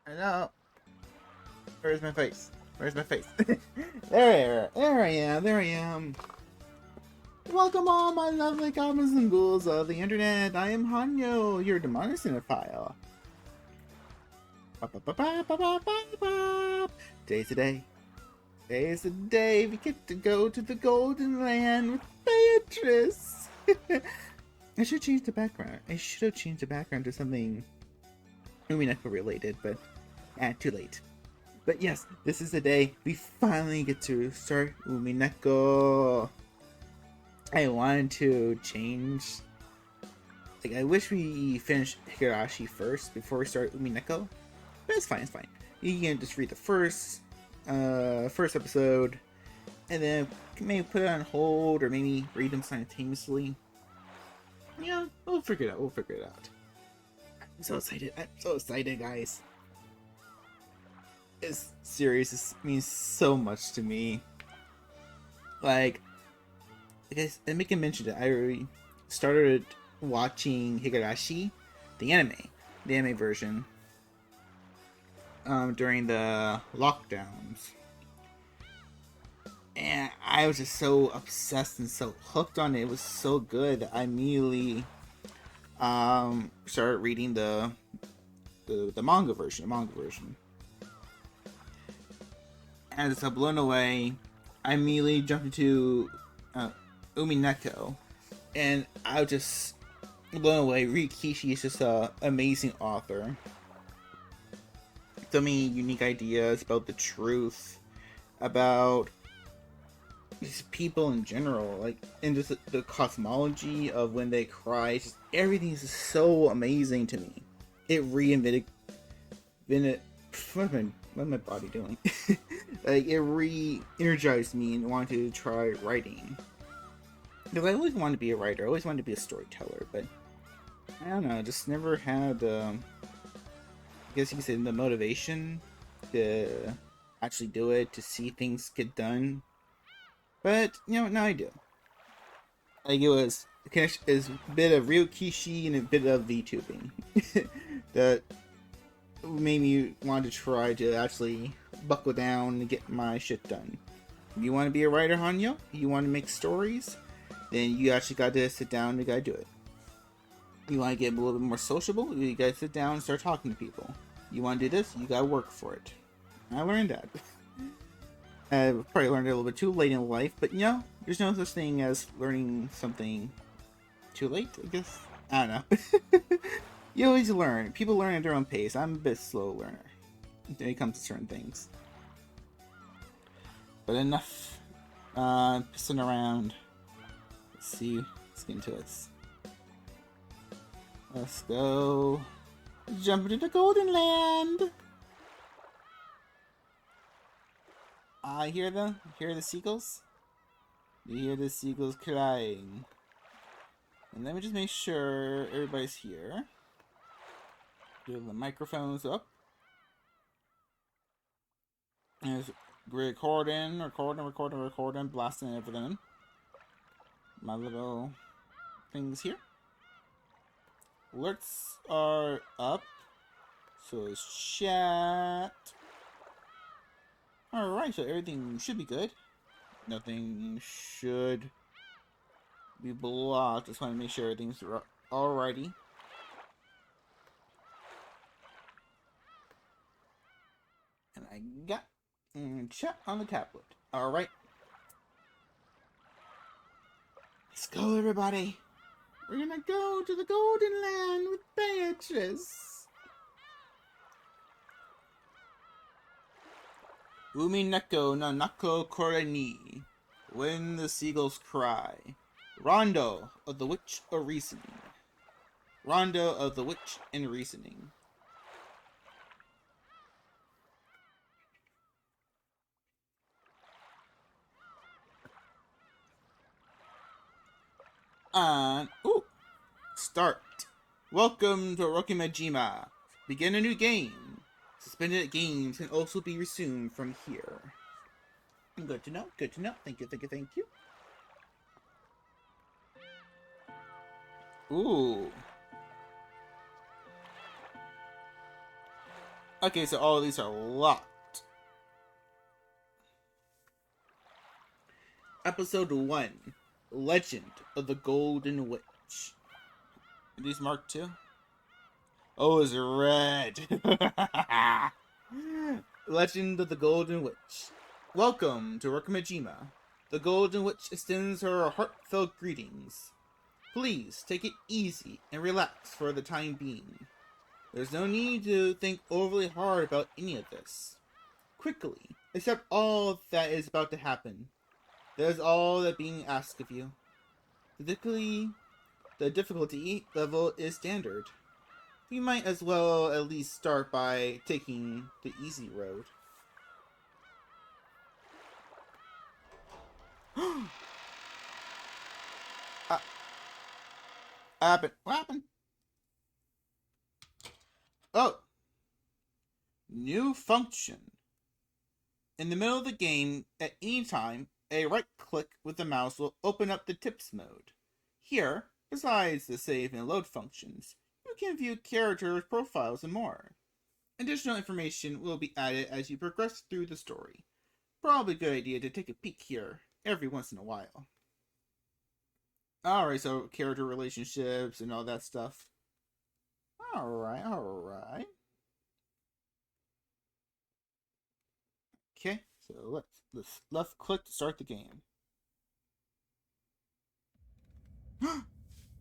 Hello. Where's my face? Where's my face? There I am. There I am. Welcome all my lovely goblins and ghouls of the internet. I am Hanyo, your demonic cinephile. Today's the day. Today's the day we get to go to the Golden Land with Beatrice. I should change the background. I should have changed the background to something Umineko related, but too late. But yes, this is the day we finally get to start Umineko. I wanted to change. Like, I wish we finished Higurashi first before we start Umineko. But it's fine, it's fine. You can just read the first episode, and then maybe put it on hold, or maybe read them simultaneously. Yeah, we'll figure it out. We'll figure it out. I'm so excited. I'm so excited, guys. It's serious. This means so much to me. Like I make a mention that I already started watching Higurashi, the anime version, during the lockdowns, and I was just so obsessed and so hooked on it. It was so good that I immediately started reading the manga version. And as I was blown away, I immediately jumped into Umineko, and I was just blown away. Rikishi is just an amazing author. So many unique ideas about the truth, about these people in general, like, and just the cosmology of when they cry. Just everything is just so amazing to me. It reinvented. What am my body doing? Like, it re-energized me and wanted to try writing. Because I always wanted to be a writer. I always wanted to be a storyteller, but I don't know. Just never had, I guess you could say, the motivation to actually do it, to see things get done. But, now I do. Like, it was a bit of real Kishi and a bit of VTubing that made me want to try to actually buckle down and get my shit done. If you want to be a writer, Hanyo, you want to make stories, then you actually got to sit down and you got to do it. You want to get a little bit more sociable, you got to sit down and start talking to people. You want to do this, you got to work for it. I learned that. I probably learned it a little bit too late in life, but there's no such thing as learning something too late, I guess. I don't know. You always learn. People learn at their own pace. I'm a bit slow learner when it comes to certain things. But enough pissing around. Let's see. Let's get into it. Let's go. Jump into the Golden Land. Hear them? Hear the seagulls? You hear the seagulls crying. And let me just make sure everybody's here. Get the microphones up. And it's recording, blasting everything. My little things here. Alerts are up. So it's chat. Alright, so everything should be good. Nothing should be blocked. Just want to make sure everything's alrighty. And I got chat on the tablet. Alright. Let's go, everybody. We're gonna go to the Golden Land with Beatrice. Umineko no Nako Kore ni. When the seagulls cry. Rondo of the Witch of Reasoning. Rondo of the Witch and Reasoning. And start. Welcome to Rokimajima. Begin a new game. Suspended games can also be resumed from here. Good to know. Good to know. Thank you. Ooh. Okay, so all of these are locked. Episode 1, Legend of the Golden Witch. Are these marked too? Oh, it's red. Legend of the Golden Witch. Welcome to Rokumajima. The Golden Witch extends her heartfelt greetings. Please take it easy and relax for the time being. There's no need to think overly hard about any of this. Quickly, accept all that is about to happen. That is all that being asked of you. The difficulty level is standard. We might as well at least start by taking the easy road. What happened? Oh! New function. In the middle of the game, at any time, a right click with the mouse will open up the tips mode. Here, besides the save and load functions, you can view characters' profiles and more. Additional information will be added as you progress through the story. Probably a good idea to take a peek here every once in a while. Alright, so character relationships and all that stuff. Alright. Okay, so let's left click to start the game.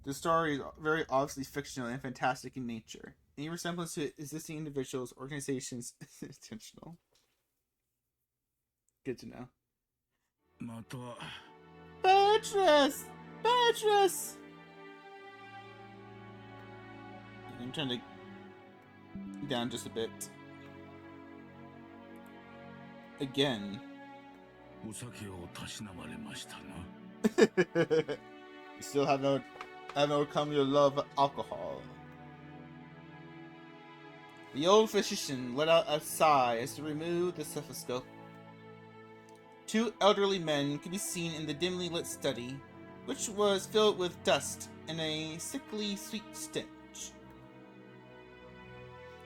The story is very obviously fictional and fantastic in nature. Any resemblance to existing individuals, organizations is intentional. Good to know. Beatrice! Beatrice! I'm trying to down just a bit. Again. You still have not overcome your love of alcohol. The old physician let out a sigh as he removed the stethoscope. Two elderly men could be seen in the dimly lit study, which was filled with dust and a sickly sweet stench.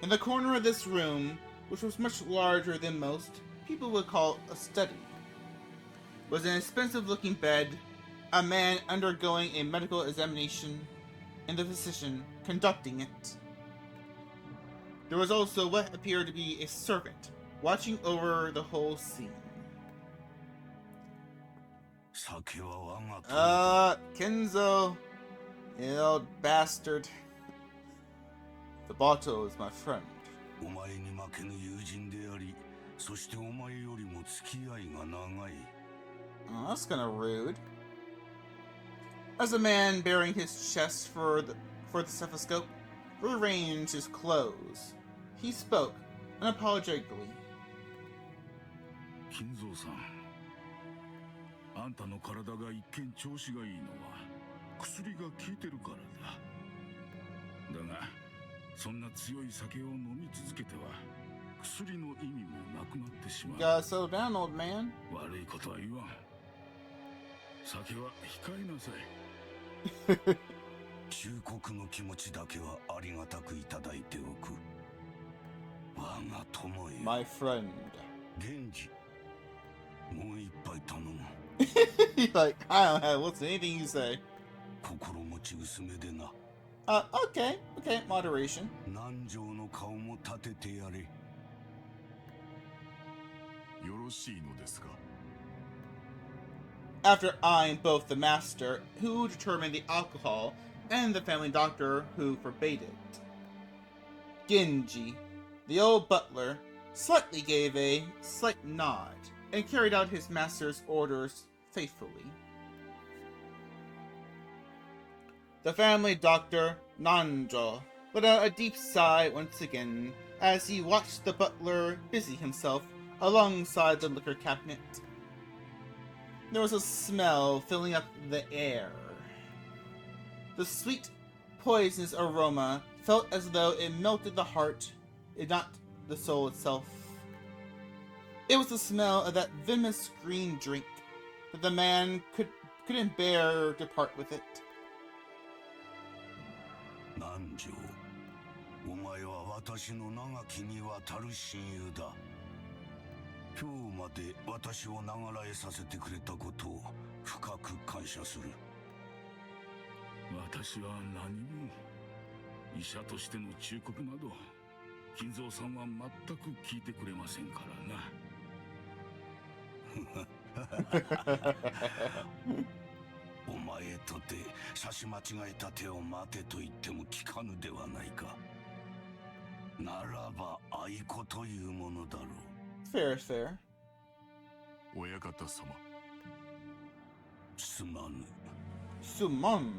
In the corner of this room, which was much larger than most people would call a study, was an expensive-looking bed, a man undergoing a medical examination, and the physician conducting it. There was also what appeared to be a servant watching over the whole scene. Kenzo, you old bastard. The bottle is my friend. Oh, that's kind of rude. As a man bearing his chest for the stethoscope rearranged his clothes, he spoke unapologetically. Kinzo-san, あんたの体が一見調子がいいのは薬が効いてるからだ。だが、そんな強い酒を飲み続けては薬の意味もなくなってしまう。Gotta settle down, old man. 悪いことは言わん。酒は控えなさい。忠告の気持ちだけはありがたくいただいておく。我が友よ。My friend. 源氏、もう一杯頼む。He's like, I don't have what's anything you say. 心持ち薄めでな。Okay, moderation. 南條の顔も立ててやれ。よろしいのですか? After eyeing both the master, who determined the alcohol, and the family doctor, who forbade it, Genji, the old butler, slightly gave a slight nod, and carried out his master's orders faithfully. The family doctor, Nanjo, let out a deep sigh once again as he watched the butler busy himself alongside the liquor cabinet. There was a smell filling up the air. The sweet, poisonous aroma felt as though it melted the heart, if not the soul itself. It was the smell of that venomous green drink that the man couldn't bear to part with it. 南條、お前は私の長きにわたる親友だ。今日まで私をながらえさせてくれたことを深く感謝する。私は何も医者としての忠告など金蔵さんは全く聞いてくれませんからな。お前とて差し間違えた手を待てと言っても聞かぬではないか。ならば愛子というものだろう。Fair, fair. 親方様。すまぬ。Summon.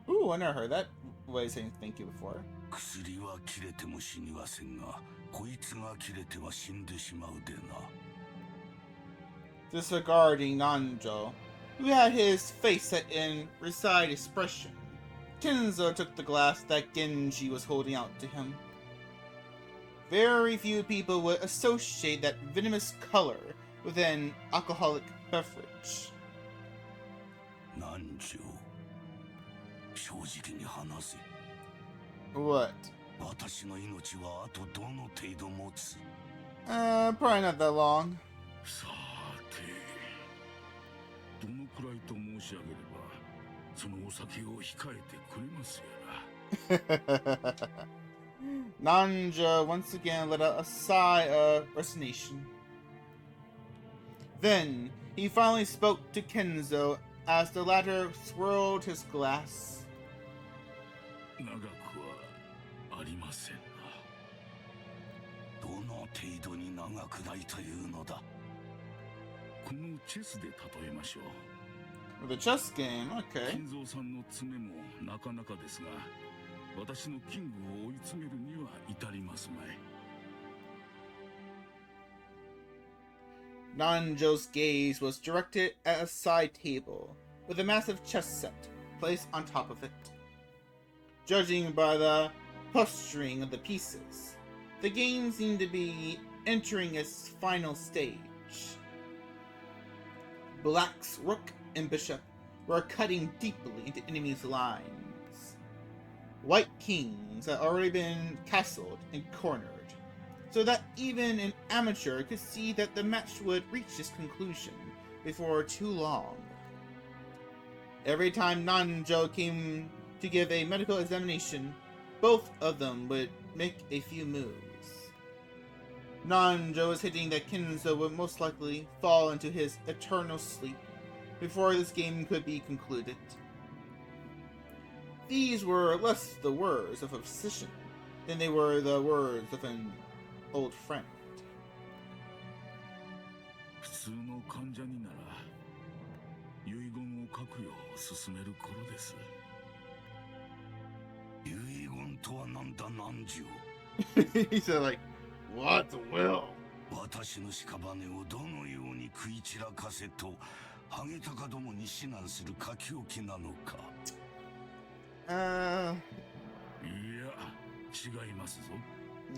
Ooh, I never heard that way of saying thank you before. 薬は切れても死にはせんが、こいつが切れては死んでしまうでな。Disregarding Nanjo, who had his face set in resigned expression, Kenzo took the glass that Genji was holding out to him. Very few people would associate that venomous color with an alcoholic beverage. 南條、正直に話せ。What? 私の命はあとどの程度持つ？ Probably not that long. さて、どのくらいと申し上げればそのお酒を控えてくれますやら。Nanja once again let out a sigh of resignation. Then he finally spoke to Kenzo as the latter swirled his glass. 長くはありませんな。どの程度に長くないというのだ？このチェスで例えましょう。 The chess game, okay. 金蔵さんの詰めもなかなかですが、私のキングを追い詰めるには至りますまい。Nanjo's gaze was directed at a side table with a massive chess set placed on top of it. Judging by the posturing of the pieces, the game seemed to be entering its final stage. Black's rook and bishop were cutting deeply into enemies' lines. White kings had already been castled and cornered, so that even an amateur could see that the match would reach its conclusion before too long. Every time Nanjo came to give a medical examination, both of them would make a few moves. Nanjo was hinting that Kenzo would most likely fall into his eternal sleep before this game could be concluded. These were less the words of a physician than they were the words of an old friend. 普通の患者になら遺言を書くよう勧める頃です。遺言とは何だ南條？ He said like, "What's a will?" 私の屍をどのように食い散らかせとハゲタカどもに指南する書き置きなのか？いや、違いますぞ。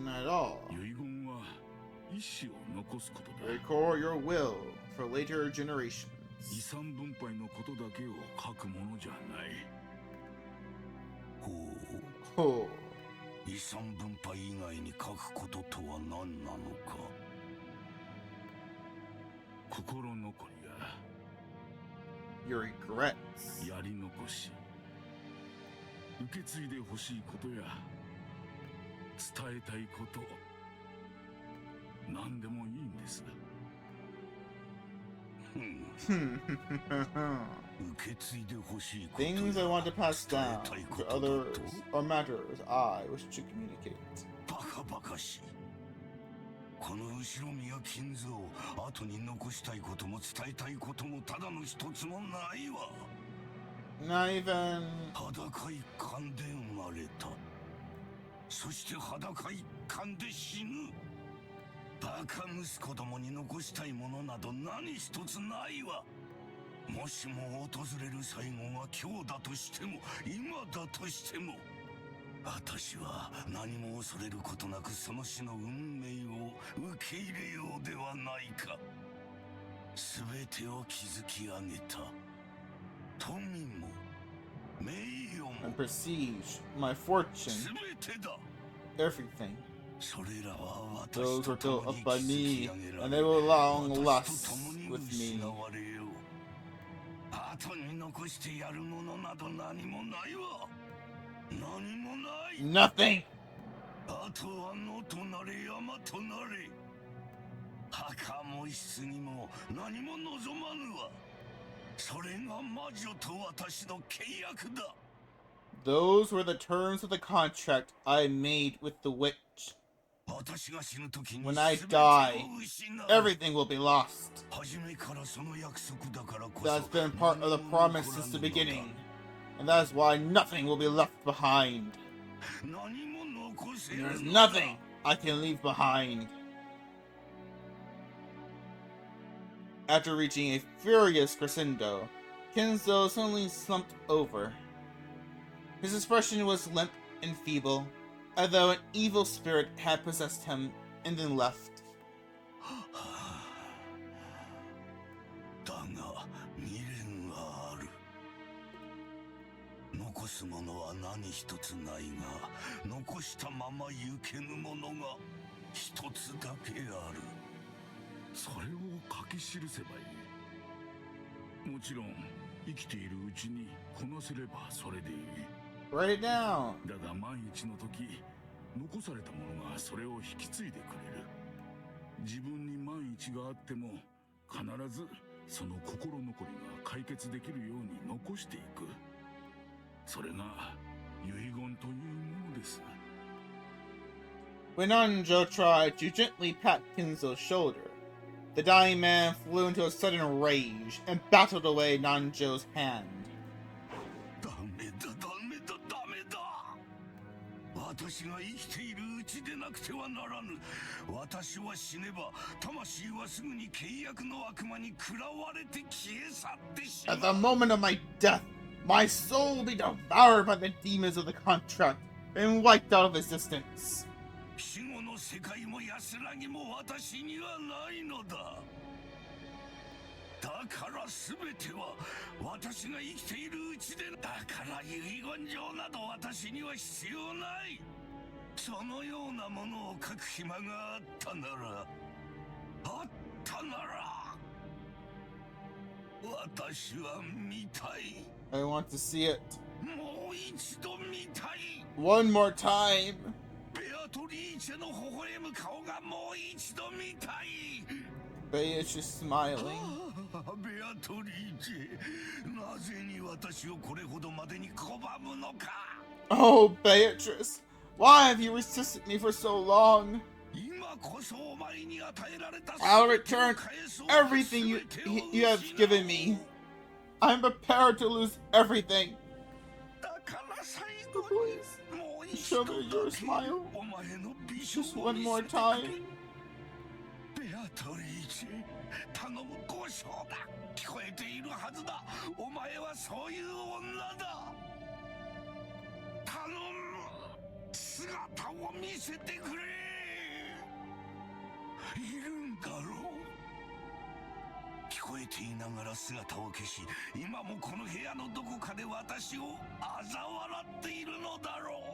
Not at all. 遺言は意思を残すことだ。 Record your will for later generations. 遺産分配のことだけを書くものじゃない。ほう。 Oh. 遺産分配以外に書くこととは何なのか？心残りや Your regrets. やり残し、受け継いでほしいことや伝えたいこと、何でもいいんです。受け継いでほしいこと Things I want to pass 伝 down えたいこ to とだ others と？ or matters I wish to communicate. バカバカしい。この後ろ宮金蔵、後に残したいことも伝えたいこともただの一つもないわ。 Not even. 裸一貫で生まれた。そして裸一貫で死ぬ。バカ息子どもに残したいものなど何一つないわ。もしも訪れる最後が今日だとしても今だとしても、私は何も恐れることなくその死の運命を受け入れようではないか。全てを築き上げた富も名誉も And prestige, my fortune, 全てだ。everything. それらは Those 私 were と built 共 up に by 築き me, 上げら and れ they will long 私 last と共に with 失 me. われよう。後に残してやるものなど何もないわ。何もない。 Nothing! あとは野となれ山となれ。墓も棺も何も望まぬわ。それが魔女と私の契約だ。 Those were the terms of the contract I made with the witch. 私が死ぬ時に When I 全て die, を失う。 everything will be lost. 初めからその約束だからこそ That's been part of the promise since the beginning, and that is why nothing will be left behind. 何も残せる There's のだ。 nothing I can leave behind. After reaching a furious crescendo, Kenzo suddenly slumped over. His expression was limp and feeble, as though an evil spirit had possessed him and then left. だが未練はある。残すものは何一つないが、残したまま行けぬものが一つだけある。それを書き記せばいい。もちろん生きているうちにこなせればそれでいい。 Write it down. だが万一の時、残されたものがそれを引き継いでくれる。自分に万一があっても必ずその心残りが解決できるように残していく。それが遺言というものです。 When Nanjo tried to gently pat Kenzo's shoulder, the dying man flew into a sudden rage and battled away Nanjo's hand. ダメだダメだダメだ。私が生きているうちでなくてはならぬ。私は死ねば魂はすぐに契約の悪魔に食らわれて消え去ってしまう。 At the moment of my death, my soul will be devoured by the demons of the contract and wiped out of existence. 死後の世界も安らぎも私にはないのだ。だから全ては私が生きているうちで。だから遺言状など私には必要ない。そのようなものを書く暇があったなら、私は見たい。 I want to see it もう一度見たい。 one more time. ベアトリーチェの微笑む顔がもう一度見たい。 Beatrice smiling. ベアトリーチェ、なぜに私をこれほどまでに拒むのか。 Oh, Beatrice, why have you resisted me for so long? 今こそお前に与えられた I'll return everything you have given me. I'm prepared to lose everything. だから最後 Please, にもう一 show 度 me your smile. お前の美少 Just を one 見 more せてくれ。 time. ベアトリーチェ、頼む交渉だ。聞こえているはずだ。お前はそういう女だ。頼む、姿を見せてくれ。いるんだろう。聞こえていながら姿を消し、今もこの部屋のどこかで私を嘲笑っているのだろう。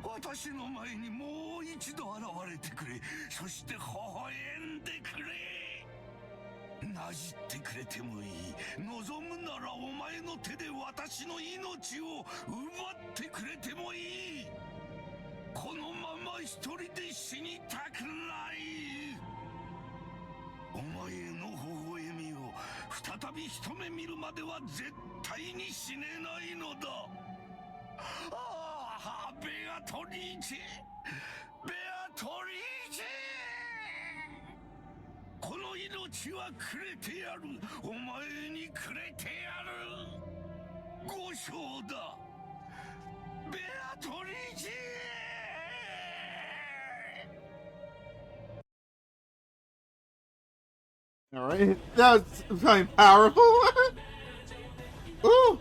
私の前にもう一度現れてくれ。そして微笑んでくれ。なじってくれてもいい。望むならお前の手で私の命を奪ってくれてもいい。このまま一人で死にたくない。お前の微笑みを再び一目見るまでは絶対に死ねないのだ。ああ、ベアトリーチェ、ベアトリーチェ、この命はくれてやる。お前にくれてやる。五章だ、ベアトリーチェ。 Alright, that's very powerful. Ooh!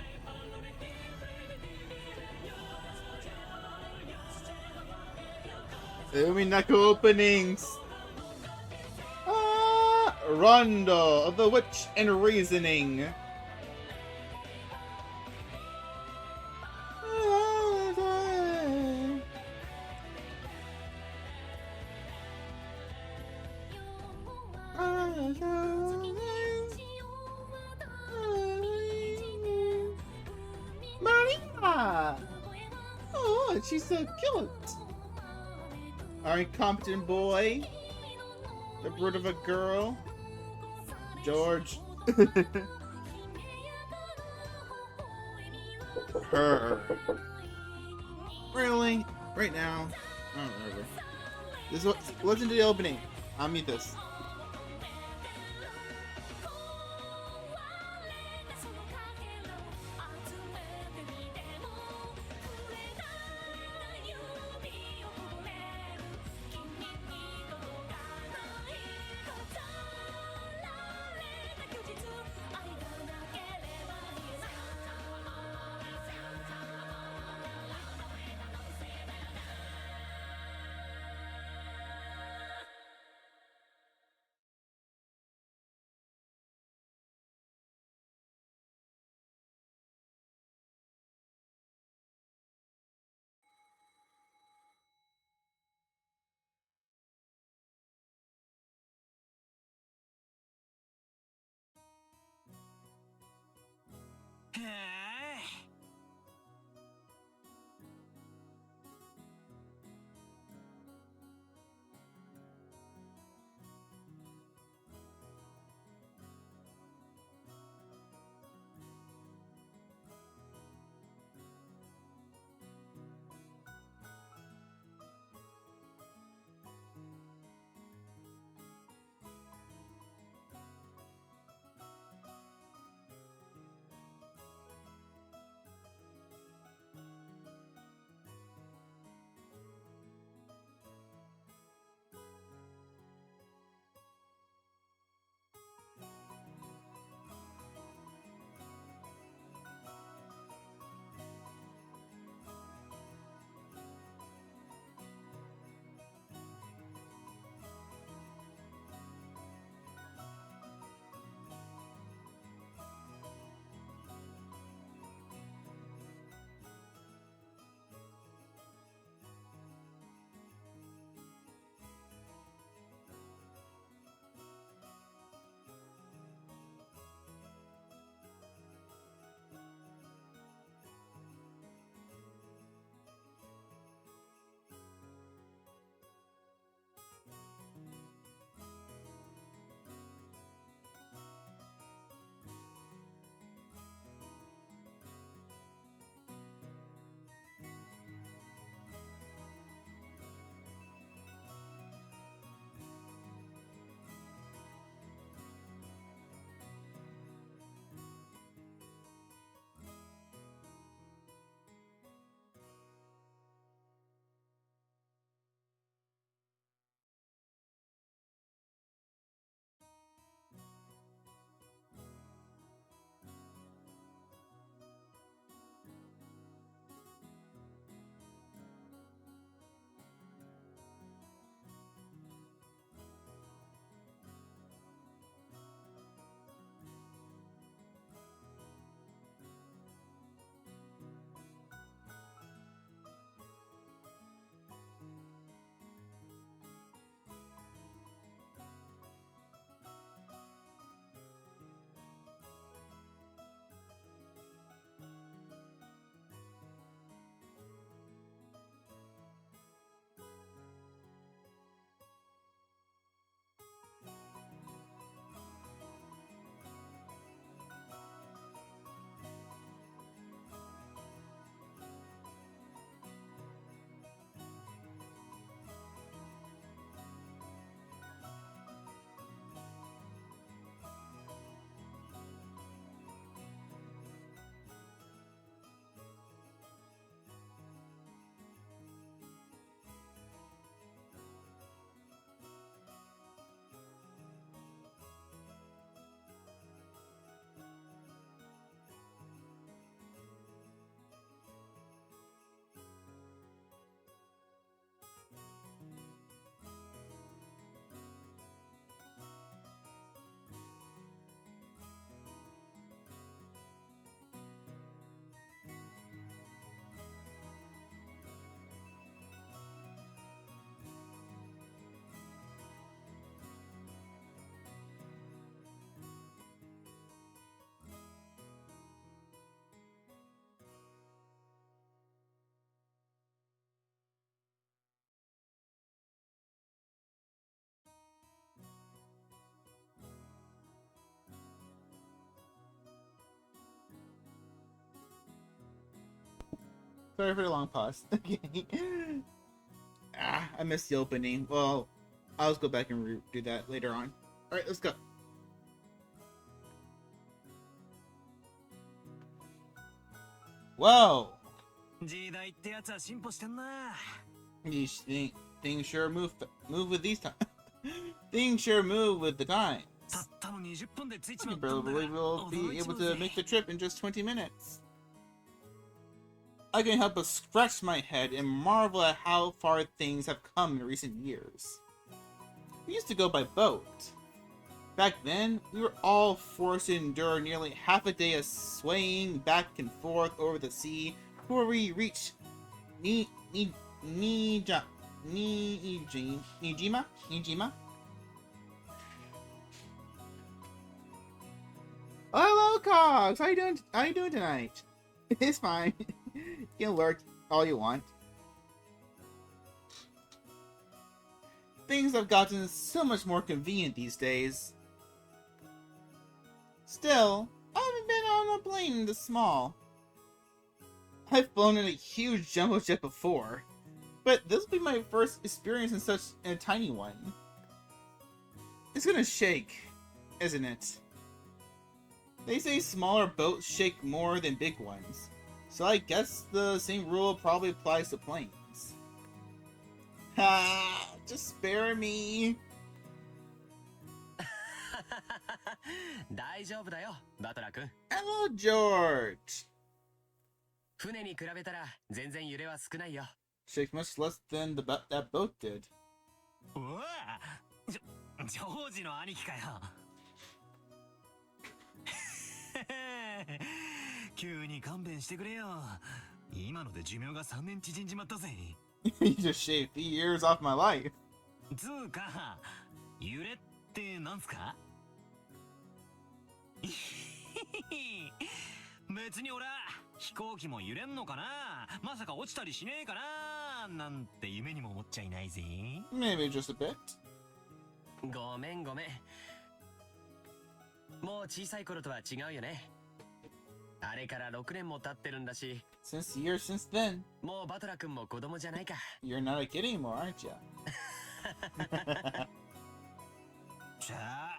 Umineko openings! Rondo of the Witch and Reasoning. god, she's so cute. Our incompetent boy. The brute of a girl. George. Her. Really? Right now? Oh, whatever. This is what. Listen to the opening. I'll mute this. Sorry for the long pause. Okay. I missed the opening. Well, I'll just go back and do that later on. Alright, let's go. Whoa! Things sure move with these times. Things sure move with the times. I can barely believe we'll be able to make the trip in just 20 minutes. I can't help but scratch my head and marvel at how far things have come in recent years. We used to go by boat. Back then, we were all forced to endure nearly half a day of swaying back and forth over the sea before we reached Nijima? Oh, hello, Cogs! How you doing tonight? It's fine. You can lurk all you want. Things have gotten so much more convenient these days. Still, I haven't been on a plane this small. I've flown in a huge jumbo jet before, but this will be my first experience in such a tiny one. It's gonna shake, isn't it? They say smaller boats shake more than big ones, so I guess the same rule probably applies to planes. Ha! Just spare me! 大丈夫だよ、バトラ君。Hello, George! 船に比べたら全然揺れは少ないよ。 Shakes much less than that boat did. うわジョージの兄貴かよ。急に勘弁してくれよ。今ので寿命が3年縮んじまったぜ。You just shaved 3 years off my life. つうか、揺れってなんすか？別に俺飛行機も揺れんのかな、まさか落ちたりしねえかななんて夢にも思っちゃいないぜ。 Maybe just a bit. ごめんごめん。もう小さい頃とは違うよね。あれから6年も経ってるんだし。 Since years since then. もうバトラ君も子供じゃないか。 You're not a kid anymore, aren't you? じゃあ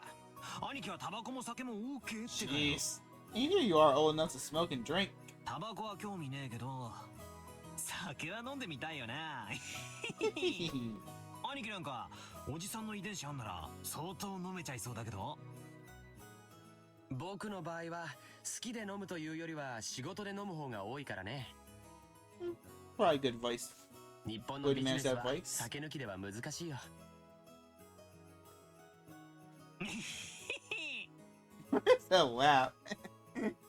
兄貴はタバコも酒も OK ってかよ。 Jeez. Either you are old enough to smoke and drink. タバコは興味ねえけど酒は飲んでみたいよな。兄貴なんかおじさんの遺伝子あんなら相当飲めちゃいそうだけど。僕の場合は好きで飲むというよりは仕事で飲む方が多いからね。 Probably good advice. 日本のビジネスは酒抜きでは難しいよ。What's that laugh?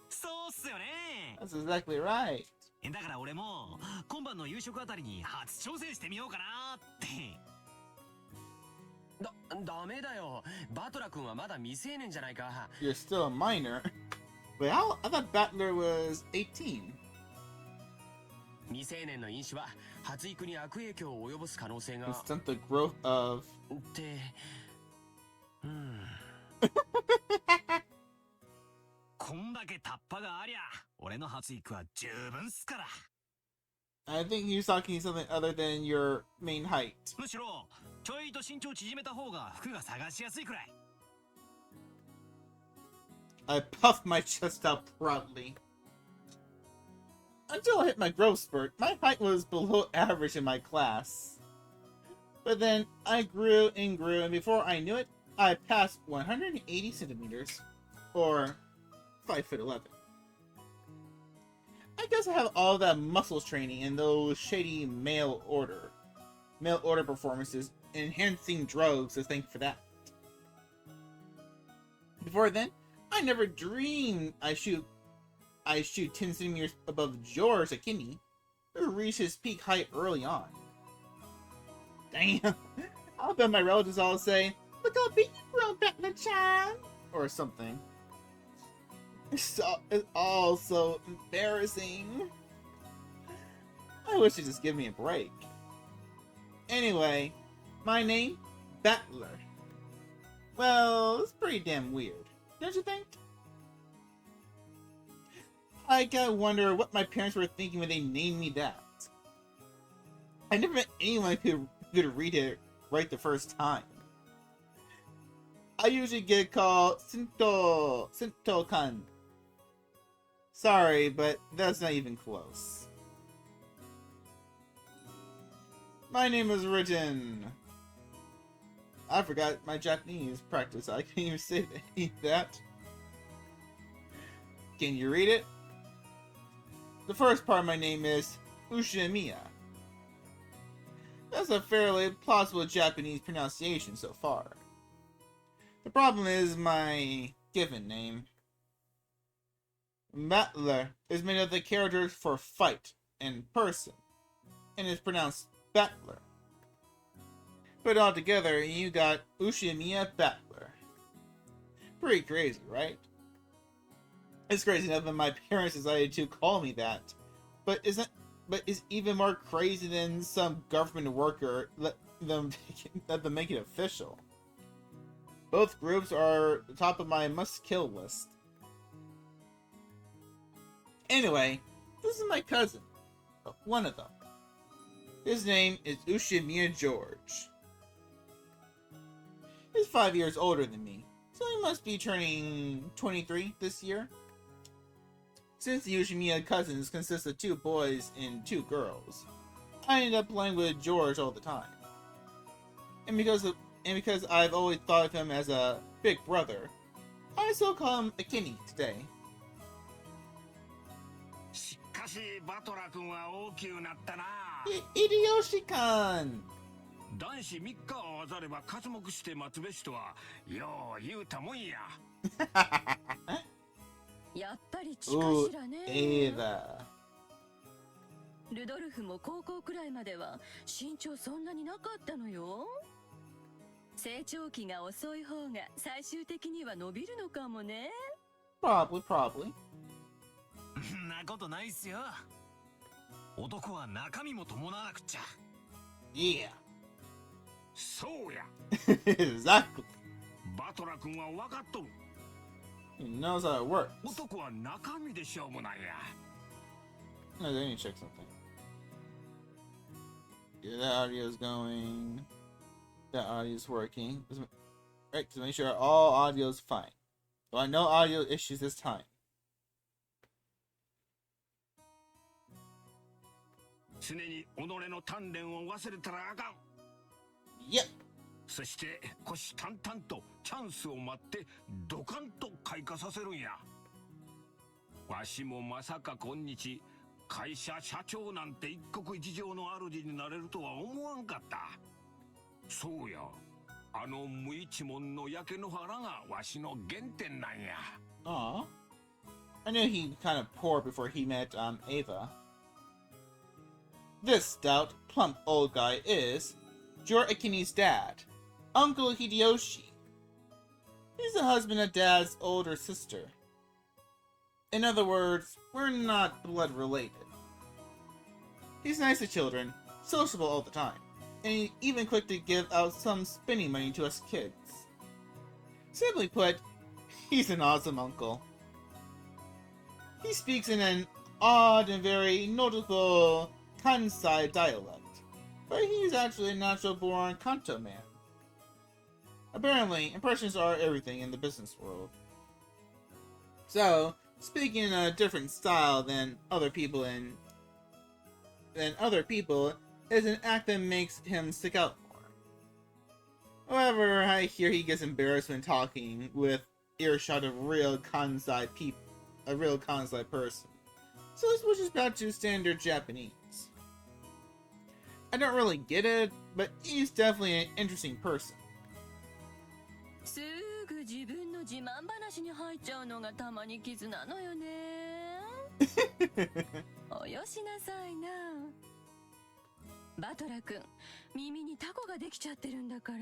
そうっすよね。 That's exactly right. だから俺も今晩の夕食あたりに初挑戦してみようかなって。ダメだよ。バトラ君はまだ未成年じゃないか。 You're still a minor. But I thought Battler was 18. 未成年の飲酒は発育に悪影響を及ぼす可能性が。 And stunt the growth of... って、こんだけタッパがありゃ、俺の発育は十分っすから。 I think he's talking something other than your main height. むしろちょいと身長縮めた方が服が探しやすいくらい。 I puffed my chest out proudly. Until I hit my growth spurt, my height was below average in my class. But then I grew, and before I knew it, I passed 180 centimeters, or 5'11". I guess I have all that muscles training and those shady mail order performances, enhancing drugs to thank for that. Before then, I never dreamed I shoot 10 centimeters above George Akini, who reached his peak height early on. Damn, I'll bet my relatives all say, "Look how big you grown, Batman-chan," or something. It's all so embarrassing. I wish they'd just give me a break. Anyway, my name, Battler. Well, it's pretty damn weird, don't you think? I gotta wonder what my parents were thinking when they named me that. I never met anyone who could read it right the first time. I usually get called Sinto-kan. Sorry, but that's not even close. My name is written. I forgot my Japanese practice. I can't even say that. Can you read it? The first part of my name is Ushimiya. That's a fairly plausible Japanese pronunciation so far. The problem is my given name. Battler is made of the characters for fight and person, and is pronounced Battler. Put it all together, you got Ushimiya Battler. Pretty crazy, right? It's crazy enough that my parents decided to call me that, but is even more crazy than some government worker let them make it official. Both groups are the top of my must-kill list. Anyway, this is my cousin. One of them. His name is Ushimiya George. He's 5 years older than me, so he must be turning 23 this year. Since the Ushimiya cousins consist of 2 boys and 2 girls, I end up playing with George all the time. And because I've always thought of him as a big brother, I still call him Akini today. しかしバトラ君は大きくなったな。Hideyoshi-kan! 男子3日を合わざれば刮目して待つべしとはよう言うたもんや。やっぱり血おかしらね。Eva. ルドルフも高校くらいまでは身長そんなになかったのよ。成長期が遅い方が最終的には伸びるのかもね。Probably. そんなことないっすよ。男は中身も伴わなくっちゃ。Yeah. そうや。Exactly. バトラ君は分かっとる。He knows how it works. 男は中身で勝負なんや。No, they need to check something. Yeah, that audio's going. That audio's working. Right, to make sure all audio's fine. Well, no audio issues this time. 常に己の鍛錬を忘れたらあかん。Yep. そして虎視眈々とチャンスを待ってドカンと開花させるんや。わしもまさか今日会社社長なんて一国一城の主になれるとは思わんかった。そうや、あの無一文の焼け野原がわしの原点なんや。Aw. I knew he kind of poor before he met Ava. This stout, plump old guy is Jor Akini's dad, Uncle Hideyoshi. He's the husband of Dad's older sister. In other words, we're not blood related. He's nice to children, sociable all the time, and even quick to give out some spending money to us kids. Simply put, he's an awesome uncle. He speaks in an odd and very notable Kansai dialect, but he's actually a natural-born Kanto man. Apparently, impressions are everything in the business world. So, speaking in a different style than other people is an act that makes him stick out more. However, I hear he gets embarrassed when talking with earshot of a real Kansai person. So he switches back to standard Japanese. I don't really get it, but he's definitely an interesting person. すぐ自分の自慢話に入っちゃうのがたまに傷なのよね。およしなさいな。バトラ君、耳にタコができちゃってるんだから。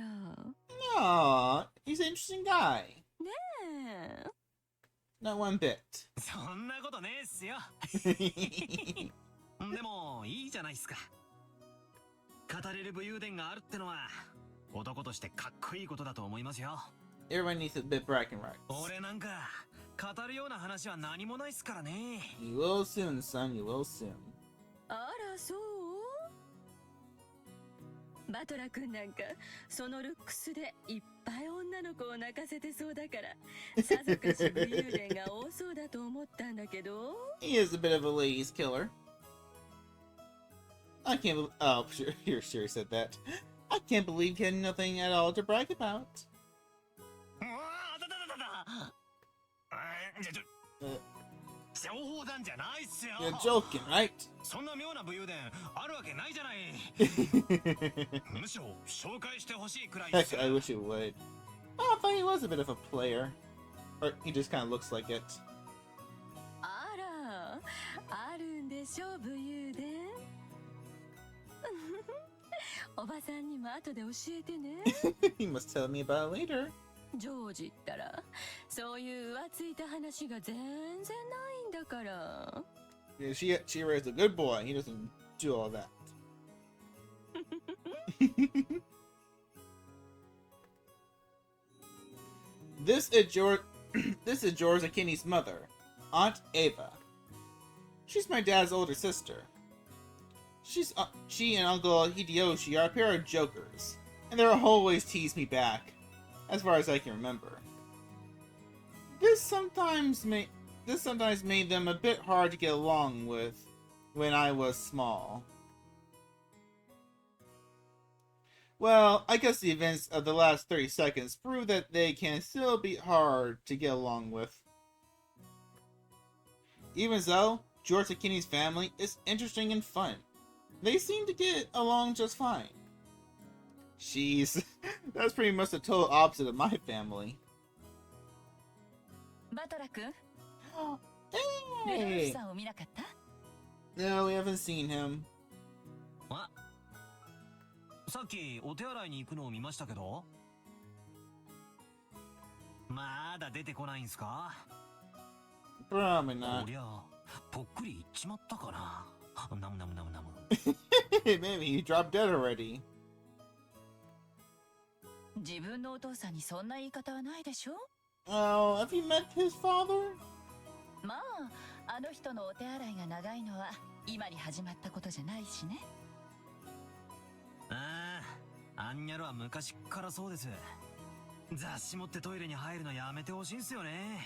Aww, he's an interesting guy. ねえ。Not one bit. そんなことねえっすよ。でもいいじゃないっすか。語れる武勇伝があるってのは男としてかっこいいことだと思いますよ。Everyone needs a bit bragging rights. 俺なんか語るような話は何もないっすからね。You will soon, son. You will soon. あら、そうバトラ君なんかそのルックスでいっぱい女の子を泣かせてそうだからさぞかし武勇伝が多そうだと思ったんだけど。 He is a bit of a ladies killer. I can't believe. Oh, sure said that. I can't believe he had nothing at all to brag about. うわあだだだだだ。冗談じゃないっすよ。 You're joking, right? そんな妙な武勇伝あるわけないじゃない。むしろ紹介してほしいくらいです。 Heck, I wish it would. Oh, I thought he was a bit of a player. Or he just kind of looks like it. あら、あるんでしょ武勇伝。おばさんにも後で教えてね。He must tell me about it later. ジョージったらそういう浮ついた話が全然ないんだから。 Yeah, she raised a good boy. He doesn't do all that. This is George and Kenny's mother, Aunt Ava. She's my dad's older sister. She and Uncle Hideyoshi are a pair of jokers, and they'll always tease me back, as far as I can remember. This sometimes made them a bit hard to get along with when I was small. Well, I guess the events of the last 30 seconds prove that they can still be hard to get along with. Even so, George and Kenny's family is interesting and fun. They seem to get along just fine. Jeez, that's pretty much the total opposite of my family. バトラ君、ルドルフ Hey! さんを見なかった？ No, we haven't seen him. あ、さっきお手洗いに行くのを見ましたけど。まだ出てこないんすか？ Probably こ not. りゃぽっくりいっちまったかな。ナムナムナムナム。Maybe he dropped dead already. 自分のお父さんにそんな言い方はないでしょ。 Oh, have you met his father? まあ、あの人のお手洗いが長いのは今に始まったことじゃないしね。ああ、アンニャルは昔っからそうです。雑誌持ってトイレに入るのやめてほしいんすよね。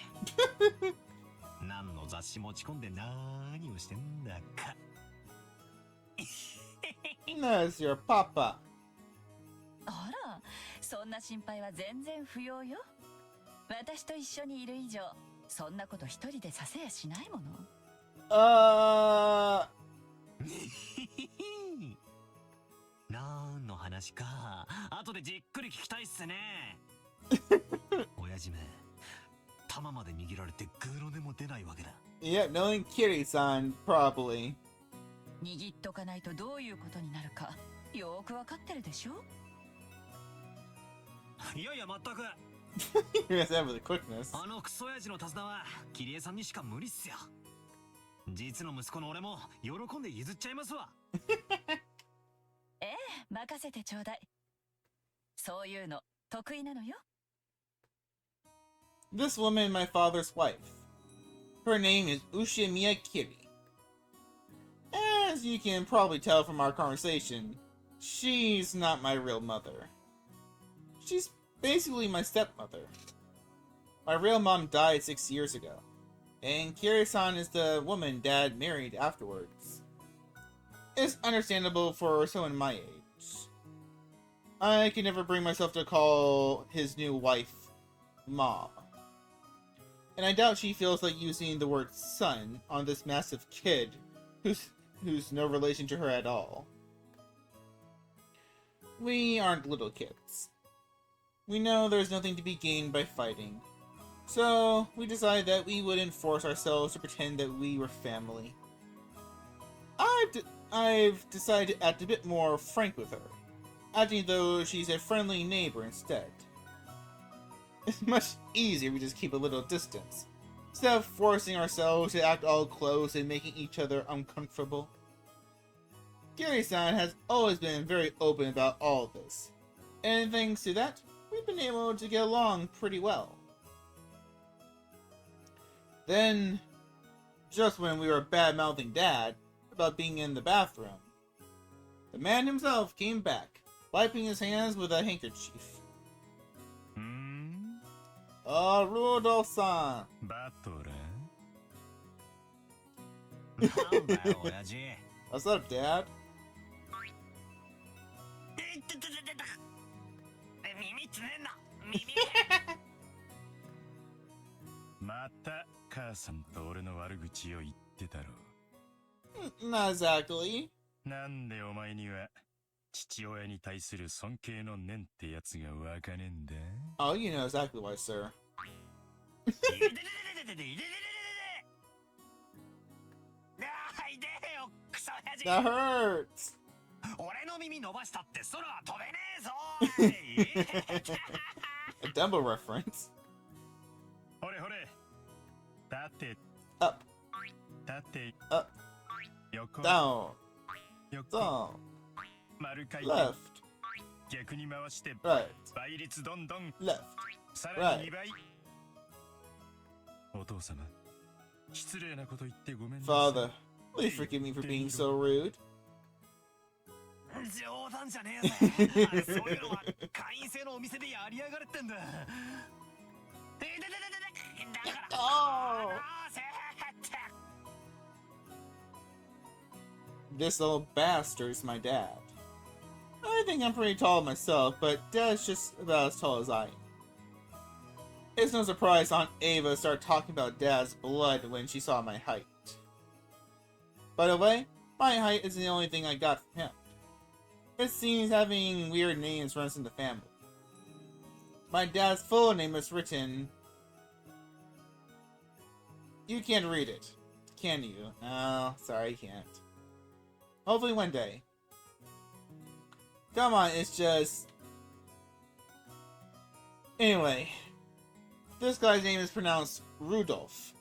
何の雑誌持ち込んで何をしてんだか。That's your papa. あら、そんな心配は全然不要よ。私と一緒にいる以上、そんなこと一人でさせやしないもの。何の話か後でじっくり聞きたいっすね。親父め、玉まで握られてグーの音も出ないわけだ。 Yeah, knowing Kiri-san, probably. 握っとかないとどういうことになるかよーくわかってるでしょ。いやいや、全く。You guys have the quickness. あのクソ親父の手綱はキリエさんにしか無理っすよ。実の息子の俺も喜んで譲っちゃいますわ。ええ、任せてちょうだい。そういうの得意なのよ。 This woman is my father's wife. Her name is Ushimiya Kiri. As you can probably tell from our conversation, she's not my real mother. She's basically my stepmother. My real mom died 6 years ago, and Kiri-san is the woman Dad married afterwards. It's understandable for someone my age. I can never bring myself to call his new wife Mom. And I doubt she feels like using the word son on this massive kid who's no relation to her at all. We aren't little kids. We know there's nothing to be gained by fighting. So, we decided that we wouldn't force ourselves to pretend that we were family. I've decided to act a bit more frank with her, acting though she's a friendly neighbor instead. It's much easier if we just keep a little distance, instead of forcing ourselves to act all close and making each other uncomfortable. Gary-san has always been very open about all this, and thanks to that, we've been able to get along pretty well. Then, just when we were bad-mouthing Dad about being in the bathroom, the man himself came back, wiping his hands with a handkerchief. うーん Oh, Rudolph-san! バトラーなんだよ親父 What's up, Dad? いっててててて耳つねんな耳また母さんと俺の悪口を言ってたろ Not exactly. なんでお前には父親に対する尊敬の念ってやつがわかねえんだ Oh, you know exactly why, sir. いでででででででででででいでよクソ親父 That hurts! 俺の耳伸ばしたって空は飛べねえぞ A Dumbo reference. ほれほれ立て Up, 立て up, 横 down, 横 down, 丸回転 left, 逆に回して right, 倍率どんどん left. さらに2倍お父様失礼なこと言ってごめんなさい Father, please forgive me for being so rude. 冗談じゃねえぜあれそういうのは会員制のお店でやりやがれってんだだから Oh! 離せって This little bastard's my dad. I think I'm pretty tall myself, but Dad's just about as tall as I am. It's no surprise Aunt Ava started talking about Dad's blood when she saw my height. By the way, my height isn't the only thing I got from him. It seems having weird names runs in the family. My dad's full name is written... You can't read it, can you? No, sorry, I can't. Hopefully one day. Come on, it's just... Anyway. This guy's name is pronounced Rudolph.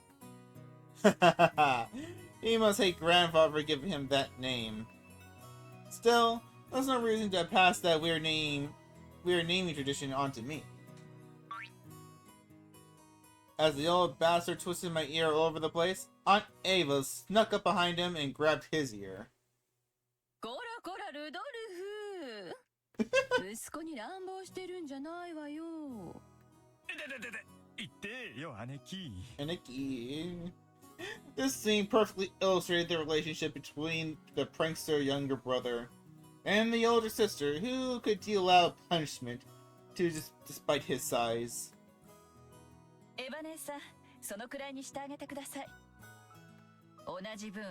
He must hate Grandfather for giving him that name. Still, that's no reason to pass that weird naming tradition onto me. As the old bastard twisted my ear all over the place, Aunt Ava snuck up behind him and grabbed his ear. こらこらルドルフ息子に乱暴してるんじゃないわよで言ってよ姉貴 Aniki. This scene perfectly illustrated the relationship between the prankster younger brother and the older sister, who could deal out punishment despite his size. エヴァ姉さんそのくらいにしてあげてください同じ分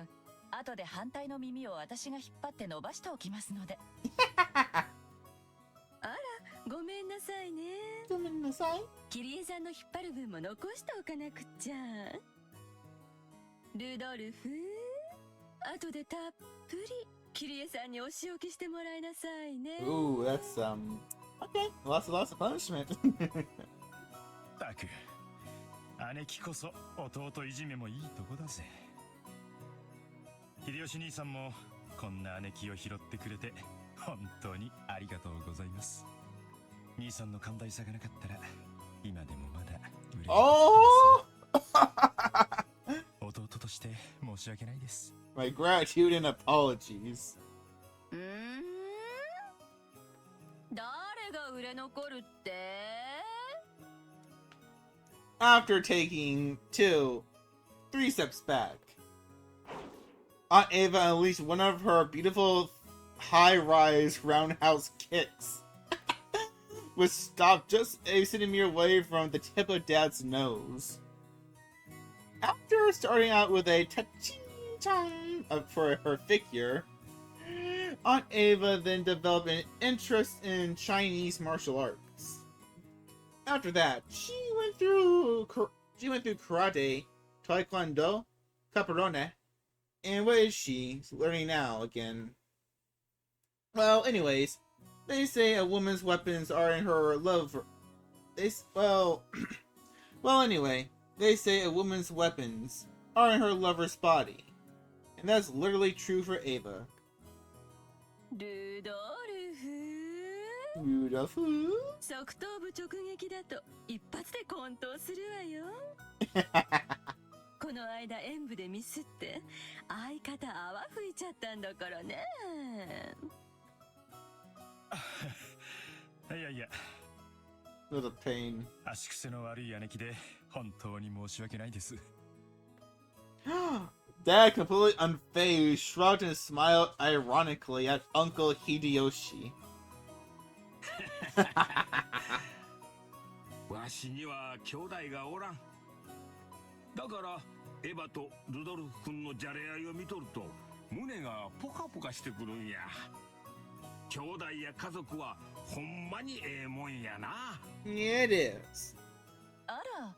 後で反対の耳を私が引っ張って伸ばしておきますのであらごめんなさいねごめんなさいキリエさんの引っ張る分も残しておかなくっちゃルドルフ後でたっぷりキリエさんにお仕置きしてもらいなさいね Ooh, that's okay. Lots of punishment. たく姉貴こそ弟いじめもいいとこだぜ秀吉兄さんもこんな姉貴を拾ってくれて本当にありがとうございます兄さんの寛大さがなかったら今でもまだ嬉しい Oh! 弟として申し訳ないです My gratitude and apologies. 誰が売れ残るって After taking 2, 3 steps back, Aunt Ava unleashed one of her beautiful high-rise roundhouse kicks, which stopped just a centimeter away from the tip of Dad's nose. After starting out with a ta-ching-chong for her figure, Aunt Ava then developed an interest in Chinese martial arts. After that, she went through karate, taekwondo, capoeira, and what is she learning now again? Well, anyways, they say a woman's weapons are in her love. Anyway, they say a woman's weapons are in her lover's body, and that's literally true for Ava. ルドルフ Rudolph. 側頭部直撃だと一発で混沌するわよこの間演舞でミスって相方泡吹いちゃったんだからねいやいや、 What a pain. 足癖の悪い姉貴で本当に申し訳ないです。 Dad, completely unfazed, shrugged and smiled ironically at Uncle Hideyoshi. わしには兄弟がおらん。だからエヴァとルドルフ君のじゃれ合いを見とると胸がポカポカしてくるんや。兄弟や家族はほんまにええもんやな。 Yeah, it is. あら、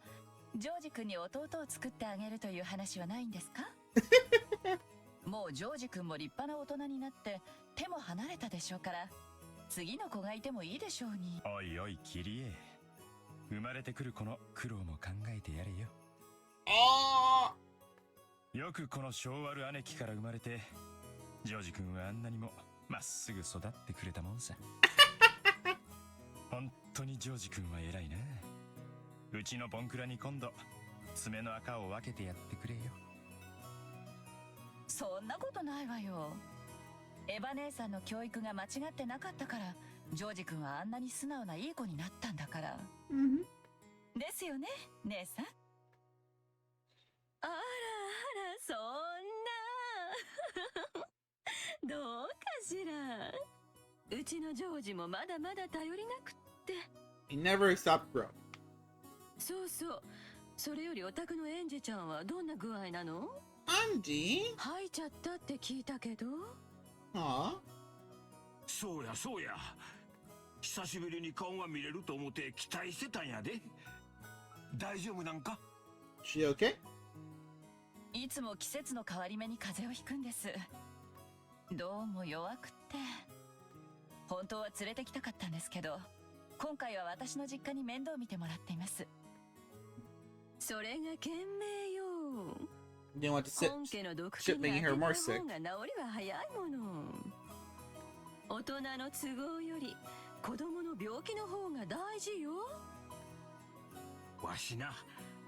ジョージ君に弟を作ってあげるという話はないんですか？もうジョージ君も立派な大人になって手も離れたでしょうから、次の子がいてもいいでしょうに。おいおいキリエ、生まれてくる子の苦労も考えてやれよ。 Oh! よくこの性悪姉貴から生まれて、ジョージ君はあんなにもまっすぐ育ってくれたもんさ。本当にジョージ君は偉いな。うちのボンクラに今度爪の赤を分けてやってくれよ。そんなことないわよ。エヴァ姉さんの教育が間違ってなかったから、ジョージ君はあんなに素直ないい子になったんだから。ですよね、姉さん。あらあら、そんな。どうかしら。うちのジョージもまだまだ頼りなくって。 He never stopped growing. そうそう。それよりお宅のエンジェちゃんはどんな具合なの？ Andy? 吐いちゃったって聞いたけど。 Aw. そうやそうや。久しぶりに顔が見れると思って期待してたんやで。大丈夫なんか？ She okay? いつも季節の変わり目に風邪をひくんです。どうも弱くって。本当は連れてきたかったんですけど、今回は私の実家に面倒見てもらっています。それが賢明よ。 Didn't want to sit. 本家の毒 shit 気に making 当 her てた more 方 sick. が治りは早いもの。大人の都合より子供の病気の方が大事よ。わしな、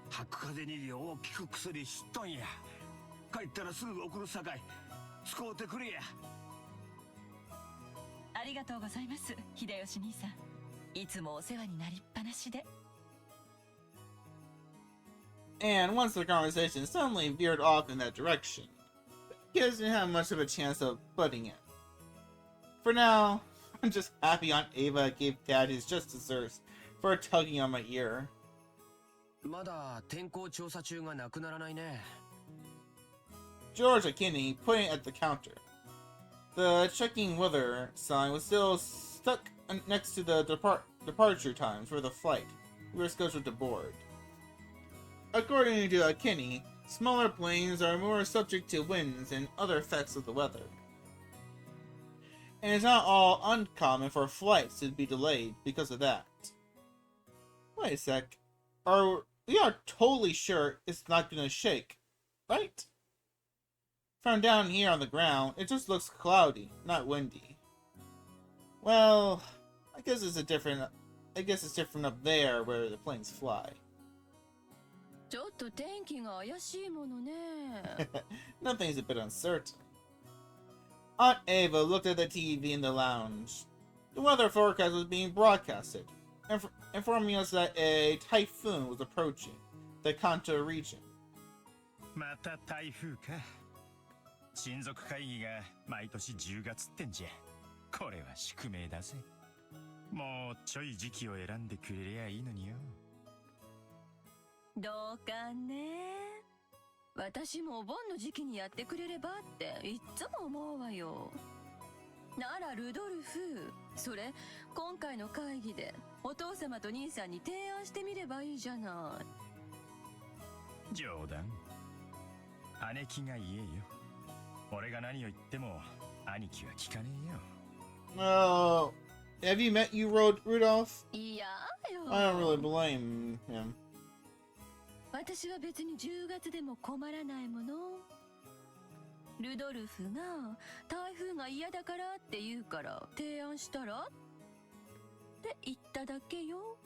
吐く風によう効く薬知っとんや。帰ったらすぐ送るさかい使うてくれや。ありがとうございます、秀吉兄さん。いつもお世話になりっぱなしで。 And once the conversation suddenly veered off in that direction, he doesn't have much of a chance of butting in. For now, I'm just happy Aunt Ava gave Dad his just desserts for tugging on my ear. まだ天候調査中がなくならないね。 George Akinney pointed at the counter. The checking weather sign was still stuck next to the departure times for the flight we were scheduled to board. According to Akinney, smaller planes are more subject to winds and other effects of the weather. And it's not all uncommon for flights to be delayed because of that. Wait a sec. We are totally sure it's not gonna shake, right? From down here on the ground, it just looks cloudy, not windy. Well, I guess it's different up there where the planes fly. ちょっと天気が怪しいものね。 Nothing's a bit uncertain. Aunt Ava looked at the TV in the lounge. The weather forecast was being broadcasted, informing us that a typhoon was approaching the Kanto region. また台風か。親族会議が毎年10月ってんじゃ。これは宿命だぜ。もうちょい時期を選んでくれりゃいいのによ。どうかね。私もお盆の時期にやってくれればっていっつも思うわよ。ならルドルフ、それ今回の会議でお父様と兄さんに提案してみればいいじゃない。冗談。姉貴が言えよ。俺が何を言っても兄貴は聞かねえよ。Oh, have you met you, Rudolph? いやよ。 I don't really blame him. 私は別に10月でも困らないもの。ルドルフが台風が嫌だからって言うから提案したらって言っただけよ。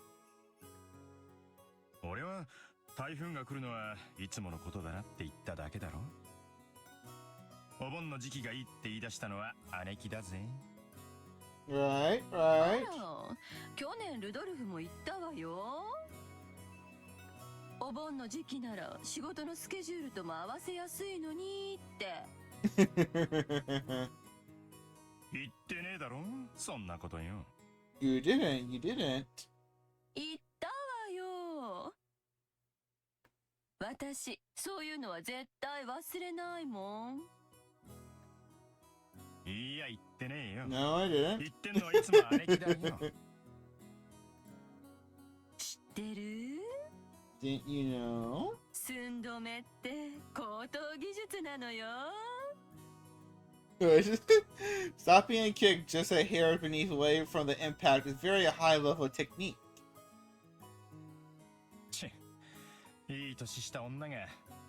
俺は台風が来るのはいつものことだなって言っただけだろ。お盆の時期がいいって言い出したのは姉貴だぜ。Right, あ right. ら、去年ルドルフも言ったわよ。お盆の時期なら仕事のスケジュールとも合わせやすいのにって。言ってねえだろそんなことよ。 You didn't, you didn't. 言ったわよ。私、そういうのは絶対忘れないもん。いや言ってねえよ。 No, I didn't. 言ってんのはいつも姉貴だよ。知ってる？ Didn't you know? 寸止めって高等技術なのよ。Stopping a kick just a hair beneath away from the impact is very high level technique. チッ、いい年した女が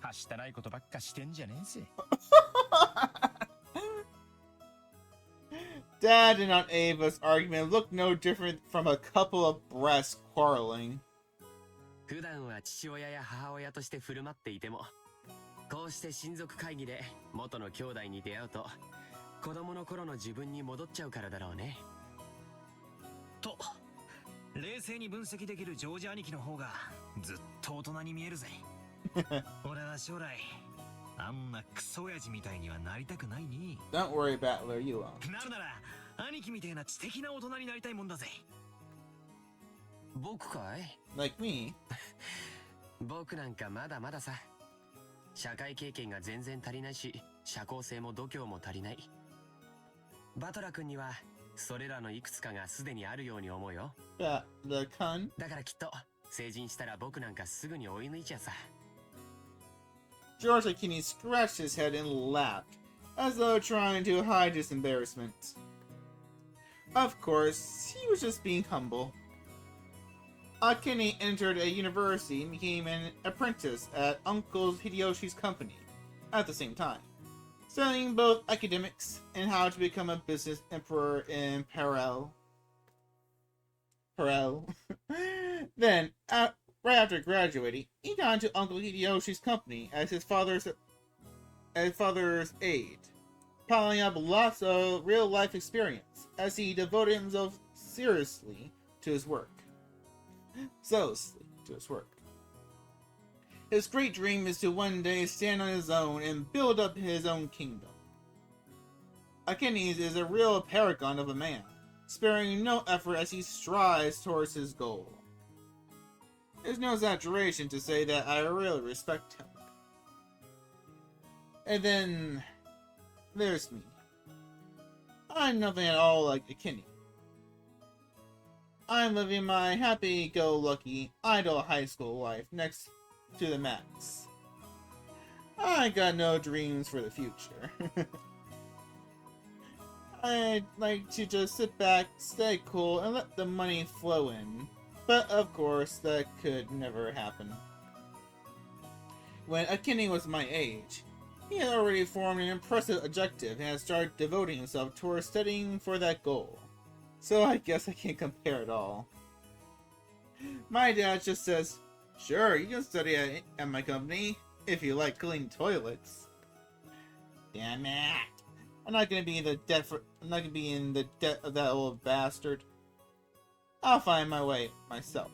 はしたないことばっかしてんじゃねえぜ。Dad and Aunt Ava's argument looked no different from a couple of breasts quarreling. 普段は父親や母親として振る舞っていても、こうして親族会議で元の兄弟に出会うと、子供の頃の自分に戻っちゃうからだろうね。と冷静に分析できるジョージ兄貴の方がずっと大人に見えるぜ。俺は将来あんなクソ親父みたいにはなりたくないに。 Don't worry, Battler, you won't. なるなら兄貴みたいな知的な大人になりたいもんだぜ。僕かい？ Like me. 僕なんかまだまださ。社会経験が全然足りないし、社交性も度胸も足りない。バトラ君にはそれらのいくつかがすでにあるように思うよ。The cunt. だからきっと成人したら僕なんかすぐに追い抜いちゃうさ。 George Akini scratched his head and laughed, as though trying to hide his embarrassment. Of course, he was just being humble. Akini entered a university and became an apprentice at Uncle Hideyoshi's company at the same time, studying both academics and how to become a business emperor in parallel. Then, right after graduating, he got into Uncle Hideyoshi's company as his father's aide, piling up lots of real-life experience as he devoted himself seriously to his work. His great dream is to one day stand on his own and build up his own kingdom. Akini is a real paragon of a man, sparing no effort as he strives towards his goal. There's no exaggeration to say that I really respect him. And then there's me. I'm nothing at all like Akini. I'm living my happy-go-lucky, idle high school life next to the max. I got no dreams for the future. I'd like to just sit back, stay cool, and let the money flow in. But of course, that could never happen. When Akini was my age, he had already formed an impressive objective and had started devoting himself towards studying for that goal. So I guess I can't compare at all. My dad just says, "Sure, you can study at my company if you like clean toilets." Damn it! I'm not gonna be in the debt of that old bastard. I'll find my way myself.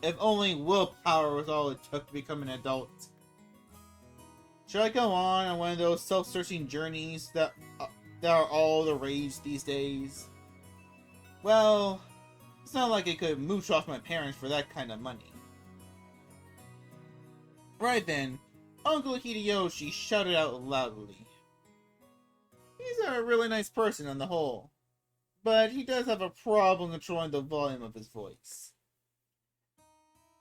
If only willpower was all it took to become an adult. Should I go on one of those self-searching journeys that are all the rage these days? Well, it's not like I could mooch off my parents for that kind of money. Right then, Uncle Hideyoshi shouted out loudly. He's a really nice person on the whole, but he does have a problem controlling the volume of his voice.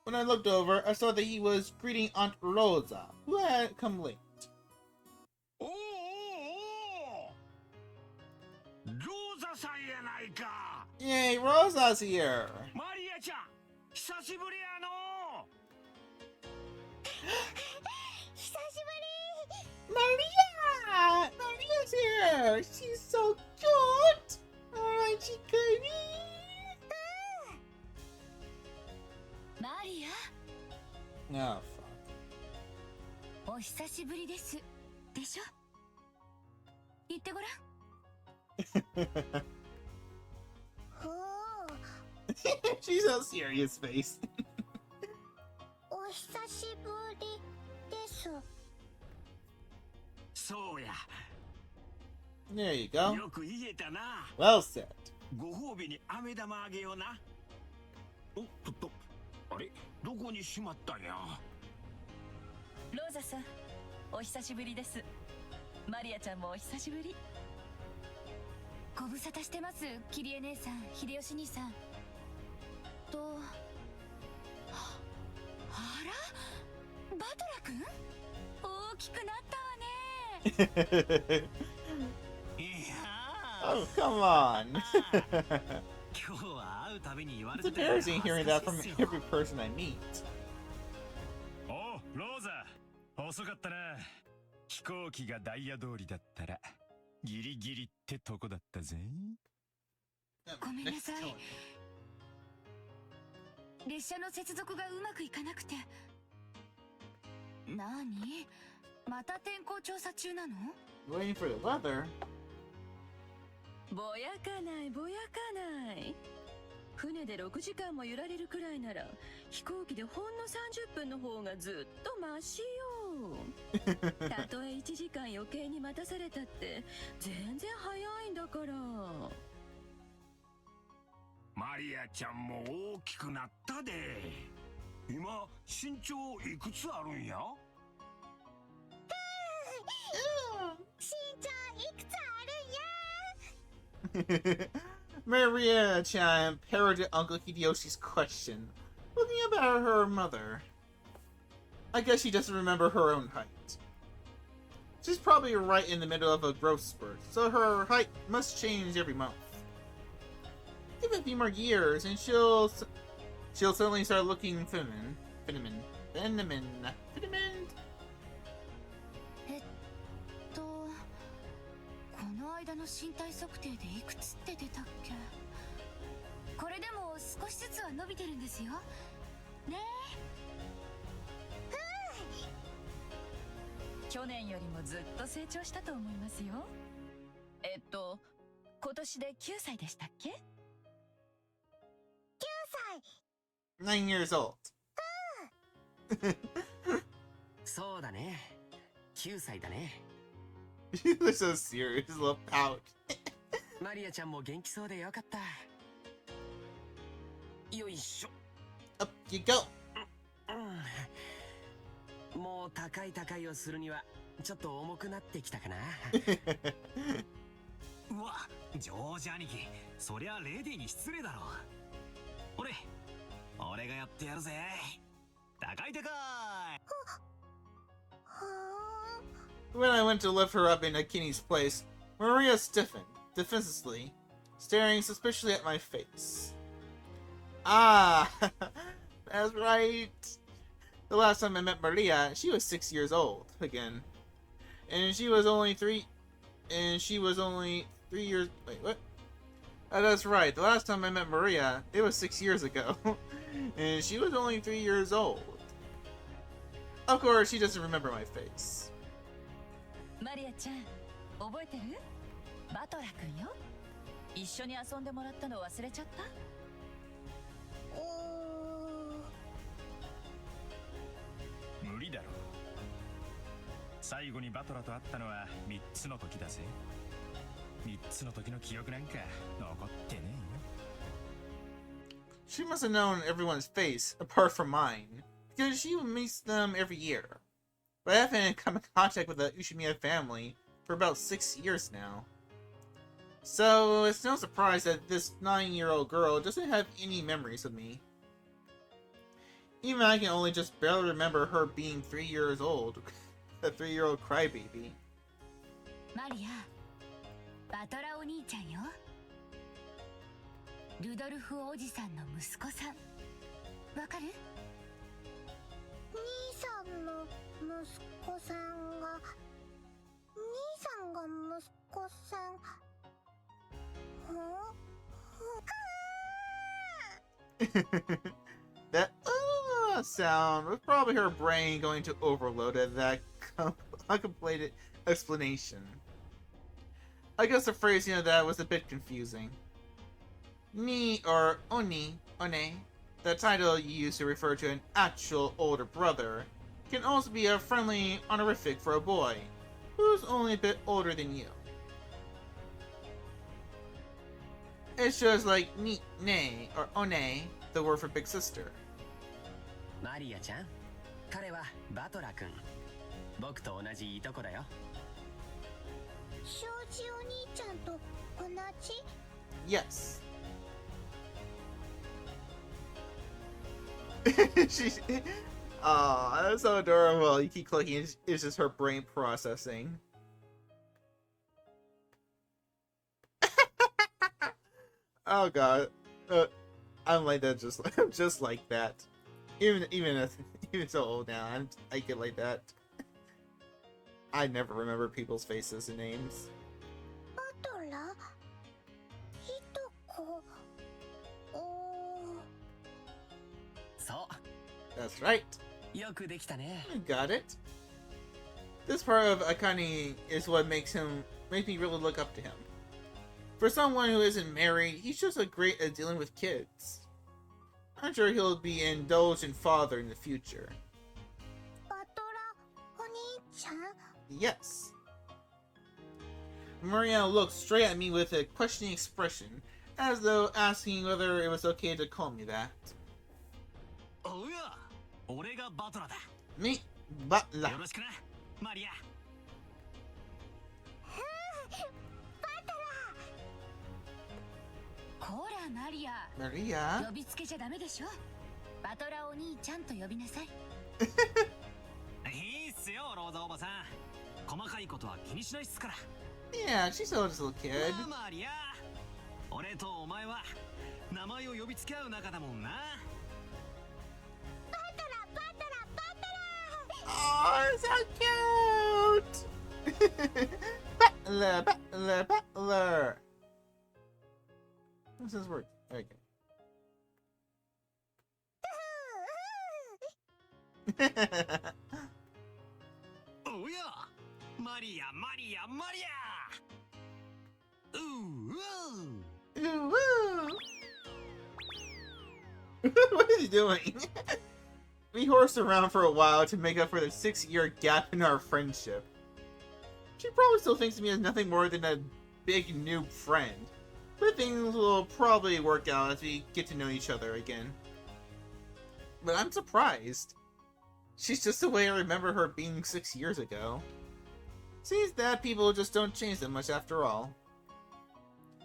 When I looked over, I saw that he was greeting Aunt Rosa, who had come late. おおおお、ローザさんやないか。 Yay, Rosa's here! マリアちゃん、久しぶりやの。久しぶり。 Maria! Maria's here! She's so cute! Alright, she could be. マリア、 Oh, fuck. お久しぶりです。でしょ？言ってごらん。She's a serious face. お久しぶりです。そうや。 There you go. よく言えたな。 Well said. ご褒美に飴玉あげような。おっと、あれどこにしまったんや。ローザさん、お久しぶりです。マリアちゃんもお久しぶり。ご無沙汰してます、キリエ姉さん、秀吉兄さん。あら、バトラ君？大きくなったわね。いや Oh, come on. 今日は会うたびに言われ It's てて embarrassing hearing that 恥 from ずかしいっすよ every person I meet. おローザ遅かったな。飛行機がダイヤ通りだったらギリギリってとこだったぜ。ごめんなさい。列車の接続がうまくいかなくて。なに？また天候調査中なの？ Waiting for the weather. ぼやかないぼやかない。船で6時間も揺られるくらいなら飛行機でほんの30分の方がずっとマシよ。たとえ1時間余計に待たされたって全然早いんだから。マリアちゃんも大きくなったで。今身長いくつあるんや。身長いくつあるんや。 Maria-chan parroted Uncle Hideyoshi's question, looking about her mother. I guess she doesn't remember her own height. She's probably right in the middle of a growth spurt, so her height must change every month. Give it a few more years, and she'll suddenly start looking feminine. この間の身体測定でいくつって出たっけ？これでも少しずつは伸びてるんですよ。ね去年よりもずっと成長したと思いますよ。今年で9歳でしたっけ？ 9 years old. そうだね。9歳だね。You look so serious, a little pout. マリアちゃんも元気そうでよかった。よいしょ。 Up you go. もう高いをするにはちょっと重くなってきたかな。うわ、ジョージ兄貴、そりゃレディーに失礼だろ。俺がやってやるぜ。高い。When I went to lift her up in Akini's place, Maria stiffened, defensively, staring suspiciously at my face. Ah, that's right. The last time I met Maria, she was 6 years old again. And she was only 3 years... Wait, what? Oh, that's right. The last time I met Maria, it was 6 years ago. And she was only 3 years old. Of course, she doesn't remember my face. マリアちゃん、覚えてる？バトラ君よ。一緒に遊んでもらったの忘れちゃった？無理だろ。最後にバトラと会ったのは3つの時だぜ。3つの時の記憶なんか残ってねえよ。She must have known everyone's face, apart from mine, because she meets them every year. But I haven't come in contact with the Ushimiya family for about 6 years now. So it's no surprise that this 9-year-old girl doesn't have any memories of me. Even I can only just barely remember her being 3 years old. A 3-year-old crybaby. マリア、バトラお兄ちゃんよ。ルドルフおじさんの息子さん。わかる？兄さんの息子さんが、兄さんが息子さん。That sound was probably her brain going to overload at that contemplated explanation. I guess the phrasing of that was a bit confusing. Ni or oni, one, the title you use to refer to an actual older brother, can also be a friendly honorific for a boy who's only a bit older than you. It's just like ni, ne, or one, the word for big sister. マリアちゃん、彼はバトラ君。僕と同じいとこだよ。庄司お兄ちゃんと同じ？ Yes. She's... Aw, that's so adorable. You keep clicking, it's just her brain processing. Oh god. I'm like that, just like that. Even so old now, I get like that. I never remember people's faces and names. バトラ？いとこ？そ That's right. う。よくできたね。 You got it. This part of Akane is what makes me really look up to him. For someone who isn't married, he's just great at dealing with kids. I'm sure he'll be an indulgent father in the future. バトラお兄ちゃん？ Yes. Mariana looked straight at me with a questioning expression, as though asking whether it was okay to call me that. おうや、俺がバトラだ。 Me, Butler. よろしくな、マリア。こらマリア、 Maria. 呼びつけちゃダメでしょ。バトラお兄ちゃんと呼びなさい。いいっすよ、ローザおばさん。細かいことは気にしないっすから。 Yeah, she's still just a little kid. マリア、俺とお前は名前を呼びつけ合う仲だもんな。 Oh, so cute! Butler. What's this word? Okay. おや、マリア、マリア、マリア。Ooh, woo. What is he doing? We horsed around for a while to make up for the 6-year gap in our friendship. She probably still thinks of me as nothing more than a big new friend. But things will probably work out as we get to know each other again. But I'm surprised. She's just the way I remember her being 6 years ago. Seems that people just don't change that much after all.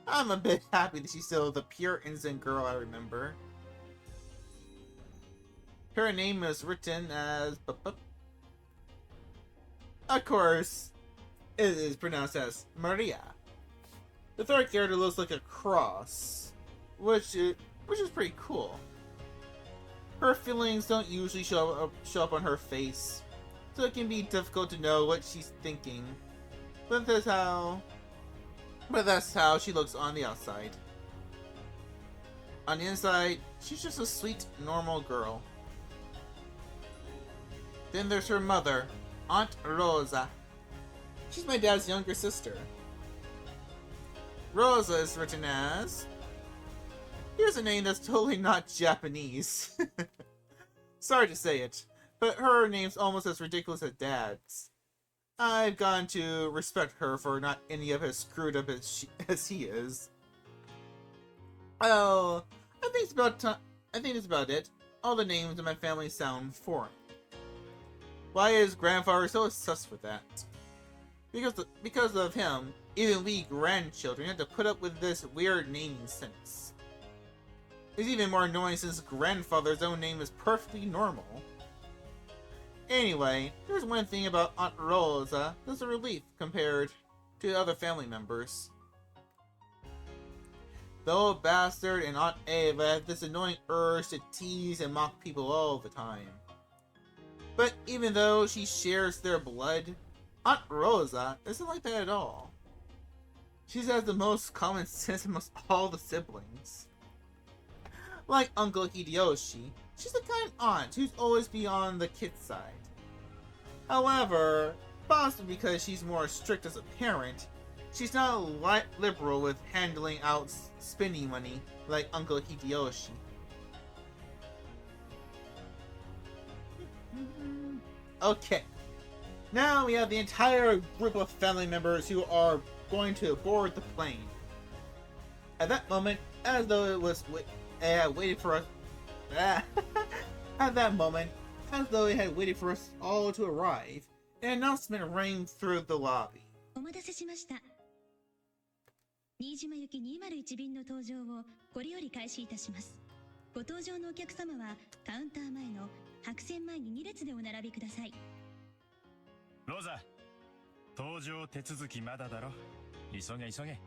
I'm a bit happy that she's still the pure innocent girl I remember. Her name is written as... Of course, it is pronounced as Maria. The third character looks like a cross, which is pretty cool. Her feelings don't usually show up on her face, so it can be difficult to know what she's thinking. But that's how she looks on the outside. On the inside, she's just a sweet, normal girl. Then there's her mother, Aunt Rosa. She's my dad's younger sister. Rosa is written as... Here's a name that's totally not Japanese. Sorry to say it, but her name's almost as ridiculous as Dad's. I've gone to respect her for not any of as screwed up as he is. Well, I think that's about it. All the names in my family sound foreign. Why is grandfather so obsessed with that? Because of him, even we grandchildren have to put up with this weird naming sense. It's even more annoying since grandfather's own name is perfectly normal. Anyway, there's one thing about Aunt Rosa that's a relief compared to other family members. The old bastard and Aunt Ava have this annoying urge to tease and mock people all the time. But even though she shares their blood, Aunt Rosa isn't like that at all. She has the most common sense amongst all the siblings. Like Uncle Hideyoshi, she's the kind aunt who's always be on the kid's side. However, possibly because she's more strict as a parent, she's not liberal with handling out spending money like Uncle Hideyoshi. Okay. Now we have the entire group of family members who are going to board the plane. At that moment, as though it was waited for us. At that moment, as though it had waited for us all to arrive, an announcement rang through the lobby. お待たせしました。新島行き201便の搭乗をこれより開始いたします。ご搭乗のお客様はカウンター前の白線前に2列でお並びください。ローザ、搭乗手続きまだだろ。急げ急げ。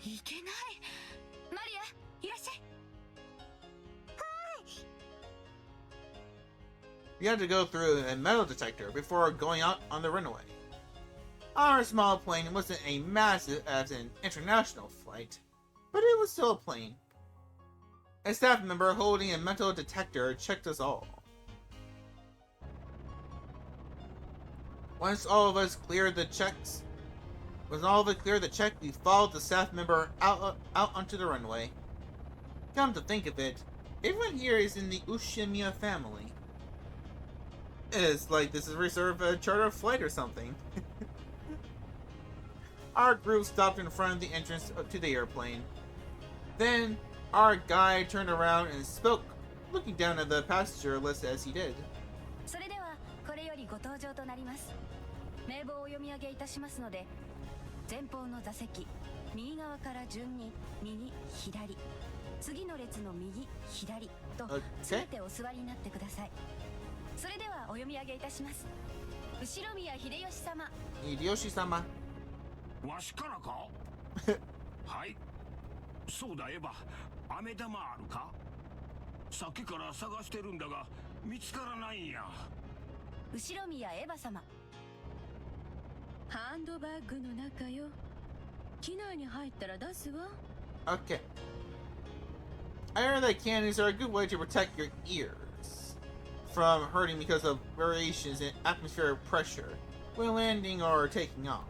いけない。マリア、いらっしゃい。We had to go through a metal detector before going out on the runway. Our small plane wasn't as massive as an international flight, but it was still a plane. A staff member holding a metal detector checked us all. Once all of us cleared the check, we followed the staff member out onto the runway. Come to think of it, everyone here is in the Ushimiya family. It's like this is reserved a charter flight or something. Our group stopped in front of the entrance to the airplane. Then, our guide turned around and spoke, looking down at the passenger list as he did. それではこれよりご搭乗となります。名簿をお読み上げいたしますので、前方の座席、右側から順に右、左、次の列の右、左とすべてお座りになってください。それではお読み上げいたします。後宮秀吉様。秀吉様。わしからかはい。そうだ、エヴァ。飴玉あるか？さっきから探してるんだが見つからないんや。後宮エヴァ様。ハンドバッグの中よ。機内に入ったら出すわ。Okay. I heard that candies are a good way to protect your ears from hurting because of variations in atmospheric pressure when landing or taking off.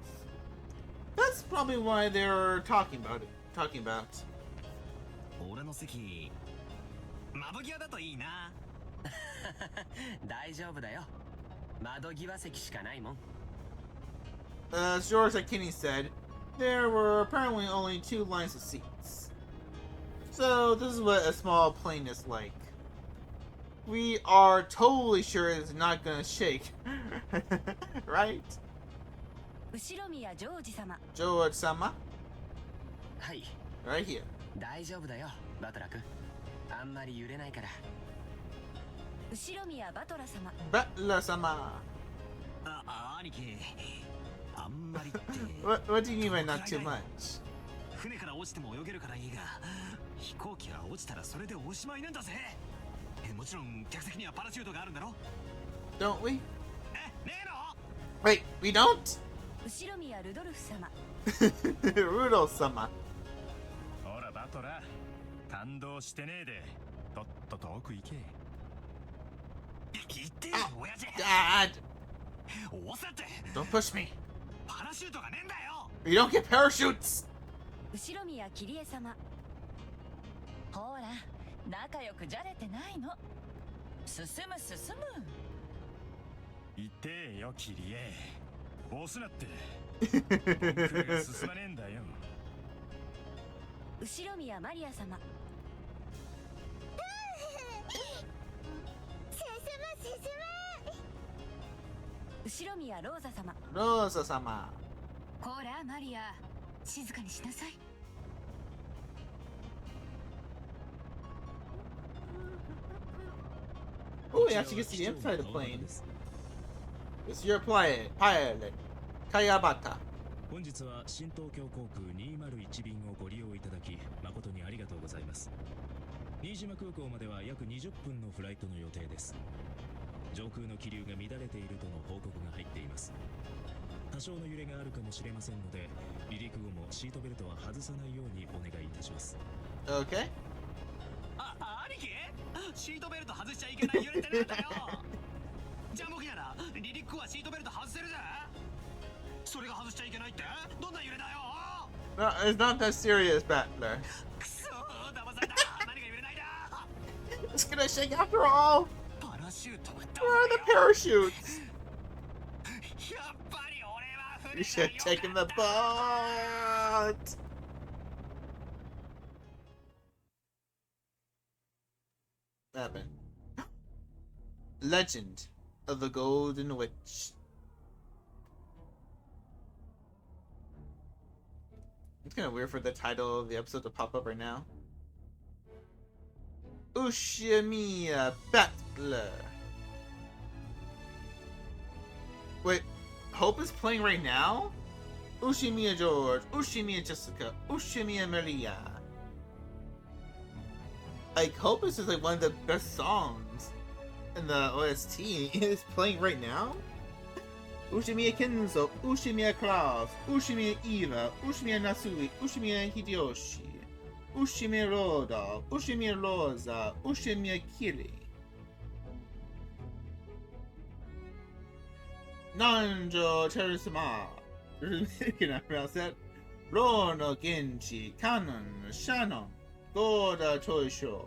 That's probably why they're talking about it. 俺の席、窓際だといいな。大丈夫だよ。窓際席しかないもん。As George and Kenny said, there were apparently only 2 lines of seats. So this is what a small plane is like. We are totally sure it's not gonna shake. Right? 後宮ジョージ様。George-sama? はい。Right here. 大丈夫だよ、バトラ君。あんまり揺れないから。後宮バトラ様。Butler-sama. 兄貴。あんまりって。What do you mean by not too much? 船から落ちても泳げるからいいが、飛行機が落ちたらそれでおしまいなんだぜ。もちろん客席にはパラシュートがあるんだろ？ Don't we? ねえの？ Wait, we don't? 後宮ルドルフ様。Rudolph-sama. ほらバトラ、感動してねえで、とっとと奥行け。言ってよ、親父。Dad! おさって。Don't push me. パラシュートがねえんだよ。 We don't get parachutes! 後宮桐江様。ほら、仲良くじゃれてないの。進む進む。言ってえよ、キリエ。押すなって。僕らが進まねえんだよ。後宮マリア様。後宮ローザ様。Rosa-sama. こらマリア、静かにしなさい。Oh, we actually get to see the inside of the plane. It's your pilot, Kayabata. 本日は新東京航空201便をご利用いただき誠にありがとうございます。新島空港までは約20分のフライトの予定です。上空の気流が乱れているとの報告が入っています。多少の揺れがあるかもしれませんので、離陸後もシートベルトは外さないようにお願いいたします。 Okay. 兄貴？シートベルト外しちゃいけない揺れてるんだよ。じゃあ僕なら離陸後はシートベルト外せるぜ。それが外しちゃいけないって？どんな揺れだよ。 No, it's not that serious, Battler. くそー、騙された。何が揺れないだ。 It's gonna shake after all. パラシュートは Where are the parachutes? やっぱり俺は船 You should have taken the boat. What happened? Legend of the Golden Witch. It's kind of weird for the title of the episode to pop up right now. Ushimiya Battler. Wait, Hope is playing right now? Ushimiya George, Ushimiya Jessica, Ushimiya Maria. Like, Hope is just like one of the best songs in the OST. It's playing right now? Ushimiya Kenzo, Ushimiya Klaus, Ushimiya Ira, Ushimiya Nasui, Ushimiya Hideyoshi, Ushimiya Roda, Ushimiya Rosa, Ushimiya Kiri. Nanjo Terisama. Can I pronounce that? Rono Genji, Kanon, Shannon, Goda Toisho,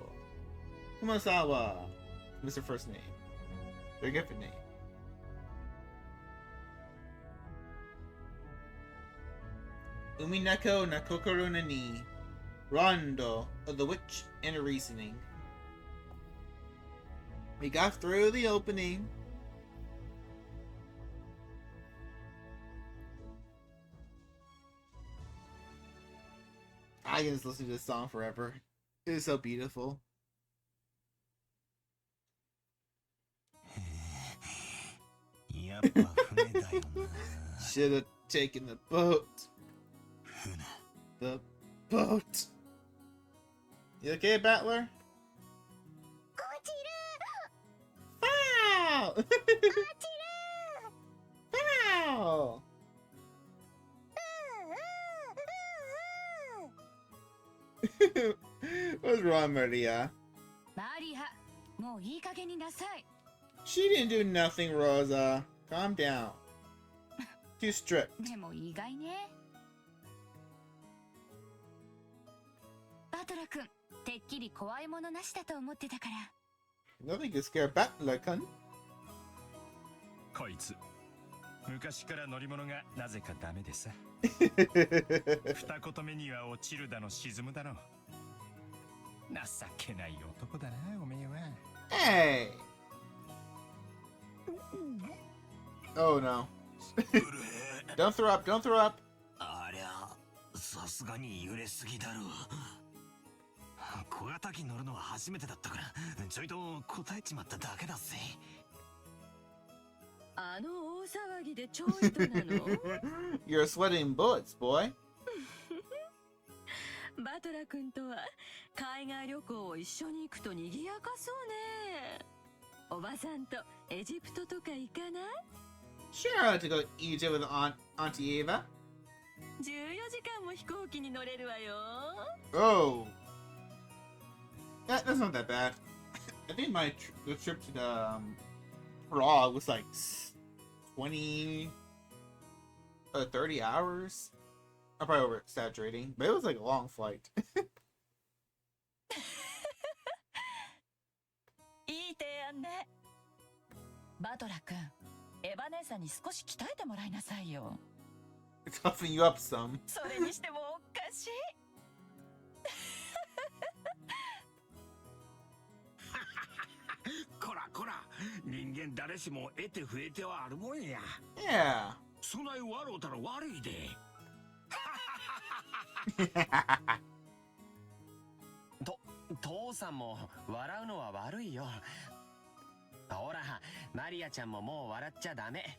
Kumasawa. Mr. First name. Their given name. Umineko Nakokoro Nani. Rondo of the Witch and Reasoning. We got through the opening. I can just listen to this song forever. It is so beautiful. Should have taken the boat. The boat. You okay, Battler? Foul! Foul! What's wrong, Maria? マリア、もういい加減になさい。 She didn't do nothing, Rosa. Calm down. Too strict. でも意外ね。バトラ君、てっきり怖いものなしだと思ってたから。 Nothing can scare Battler, kun. こいつ昔から乗り物がなぜかダメでさ。二言目には落ちるだの沈むだの。情けない男だな、おめえは。Hey! Oh no. Don't throw up, don't throw up. ありゃ、さすがに揺れすぎだろう。小型機乗るのは初めてだったから、ちょいと答えちまっただけだぜ。あの大騒ぎでちょいとなの？ You're sweating bullets, boy. バトラ君とは海外旅行を一緒に行くと賑やかそうね。おばさんとエジプトとか行かない？ Sure, to go to Egypt with Auntie Eva. 14時間も飛行機に乗れるわよ。 Oh. That's not that bad. I think the trip to the Prague was like 20 or 30 hours. I'm probably over exaggerating, but it was like a long flight. いい提案ね。バトラ君、エヴァ姉さんに少し鍛えてもらいなさいよ。Toughen you up some. それにしてもおかしい。こらこら、人間誰しも得て増えてはあるもんや。 Yeah. そない笑うたら悪いで。父さんも笑うのは悪いよ。ほら、マリアちゃんももう笑っちゃダメ。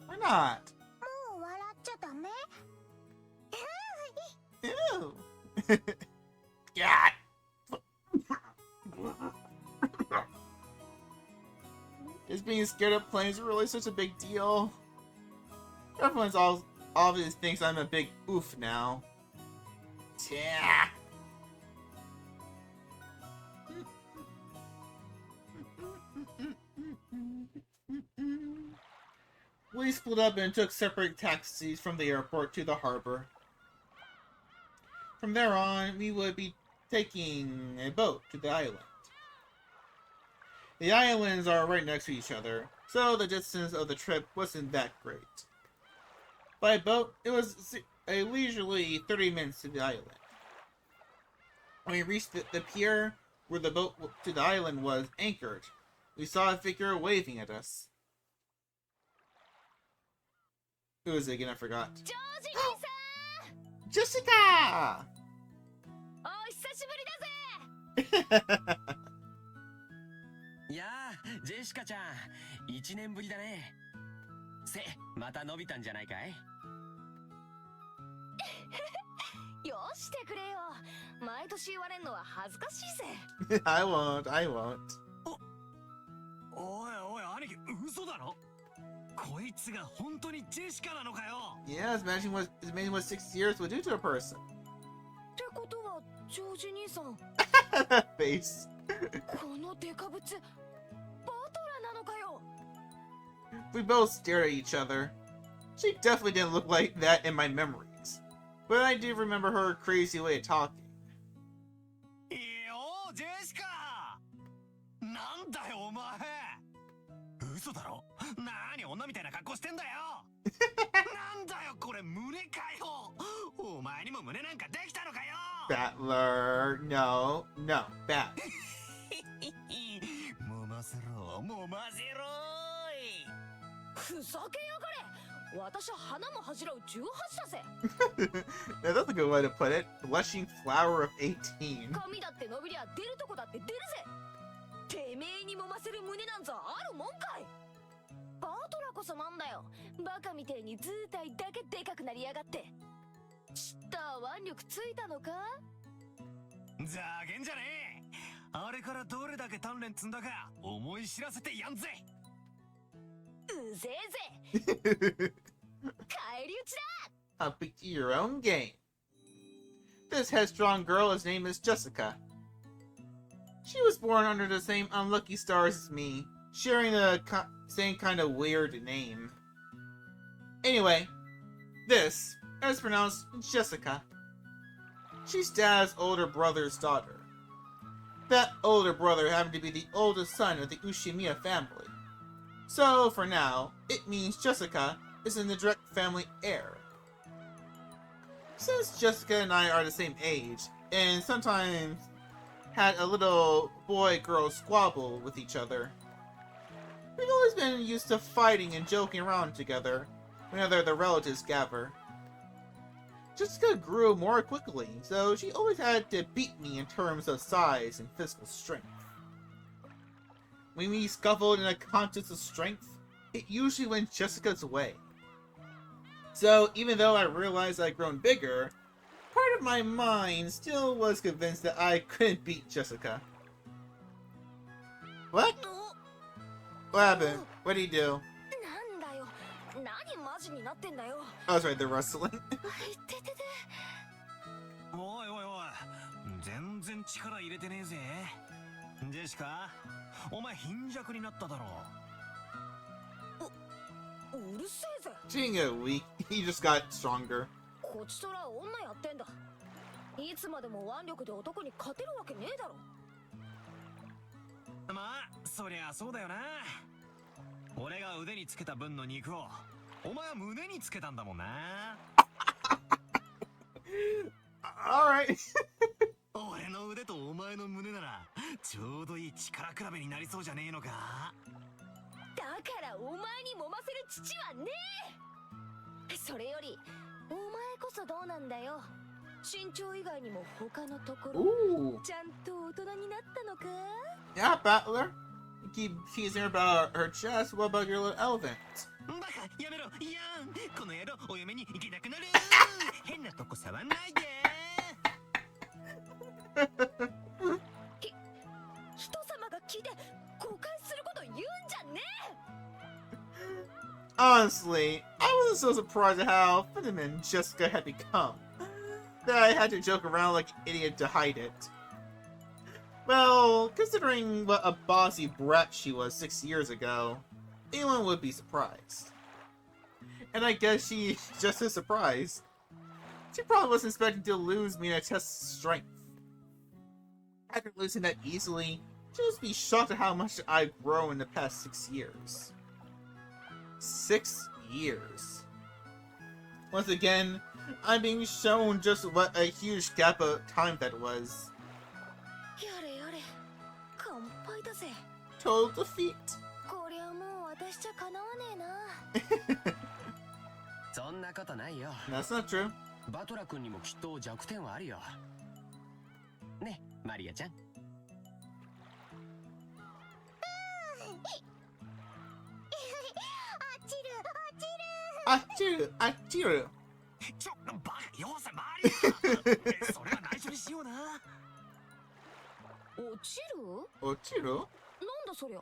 Why not? もう笑っちゃダメ？ Ew. God. Is being scared of planes really such a big deal? Everyone's obviously thinks I'm a big oof now. Yeah. We split up and took separate taxis from the airport to the harbor. From there on, we would be taking a boat to the island. The islands are right next to each other, so the distance of the trip wasn't that great. By boat, it was a leisurely 30 minutes to the island. When we reached the pier where the boat to the island was anchored, we saw a figure waving at us. Who is it again? I forgot. Jessica! お久しぶりだぜ。いやー、ジェシカちゃん、1年ぶりだね。また伸びたんじゃないかい？よしてくれよ。毎年言われんのは恥ずかしいぜ。I won't. おいおい、兄貴、嘘だろ？こいつが本当にジェシカなのかよ。 Yes, imagine what 6 years would do to a person. ってことは、ジョージ兄さん。Face. このデカブツ、バトラなのかよ。We both stared at each other. She definitely didn't look like that in my memories, but I do remember her crazy way of talking. いいよ、ジェシカ。なんだよ、お前。嘘だろ？なに女みたいな格好してんだよ。なんだよ、これ胸かよ。お前にも胸なんかできたのかよ。Battler, no, bat. もませろ、もませろい。ふざけやがれ。私は花も恥じらう18だぜ。Now, that's a good way to put it. Blushing flower of 18. 髪だって伸びりゃ出るとこだって出るぜ。てめえにもませる胸なんざあるもんかい。バトラこそなんだよ。バカみてえに図体だけでかくなりやがって。知った腕力ついたのか？ざけんじゃねえ。あれからどれだけ鍛錬積んだか思い知らせてやんぜ。うぜえぜ。返り討ちだ。I'll beat you your own game. This headstrong girl, his name is Jessica. She was born under the same unlucky stars as me, sharing the same kind of weird name. Anyway, this is pronounced Jessica. She's Dad's older brother's daughter. That older brother happened to be the oldest son of the Ushimiya family. So, for now, it means Jessica is in the direct family heir. Since Jessica and I are the same age, and sometimes had a little boy-girl squabble with each other, we've always been used to fighting and joking around together whenever the relatives gather. Jessica grew more quickly, so she always had to beat me in terms of size and physical strength. When we scuffled in a contest of strength, it usually went Jessica's way. So even though I realized I'd grown bigger, part of my mind still was convinced that I couldn't beat Jessica. What? What happened? What did he do? なんだよ。何マジになってんだよ。 Oh, that's right, they're wrestling. いててて。おいおいおい、全然力入れてねえぜ。ジェシカ、お前貧弱になっただろ。うるせえぜ。 She didn't get weak, he just got stronger. こちとら女やってんだ。いつまでも腕力で男に勝てるわけねえだろ。まあ、そりゃそうだよな。俺が腕につけた分の肉を、お前は胸につけたんだもんな。Alright. 俺の腕とお前の胸なら、ちょうどいい力比べになりそうじゃねえのか。だからお前に揉ませる父はねえ。それよりお前こそどうなんだよ。身長以外にも他のところ Ooh. ちゃんと大人になったのか？ Yeah, Battler. You keep teasing her about her chest. What about your little elephant? バカやめろ。いやん、この野郎お嫁に行けなくなる。変なとこ触んないで。人様が聞いて誤解すること言うんじゃねえ。 Honestly, I wasn't so surprised at how feminine Jessica had become that I had to joke around like an idiot to hide it. Well, considering what a bossy brat she was 6 years ago, anyone would be surprised. And I guess she's just as surprised. She probably wasn't expecting to lose me in a test of strength. After losing that easily, she'll just be shocked at how much I've grown in the past 6 years. 6 years. Once again, I'm being shown just what a huge gap of time that was. やれやれ乾杯だぜ Total defeat. こりゃもう私じゃかなわねえなそんなことないよ。 That's not true. バトラ君にもきっと弱点はあるよ。ね、マリアちゃん。あちるあちる。ちょ、バカ、よせ、マリアそれは内緒にしような。落ちる落ちるなんだそりゃ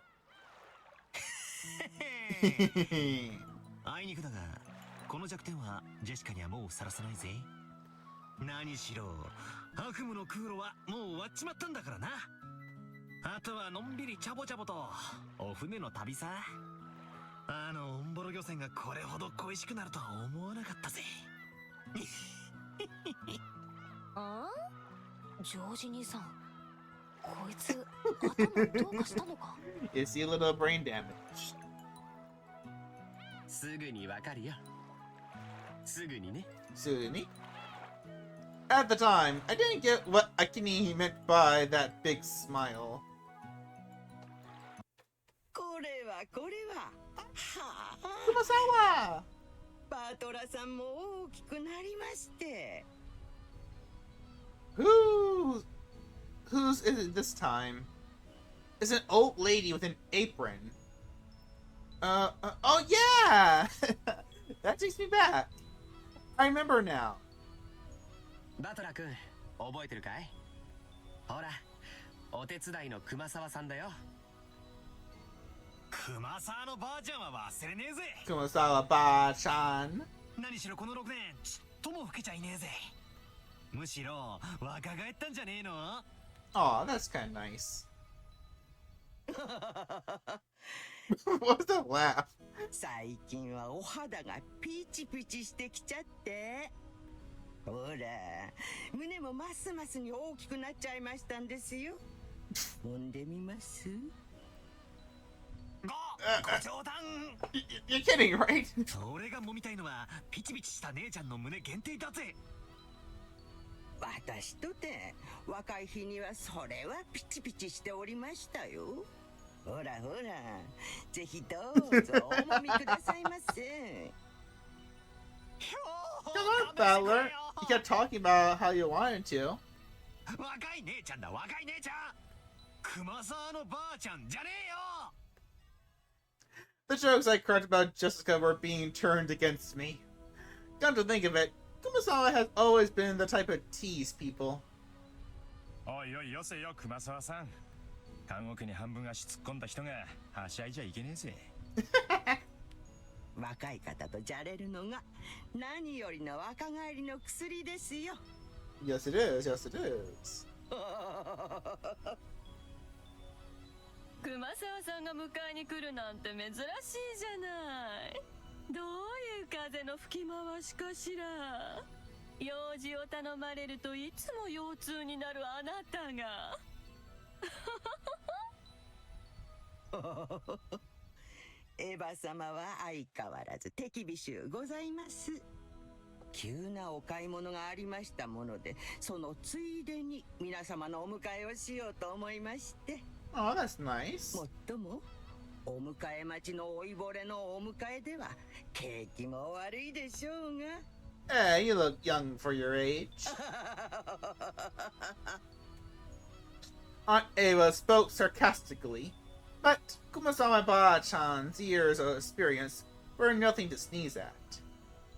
あいにくだが、この弱点はジェシカにはもうさらさないぜ。何しろ悪夢の空路はもう終わっちまったんだからな。あとはのんびりチャボチャボとお船の旅さ。あのオンボロ漁船がこれほど恋しくなるとは思わなかったぜ。あジョージ兄さんこいつ頭どうかしたのか You see a little brain damage. すぐにわかるよ。すぐにね。 Suddenly. At the time, I didn't get what Akini meant by that big smile. これはこれは。はあ。 Kumasawa! バトラさんも大きくなりまして。Whose is it this time? It's an old lady with an apron. Oh yeah! That takes me back. I remember now. バトラ君、覚えてるかい？ほら、お手伝いの熊沢さんだよ。熊沢のばあちゃんは忘れねえぜ。 Kumasawa ba-chan. 何しろこの6年ちっとも老けちゃいねえぜ。むしろ若返ったんじゃねえの？ Aw, that's kinda nice. What's that laugh? 最近はお肌がピチピチしてきちゃって。ほら、胸もますますに大きくなっちゃいましたんですよ。揉んでみます？ご冗談。 You're kidding, right? 俺が揉みたいのはピチピチした姉ちゃんの胸限定だぜ。私とて若い日にはそれはピチピチしておりましたよ。ほらほら、ぜひどうぞお揉みくださいませ。Come on, Fowler. You kept talking about how you wanted to. 若い姉ちゃんだ、若い姉ちゃん。熊沢のばあちゃんじゃねえよ。 The jokes I cracked about Jessica were being turned against me. Come to think of it, Kumasawa has always been the type of tease people. おいおいよせよ熊沢さん。監獄に半分足突っ込んだ人がはしゃいじゃいけねえぜ。若い方とじゃれるのが何よりの若返りの薬ですよ。Yes, it is. Yes, it is. 熊沢さんが迎えに来るなんて珍しいじゃない。どういう風の吹き回しかしら。用事を頼まれるといつも腰痛になるあなたが。エヴァ様は相変わらず手厳しゅうございます。急なお買い物がありましたもので、そのついでに皆様のお迎えをしようと思いまして。Oh, that's nice. もっともお迎え待ちの老いぼれのお迎えでは景気も悪いでしょうが。Hey, you look young for your age. Aunt Ava spoke sarcastically, but Kumasawa Ba-chan's years of experience were nothing to sneeze at.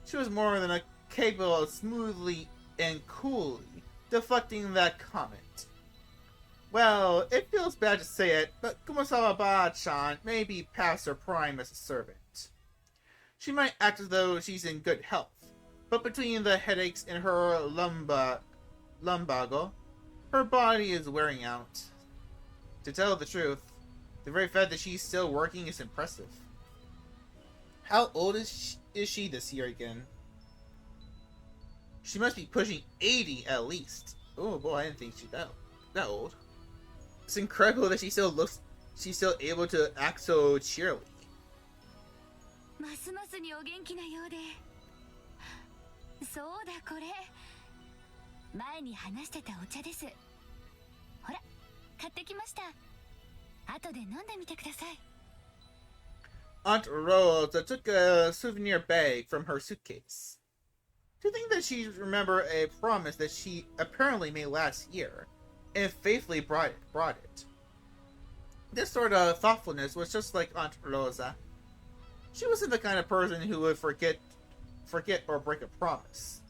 She was more than capable of smoothly and coolly deflecting that comment. Well, it feels bad to say it, but Kumasawa Ba-chan may be past her prime as a servant. She might act as though she's in good health, but between the headaches and her lumbago, her body is wearing out. To tell the truth, the very fact that she's still working is impressive. How old is is she this year again? She must be pushing 80 at least. Oh boy, I didn't think she's that old. It's incredible that she's still able to act so cheerily. ますますにお元気なようで。そうだこれ。前に話してたお茶です。ほら、買ってきました。後で飲んでみてください。Aunt Rosa took a souvenir bag from her suitcase. To think that she remembered a promise that she apparently made last year, and faithfully brought it. This sort of thoughtfulness was just like Aunt Rosa. She wasn't the kind of person who would forget or break a promise.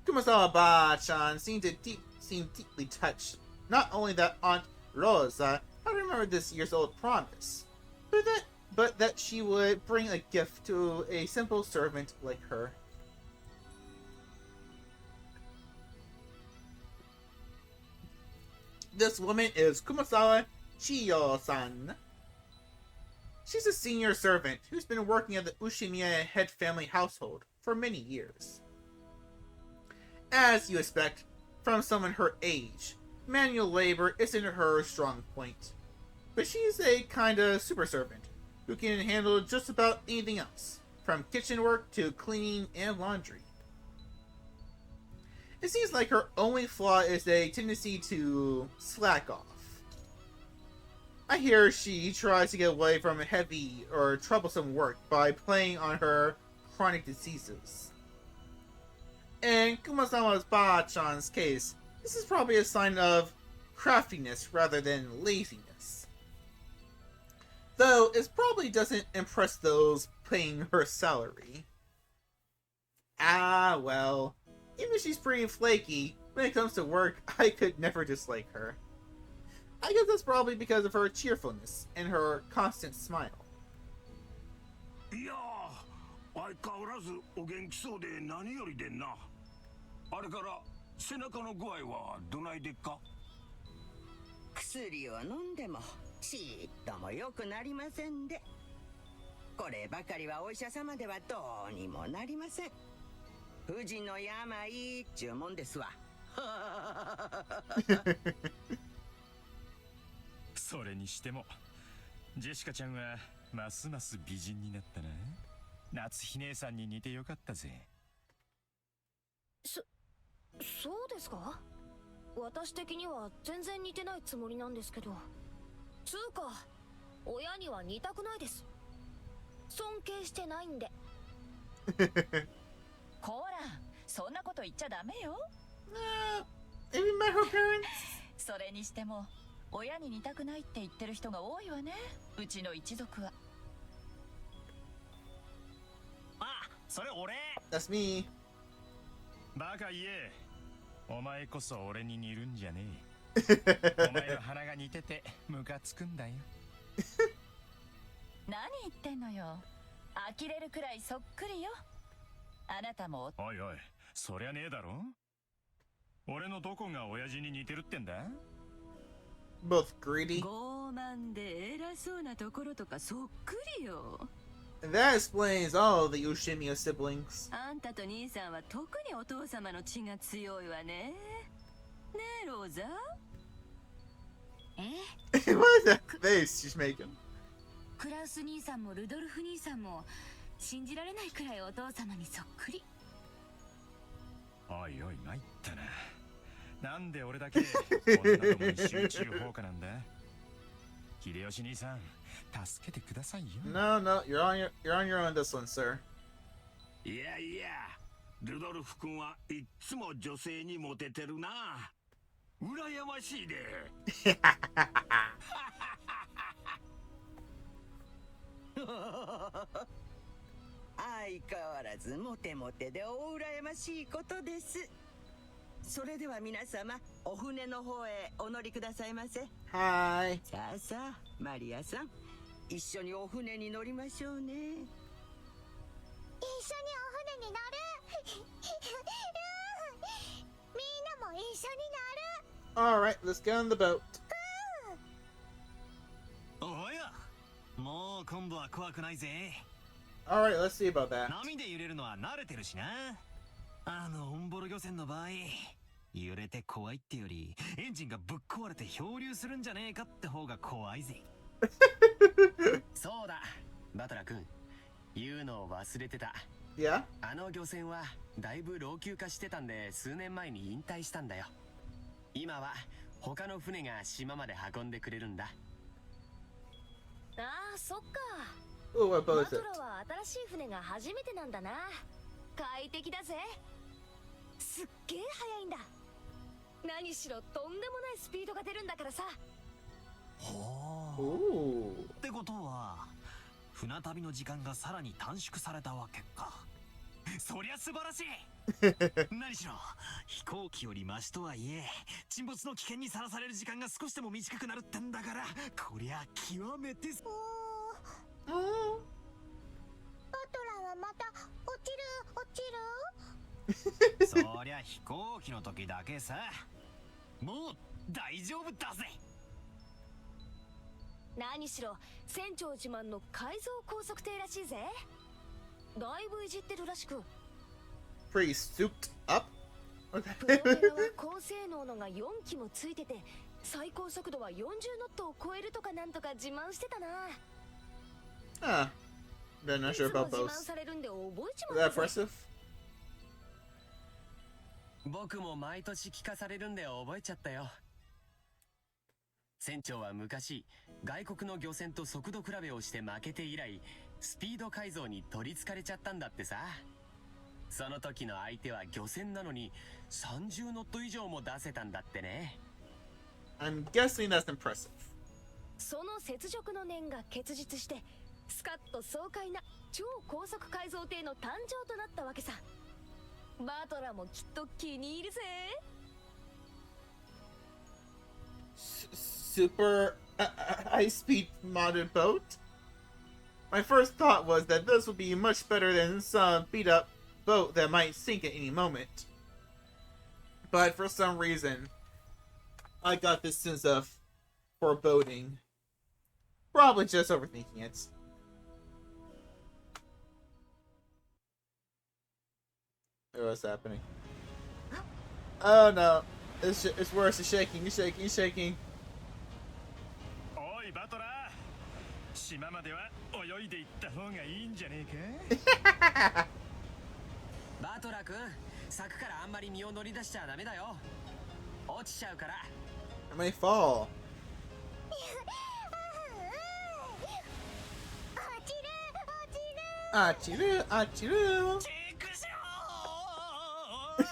Kumasawa Ba-chan seemed deeply touched. Not only that Aunt Rosa had remembered this year's old promise, but that she would bring a gift to a simple servant like her. This woman is Kumasawa Chiyo-san. She's a senior servant who's been working at the Ushimiya head family household for many years. As you expect from someone her age, manual labor isn't her strong point. But she's a kinda super servant who can handle just about anything else, from kitchen work to cleaning and laundry. It seems like her only flaw is a tendency to slack off. I hear she tries to get away from heavy or troublesome work by playing on her chronic diseases. In Kumasawa Ba-chan's case, this is probably a sign of craftiness rather than laziness. Though it probably doesn't impress those paying her salary. Ah, well, even if she's pretty flaky, when it comes to work, I could never dislike her. I guess that's probably because of her cheerfulness and her constant smile. いやー、相変わらずお元気そうで何よりでんな。あれから背中の具合はどないでっか？薬を飲んでもちっとも良くなりませんで、こればかりはお医者様ではどうにもなりません。婦人の病っちゅうもんですわ。それにしてもジェシカちゃんはますます美人になったな。夏日姉さんに似てよかったぜ。そうですか？私的には全然似てないつもりなんですけど。つうか、親には似たくないです。尊敬してないんで。こら、そんなこと言っちゃダメよ。Have you met her parents? それにしても、親に似たくないって言ってる人が多いわね。うちの一族は。あ、それ俺。That's me. バカ言え。お前こそ俺に似るんじゃねえ。お前の鼻が似ててムカつくんだよ。何言ってんのよ。呆れるくらいそっくりよ。あなたも。おいおい、そりゃねえだろ。俺のどこが親父に似てるってんだ？ Both greedy. 傲慢で偉そうなところとかそっくりよ。That explains all of the Ushimiya siblings. あんたと兄さんは特にお父様の血が強いわね。ねえ、ローザ？What is that face she's making? クラウス兄さんもルドルフ兄さんも信じられないくらいお父様にそっくり。おいおい、参ったな。なんで俺だけ女どもに集中放火なんだ？秀吉兄さん、助けてくださいよ。No, you're on your own this one, sir. いやいや、ルドルフ君はいっつも女性にモテてるな。羨ましいで。相変わらずモテモテでお羨ましいことです。それでは皆様、お船の方へお乗りくださいませ。Hi. さあさあ、マリアさん、一緒にお船に乗りましょうね。一緒にお船に乗るみんなも一緒に乗る。 Alright, let's get on the boat. おや、もう今度は怖くないぜ。 Alright, let's see about that. 波で揺れるのは慣れてるしな。オンボロ漁船の場合、揺れて怖いってよりエンジンがぶっ壊れて漂流するんじゃねえかって方が怖いぜ。そうだ、バトラ君、言うのを忘れてた。Yeah? あの漁船はだいぶ老朽化してたんで、数年前に引退したんだよ。今は他の船が島まで運んでくれるんだ。ああ、そっか。 Ooh, what バ boat is ト it? ラは新しい船が初めてなんだな。快適だぜ。すっげえ速いんだ。何しろとんでもないスピードが出るんだからさ。ほう。 Ooh. ってことは船旅の時間がさらに短縮されたわけか。そりゃ素晴らしい。何しろ飛行機よりマシとはいえ沈没の危険にさらされる時間が少しでも短くなるってんだから、こりゃ極めてバトラはまた落ちる。そりゃ飛行機の時だけさ。もう大丈夫だぜ。何しろ船長自慢の改造高速艇らしいぜ。だいぶいじってるらしく。 Pretty souped up? プロペラは高性能のが4機もついてて、最高速度は40ノットを超えるとかなんとか自慢してたな。 Huh. But I'm not sure いつも about 自 those. 慢されるんで覚えち Is ま that うぜ。 impressive? 僕も毎年聞かされるんで覚えちゃったよ。船長は昔外国の漁船と速度比べをして負けて以来、スピード改造に取りつかれちゃったんだってさ。その時の相手は漁船なのに30ノット以上も出せたんだってね。 I'm guessing that's impressive. その雪辱の念が結実して、スカッと爽快な超高速改造艇の誕生となったわけさ。バトラもきっと気に入るぜ。 Super high-speed modded boat? My first thought was that this would be much better than some beat-up boat that might sink at any moment. But for some reason, I got this sense of foreboding. Probably just overthinking it. What's happening? Oh no. It's worse. It's shaking. It's shaking. It's shaking. おいバトラー、島までは泳いで行った方がいいんじゃねえか。バトラ君、柵からあんまり身を乗り出しちゃダメだよ。落ちちゃうから。 I may fall. 落ちる。あちるあちる。チェックしろー。さ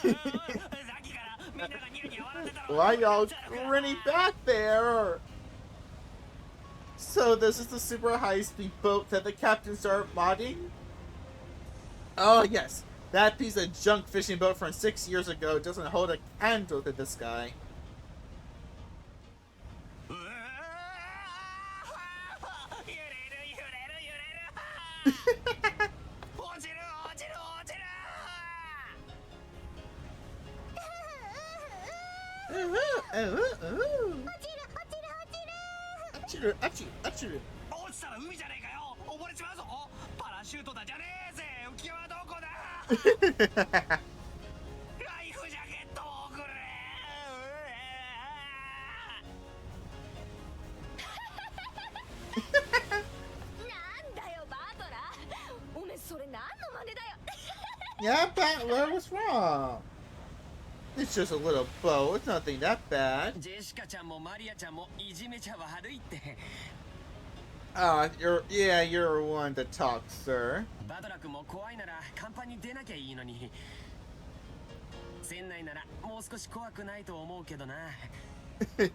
っきからみんながニヤニヤ笑ってたろ。 Why y'all running back there? So this is the super high-speed boat that the captain started modding? Oh yes, that piece of junk fishing boat from 6 years ago doesn't hold a candle to this guy. うわー、揺れる揺れる揺れる。落ちる落ちる落ちる。 Achiru, achiru, achiru. 落ちたら海じゃねえかよ。溺れちまうぞ。パラシュートだじゃねえぜ。浮き輪はどこだ。ライフジャケットを送れ。なんだよバトラ。おめえそれ何の真似だよ。 Yeah, Battler, what's wrong? It's just a little boat. It's nothing that bad. ジェシカちゃんもマリアちゃんもいじめちゃ悪いって。You're one to talk, sir. バトラ君も怖いなら甲板に出なきゃいいのに。船内ならもう少し怖くないと思うけどな。そい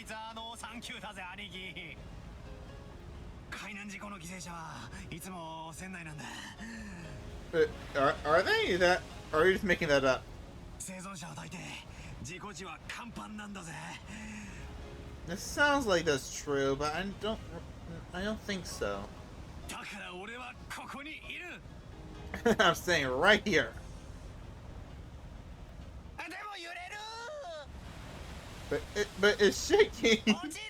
つはサンキューだぜ兄貴。海難事故の犠牲者はいつも船内なんだ。 Are they? Or are you just making that up? 生存者は大抵事故時は甲板なんだぜ。 It sounds like that's true, but I don't think so. だから俺はここにいる。 I'm saying right here. でも揺れる。but it's shaking. 落ちる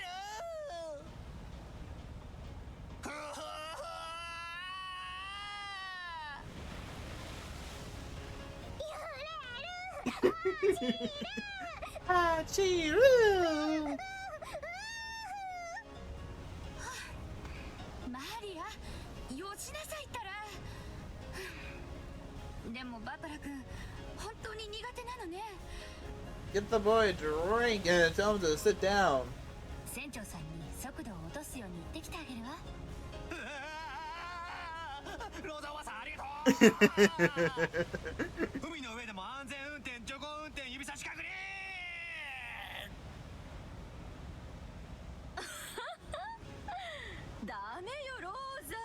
ふふあー、チールー。マリア、よしなさいったら。でもバトラ君、本当に苦手なのね。Get the boy a drink and tell him to sit down. 船長さんに速度を落とすように言ってきてあげるわ。ローザおばさんありがとう海の上でも安全運転徐行運転指差し確認ダメよローザ、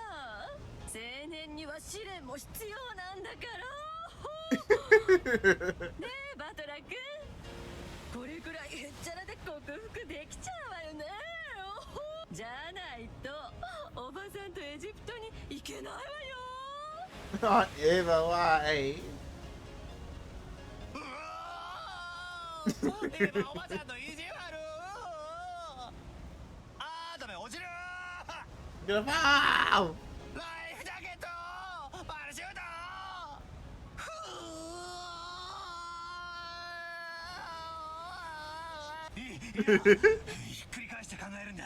青年には試練も必要なんだからねえバトラ君、これくらいへっちゃらで克服できちゃうわよね。じゃないとおばさんとエジプトに行けないわよ。Not Eva, why? エヴァおばさんの意地悪あーダメ落ちる Wow! ライフジャケットパラシュートひっくり返して考えるんだ。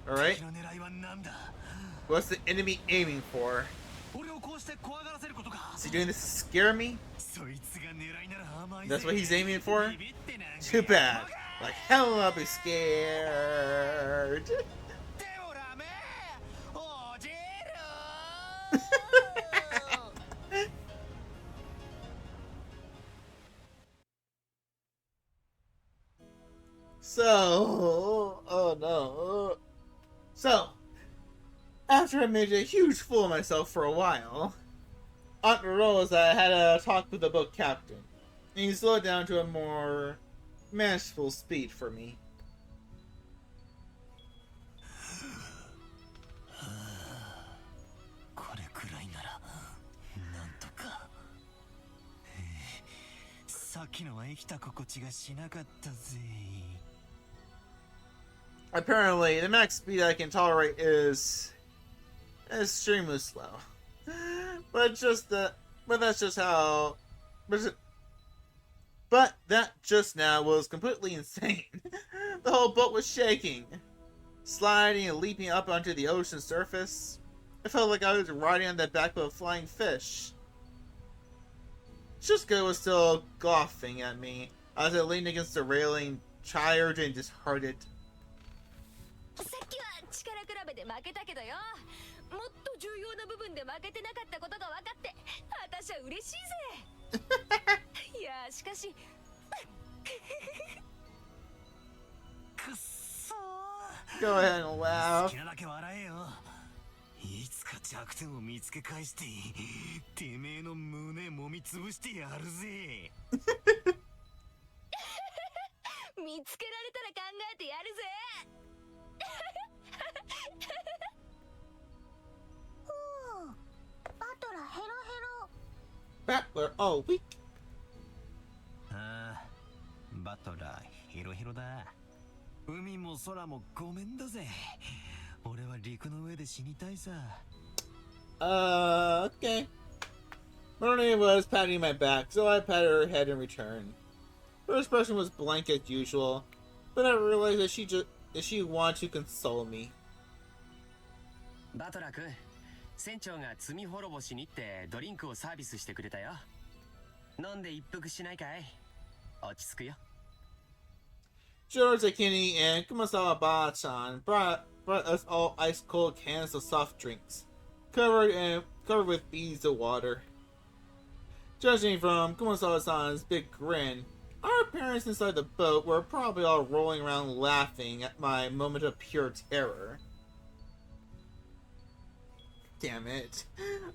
Alright, 敵の狙いは何だ。 what's the enemy aiming for? 俺をこうして怖がらせることか。 Is he doing this to scare me? そいつが狙いなら甘いぜ。 That's what he's aiming for? ビビってなんか Too bad. Like hell I'll be scared. でもダメ落ちる So, oh no. So, after I made a huge fool of myself for a while, Aunt Rosa had a talk with the boat captain, and he slowed down to a more manageable speed for me. これくらいならなんとか。さっきのは生きた心地がしなかったぜ。 Apparently, the max speed I can tolerate is extremely slow. But that's just how. But that just now was completely insane. The whole boat was shaking, sliding and leaping up onto the ocean surface. It felt like I was riding on the back of a flying fish. Shuska was still coughing at me as I leaned against the railing, tired and disheartened. さっきは力比べで負けたけどよ、もっと重要な部分で負けてなかったことが分かって私は嬉しいぜ。いやしかしくっそー。 Go ahead and 好 laugh. きなだけ笑えよ。いつか弱点を見つけ返しててめえの胸揉みつぶしてやるぜ。見つけられたら考えてやるぜ。バトラヘロヘロ。 Battler all week. ああ、バトラーヒロヒロだ。海も空もごめんだぜ。俺は陸の上で死にたいさ。 Okay. Marnie was patting my back, so I patted her head in return. Her expression was blank as usual, but I realized that she wanted to console me. バトラ君、船長が罪滅ぼしにってドリンクをサービスしてくれたよ。飲んで一服しないかい？落ち着くよ。 George Akini and Kumasawa Ba-chan brought us all ice-cold cans of soft drinks, covered with beads of water. Judging from Kumasawa-san's big grin, our parents inside the boat were probably all rolling around laughing at my moment of pure terror. Damn it.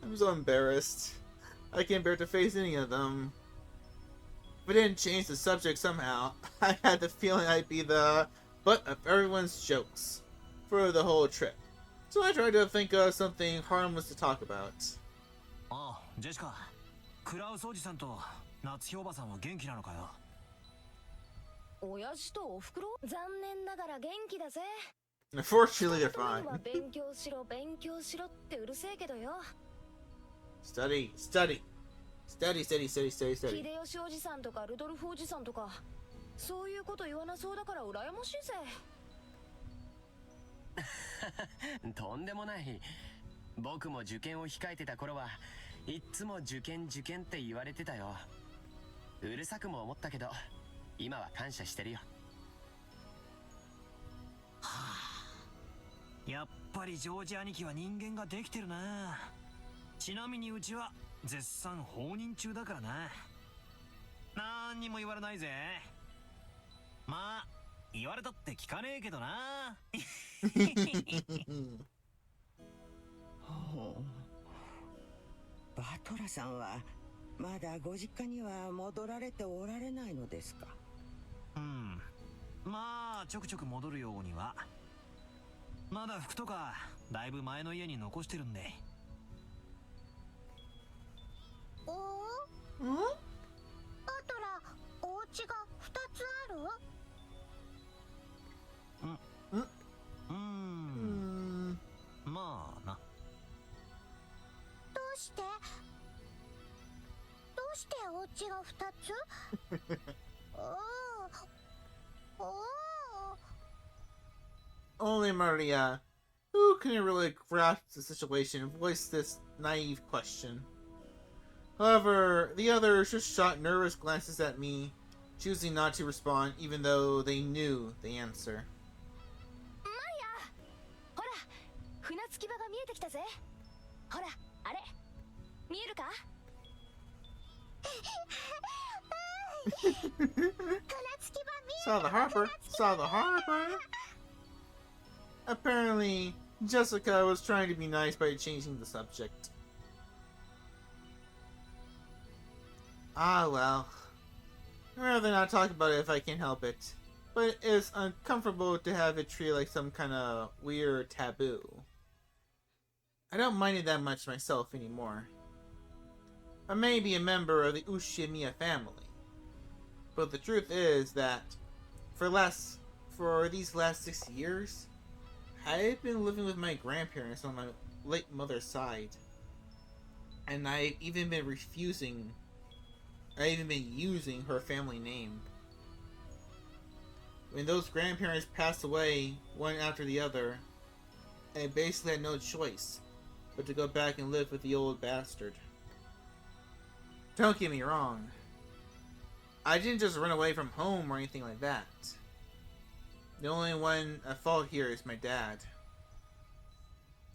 I'm so embarrassed. I can't bear to face any of them. If I didn't change the subject somehow, I had the feeling I'd be the butt of everyone's jokes for the whole trip. So I tried to think of something harmless to talk about. ああ、ジェシカ、クラウスおじさんと夏日おばさんは元気なのかよ。親父とおふくろ残念ながら元気だぜ。 Unfortunately, they're fine. 勉強しろ勉強しろってうるせえけどよ。 Study, study. Study, study, study, study, study. 秀吉おじさんとかルドルフおじさんとかそういうこと言わなそうだから羨ましいぜ。とんでもない。僕も受験を控えてた頃はいっつも受験受験って言われてたよ。うるさくも思ったけど今は感謝してるよ。やっぱりジョージ兄貴は人間ができてるな。ちなみにうちは絶賛放任中だからな。なんにも言われないぜ。まあ言われたって聞かねえけどな。バトラさんはまだご実家には戻られておられないのですか？うん、まあちょくちょく戻るようには。まだ服とかだいぶ前の家に残してるんで。おお？ん？バトラ、お家が2つある？まあな。どうしてお家が2つ？おお。 Only Maria, who couldn't really grasp the situation, voiced this naive question. However, the others just shot nervous glances at me, choosing not to respond even though they knew the answer. マリア、ほら、船着き場が見えてきたぜ。ほら、あれ、見えるか？ Saw the harbor, saw the harbor. Apparently, Jessica was trying to be nice by changing the subject. Ah well. I'd rather not talk about it if I can help it. But it's uncomfortable to have it treated like some kind of weird taboo. I don't mind it that much myself anymore. I may be a member of the Ushimiya family, but the truth is that for these last 6 years, I've been living with my grandparents on my late mother's side, and I've even been using her family name. When those grandparents passed away one after the other, I basically had no choice but to go back and live with the old bastard. Don't get me wrong, I didn't just run away from home or anything like that. The only one at fault here is my dad.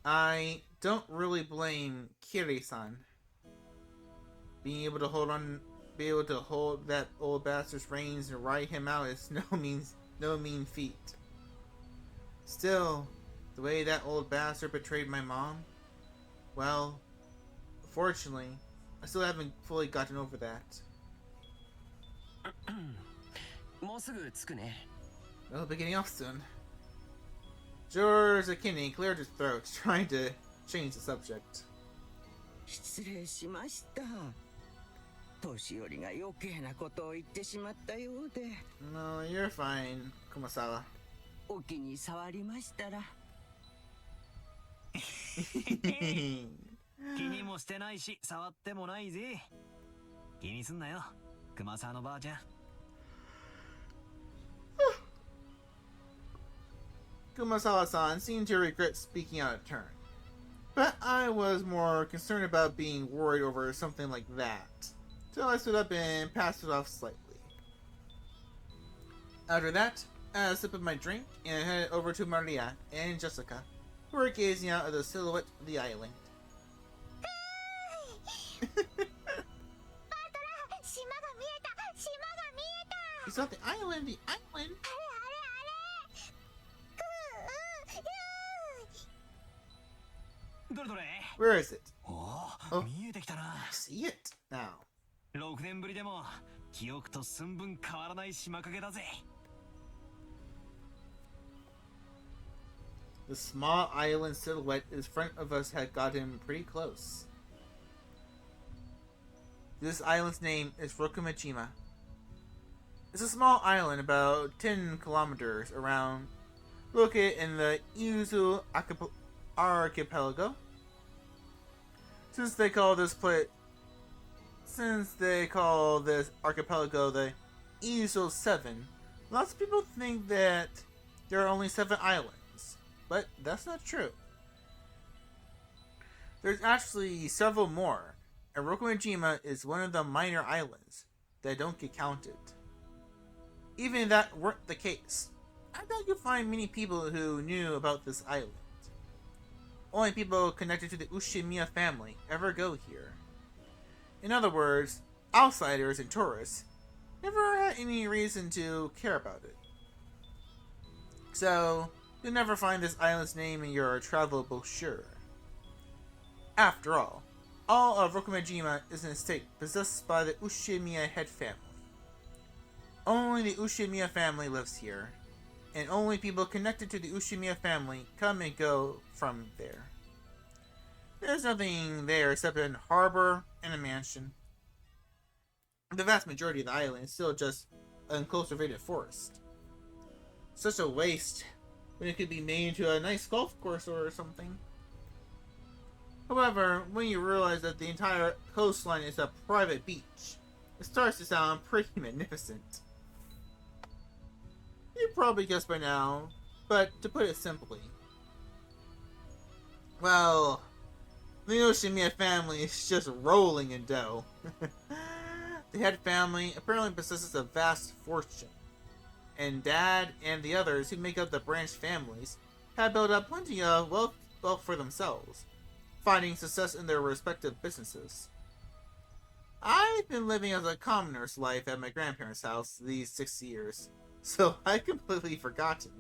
I don't really blame Kiri-san. Being able to hold that old bastard's reins and ride him out is no mean feat. Still, the way that old bastard betrayed my mom, well, fortunately, I still haven't fully gotten over that. もうすぐ着くね。 I'll be getting off soon. George Akini cleared his throat, trying to change the subject. 失礼しました。年寄りが余計なことを言ってしまったようで。 No, you're fine, Kumasawa. お気に障りましたら。気にもしてないし触ってもないぜ。気にすんなよ、熊沢のばあちゃん。Kumasawa-san seemed to regret speaking out of turn. But I was more concerned about being worried over something like that. So I stood up and passed it off slightly. After that, I had a sip of my drink and headed over to Maria and Jessica, who were gazing out at the silhouette of the island. You saw the island, the island! Where is it? おお、見えてきたな。I see it now. 6年ぶりでも記憶と寸分変わらない島影だぜ。The small island silhouette in front of us had gotten pretty close. This island's name is Rokumajima. It's a small island about 10 kilometers around, located in the Izu archipelago. Since they call this archipelago the Izu 7, lots of people think that there are only 7 islands, but that's not true. There's actually several more, and Rokumajima is one of the minor islands that don't get counted. Even if that weren't the case, I doubt you'll find many people who knew about this island. Only people connected to the Ushimiya family ever go here. In other words, outsiders and tourists never had any reason to care about it. So, you'll never find this island's name in your travel brochure. After all of Rokumajima is an estate possessed by the Ushimiya head family. Only the Ushimiya family lives here, and only people connected to the Ushimiya family come and go from there. There's nothing there except an harbor and a mansion. The vast majority of the island is still just an cultivated forest. Such a waste when it could be made into a nice golf course or something. However, when you realize that the entire coastline is a private beach, it starts to sound pretty magnificent. You probably guessed by now, but to put it simply, well, the Yoshimiya family is just rolling in dough. The head family apparently possesses a vast fortune, and Dad and the others who make up the branch families have built up plenty of wealth for themselves, finding success in their respective businesses. I've been living as a commoner's life at my grandparents' house these 6 years, so I've completely forgotten.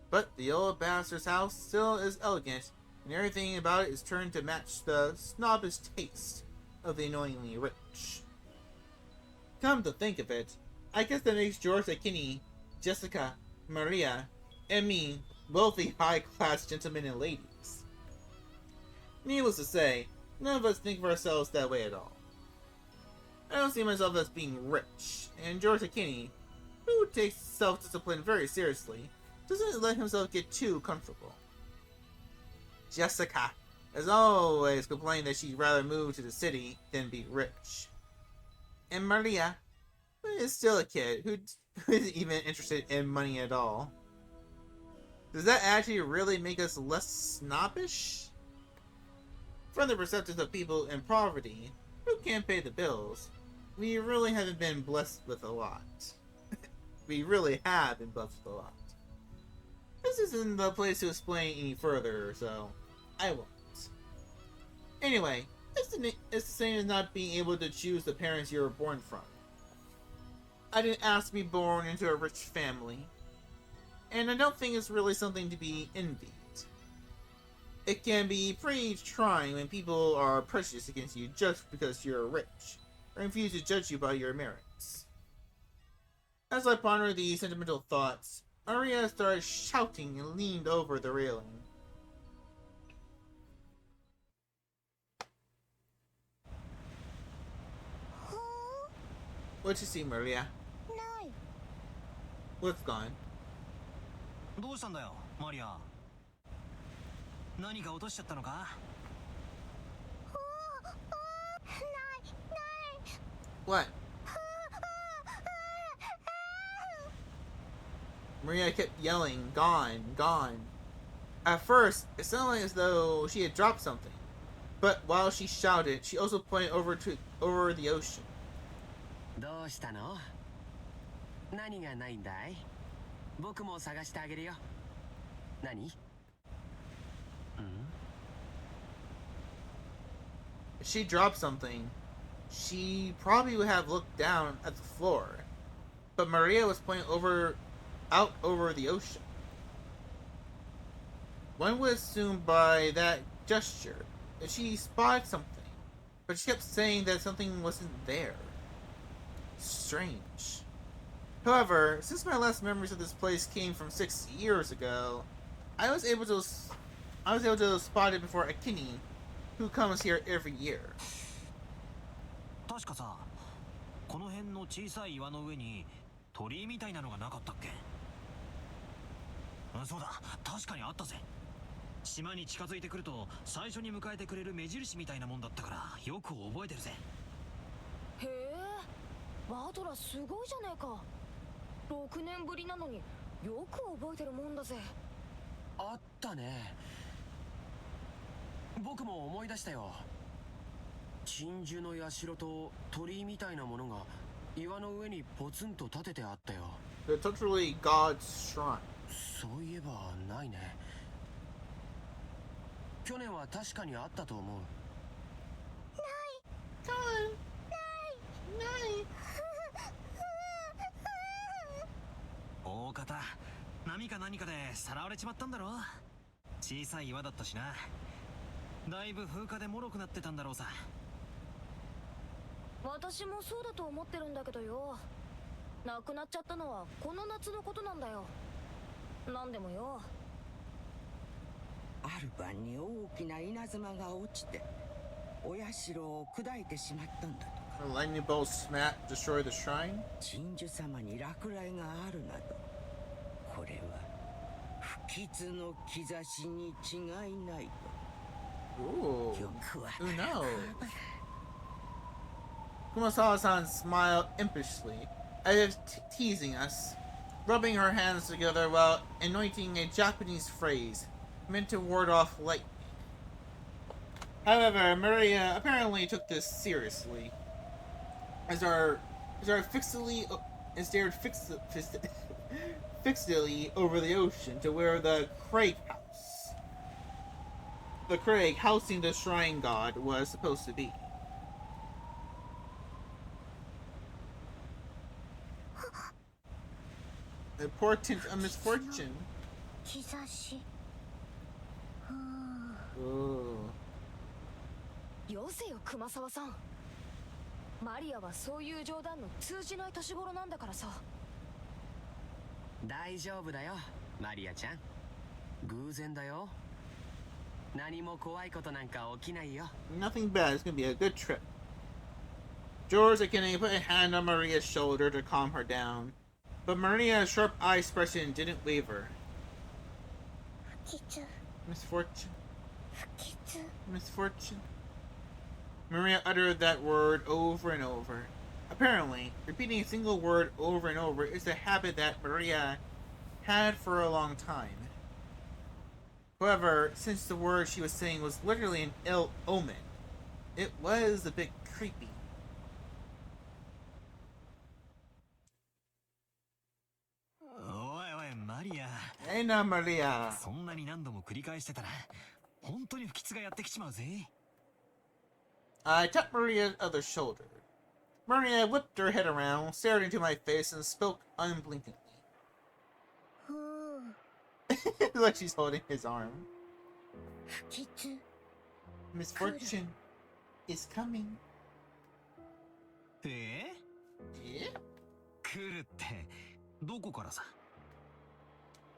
But the old bastard's house still is elegant, and everything about it is turned to match the snobbish taste of the annoyingly rich. Come to think of it, I guess that makes George Akini, Jessica, Maria, and me wealthy high-class gentlemen and ladies. Needless to say, none of us think of ourselves that way at all. I don't see myself as being rich, and George Akini, who takes self-discipline very seriously, doesn't let himself get too comfortable. Jessica has always complained that she'd rather move to the city than be rich. And Maria is still a kid who isn't even interested in money at all. Does that actually really make us less snobbish? From the perspectives of people in poverty who can't pay the bills, we really haven't been blessed with a lot. We really have been blessed with a lot. This isn't the place to explain any further, so I won't. Anyway, it's the same as not being able to choose the parents you were born from. I didn't ask to be born into a rich family, and I don't think it's really something to be envied. It can be pretty trying when people are prejudiced against you just because you're rich, or refuse to judge you by your merits. As I pondered these sentimental thoughts, Maria started shouting and leaned over the railing. What you see, Maria? No. What's gone? どうしたんだよ、マリア。何か落としちゃったのか？ What? Maria kept yelling, "Gone, gone." At first, it sounded as though she had dropped something, but while she shouted, she also pointed over the ocean. どうしたの？何がないんだい？僕も探してあげるよ。何？ If she dropped something, she probably would have looked down at the floor, but Maria was pointing out over the ocean. One would assume by that gesture that she spotted something, but she kept saying that something wasn't there. Strange. However, since my last memories of this place came from 6 years ago, I was able to spot it before Akini, who comes here every year. 確かさ、この辺の小さい岩の上に鳥居みたいなのがなかったっけ？そうだ、確かにあったぜ。島に近づいてくると最初に迎えてくれる目印みたいなもんだったからよく覚えてるぜ。へえ、バトラすごいじゃねえか。6年ぶりなのによく覚えてるもんだぜ。あったね。僕も思い出したよ。鎮守の社と鳥居みたいなものが岩の上にポツンと立ててあったよ。 It's literally God's shrine. そういえばないね。去年は確かにあったと思う。大方波か何かでさらわれちまったんだろ。小さい岩だったしな。だいぶ風化で脆くなってたんだろうさ。私もそうだと思ってるんだけどよ。なくなっちゃったのはこの夏のことなんだよ。なんでもよ、ある晩に大きな稲妻が落ちてお社を砕いてしまったんだとか。 A lightning bolt smacked, destroy the shrine. 鎮守様に落雷があるなど、これは不吉の兆しに違いないと。 Ooh. よくわか Who る。 knows? Kumasawa-san smiled impishly, as if teasing us, rubbing her hands together while anointing a Japanese phrase meant to ward off lightning. However, Maria apparently took this seriously, as our fixedly stared fixedly over the ocean to where the crag housing the shrine god, was supposed to be. A portent of misfortune. 兆し。 Ooh. よせよ熊沢さん。マリアはそういう冗談の通じない年頃なんだからさ。大丈夫だよマリアちゃん。偶然だよ。何も怖いことなんか起きないよ。 Nothing bad. It's gonna be a good trip. George Akane put a hand on Maria's shoulder to calm her down, but Maria's sharp-eyed expression didn't waver. 不吉。 Misfortune, 不吉。 misfortune. Maria uttered that word over and over. Apparently, repeating a single word over and over is a habit that Maria had for a long time. However, since the word she was saying was literally an ill omen, it was a bit creepy. おいおいマリア。 Hey now, Maria. そんなに何度も繰り返してたら本当に不吉がやってきちまうぜ。 I tapped Maria's other shoulder. Maria whipped her head around, stared into my face, and spoke unblinkingly. ふう。 Like she's holding his arm. 不吉。 Misfortune is coming. え？ Yeah? 来るってどこからさ？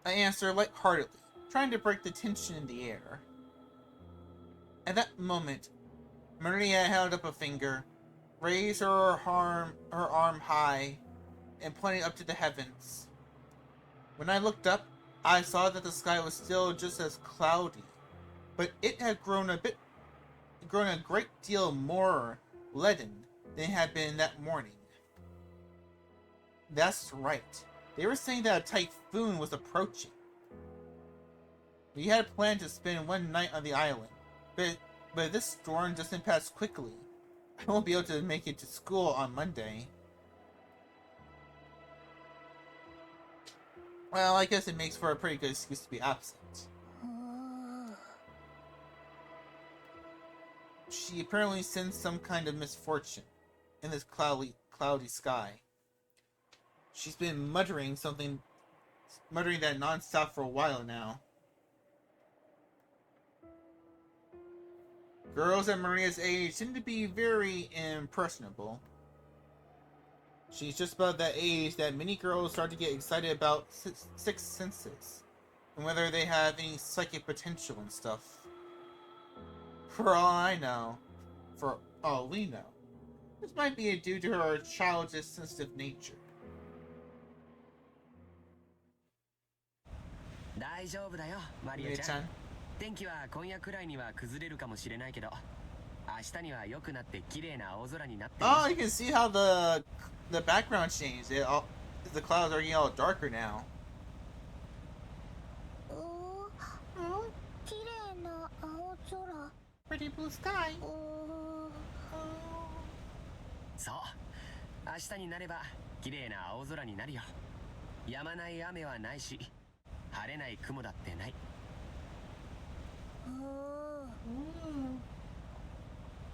I answered lightheartedly, trying to break the tension in the air. At that moment, Maria held up a finger, raised her arm high, and pointed up to the heavens. When I looked up, I saw that the sky was still just as cloudy, but it had grown a great deal more leaden than it had been that morning. That's right. They were saying that a typhoon was approaching. We had planned to spend one night on the island, but if this storm doesn't pass quickly, I won't be able to make it to school on Monday. Well, I guess it makes for a pretty good excuse to be absent. ふう。 She apparently sensed some kind of misfortune in this cloudy sky. She's been muttering that nonstop for a while now. Girls at Maria's age tend to be very impressionable. She's just about that age that many girls start to get excited about sixth senses, and whether they have any psychic potential and stuff. For all we know, This might be due to her childish, sensitive nature. 大丈夫だよ、マリアちゃん。天気は今夜くらいには崩れるかもしれないけど、明日には良くなって綺麗な青空になって。Oh, you can see how the background changed. The clouds are getting all darker now. 綺麗な青空。 Pretty blue sky. そう、明日になれば綺麗な青空になるよ。止まない雨はないし、晴れない雲だってない。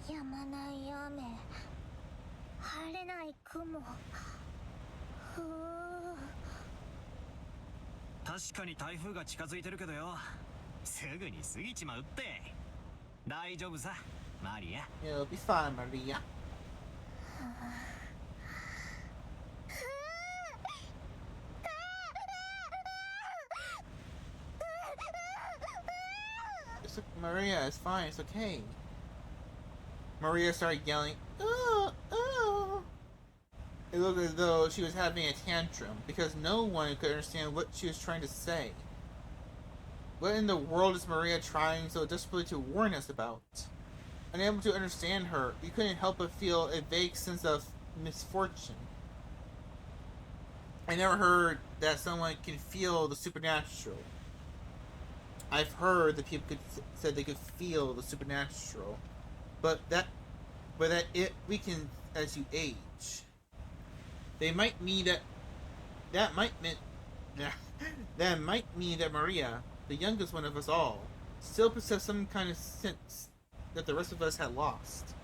止まない雨、晴れない雲。確かに台風が近づいてるけどよ、すぐに過ぎちまうって。大丈夫さ、マリア。 You'll be fine, Maria. Maria, it's fine, it's okay. Maria started yelling, "Oh, oh!" It looked as though she was having a tantrum, because no one could understand what she was trying to say. What in the world is Maria trying so desperately to warn us about? Unable to understand her, you couldn't help but feel a vague sense of misfortune. I never heard that someone can feel the supernatural. I've heard that people said they could feel the supernatural, but that it weakens as you age. They might mean that might mean that Maria, the youngest one of us all, still possessed some kind of sense that the rest of us had lost.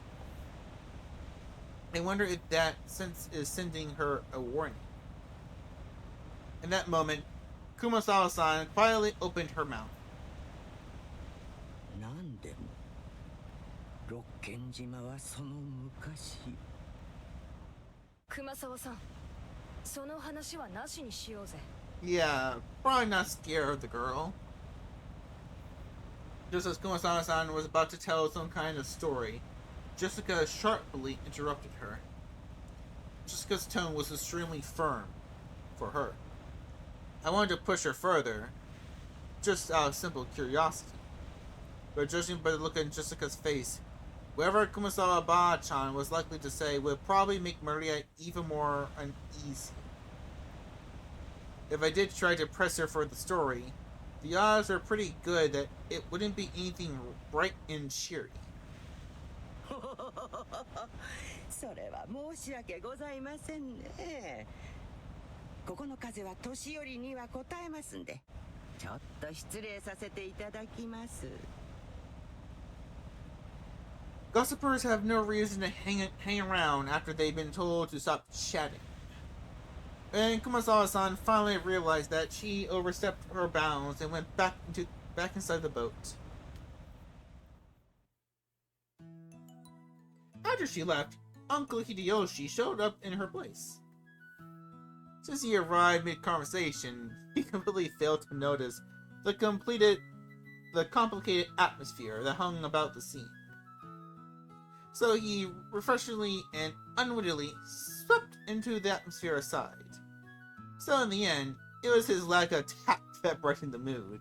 I wonder if that sense is sending her a warning. In that moment, Kumasawa-san quietly opened her mouth. なんでも六軒島はその昔。熊沢さん、その話はなしにしようぜ。 Yeah, probably not scared of the girl. Just as Kumasawa-san was about to tell some kind of story, Jessica sharply interrupted her. Jessica's tone was extremely firm for her. I wanted to push her further, just out of simple curiosity. But judging by the look in Jessica's face, whatever Kumasawa Ba-chan was likely to say would probably make Maria even more uneasy. If I did try to press her for the story, the odds are pretty good that it wouldn't be anything bright and cheery. それは申し訳ございませんね。ここの風は年寄りには応えますんで、ちょっと失礼させていただきます。 Gossipers have no reason to hang around after they've been told to stop chatting. And Kumasawa-san finally realized that she overstepped her bounds and went back inside the boat. After she left, Uncle Hideyoshi showed up in her place. Since he arrived mid-conversation, he completely failed to notice the complicated atmosphere that hung about the scene. So he refreshingly and unwittingly swept into the atmosphere aside. So in the end, it was his lack of tact that brightened the mood.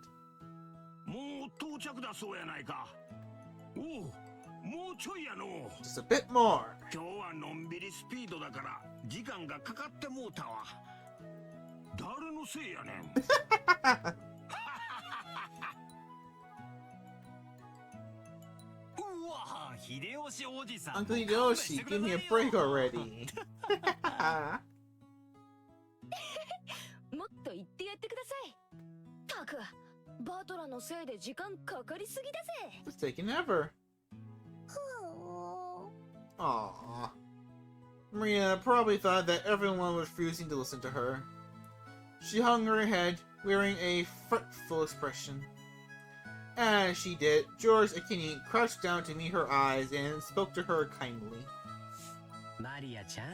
もう到着だそうやないか。おう、もうちょいやの。 Just a bit more. 今日はのんびりスピードだから時間がかかってもうたわ。誰のせいやねん。Uncle Hideyoshi, give me a break already. もっと言ってやってください。たく、バトラのせいで時間かかりすぎだぜ。 It's taking ever. Aww. Maria probably thought that everyone was refusing to listen to her. She hung her head, wearing a fretful expression. As she did, George Akini crouched down to meet her eyes and spoke to her kindly. マリアちゃん、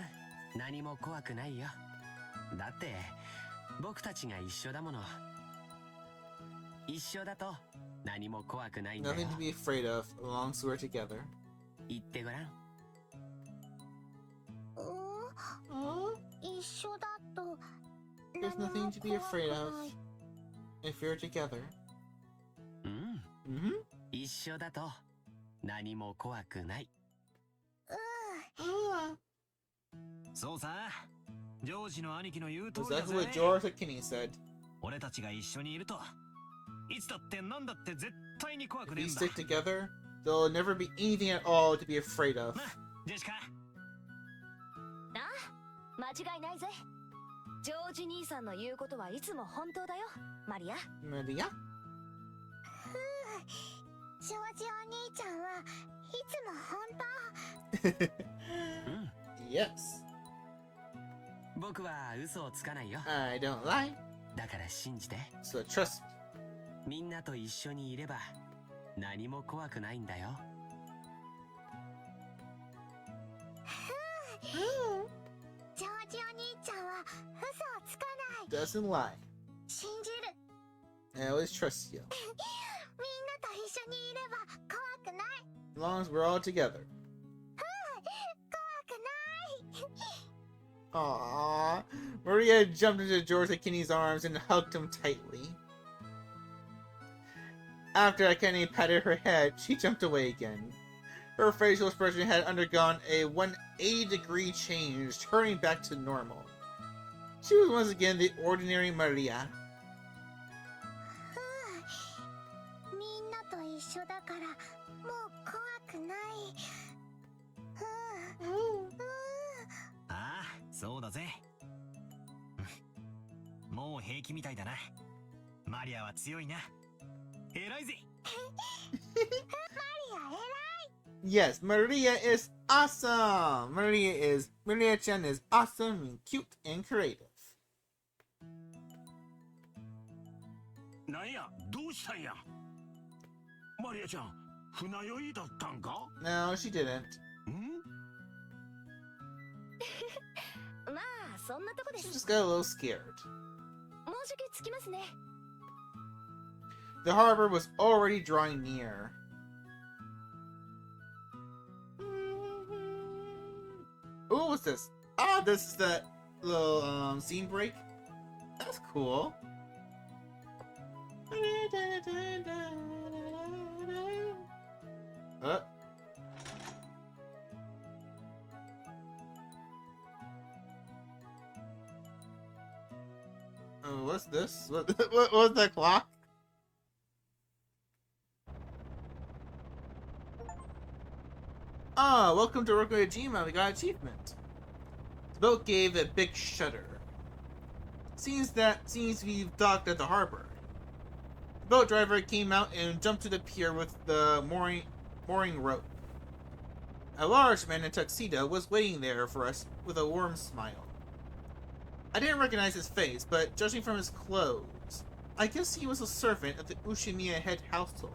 何も怖くないよ。だって僕たちが一緒だもの。一緒だと何も怖くないんだよ。 Nothing to be afraid of, as long as we're together. 言ってごらん。There's nothing to be afraid of if you're together. うん Mm-hmm. 一緒だと何も怖くない。そうさ、ジョージの兄貴の言う通り Was だ that ぜ。 what George Kinney said? 俺たちが一緒にいると、いつだってなんだって絶対に怖く If ねえ we んだ。 stick together, there'll never be anything at all to be afraid of. な、ジェシカ。間違いないぜ。ジョージ兄さんの言うことはいつも本当だよ、マリア。 Maria? ジョージお兄ちゃんはいつも本当。Yes. 僕は嘘をつかないよ。 I don't lie, だから信じて。 so trust me. みんなと一緒にいれば何も怖くないんだよ。ジョージお兄ちゃんは嘘をつかない。 Doesn't lie. 信じる。 I always trust you. みんなと一緒にいれば怖くない。 As long as we're all together. 怖くない。 Aww. Maria jumped into George Kinney's arms and hugged him tightly. After Kenny patted her head, she jumped away again. Her facial expression had undergone a 180-degree change, turning back to normal. She was once again the ordinary Maria. みんなと一緒だからもう怖くない。ああ、そうだぜ。もう平気みたいだな。マリアは強いな。偉いぜ。Yes, Maria is awesome! Maria-chan is awesome and cute and creative. なんや、どうしたんや。マリアちゃん、船酔いだったんか。 No, she didn't. まあそんなとこで She す。 just got a little scared. もうじき着きますね。 The harbor was already drawing near. Ooh, what's this? Ah, this is that little scene break. That's cool. Oh, what's this? What's that clock? Ah, welcome to Rokujima. We got achievement. The boat gave a big shudder. Seems we've docked at the harbor. The boat driver came out and jumped to the pier with the mooring rope. A large man in a tuxedo was waiting there for us with a warm smile. I didn't recognize his face, but judging from his clothes, I guess he was a servant of the Ushimiya head household.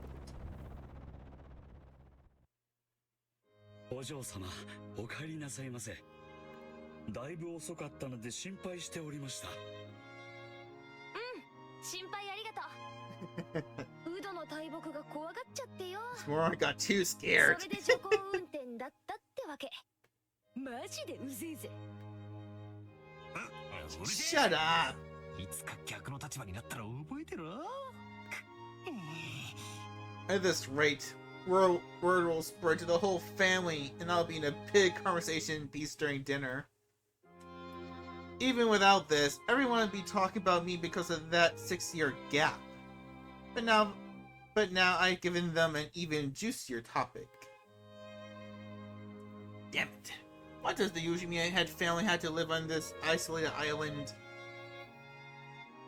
お嬢様、お帰りなさいませ。だいぶ遅かったので心配しておりました。心配ありがとう。ウドの大木が怖がっちゃってよ。 Smora got too scared. それで徐行運転だったってわけ。マジでうぜえぜ。Shut up! いつか逆の立場になったら覚えてろ。 At this rate, word will spread to the whole family, and I'll be in a big conversation piece during dinner. Even without this, everyone would be talking about me because of that 6-year gap. But now I've given them an even juicier topic. Damn it. Why does the Ushimiya head family have to live on this isolated island?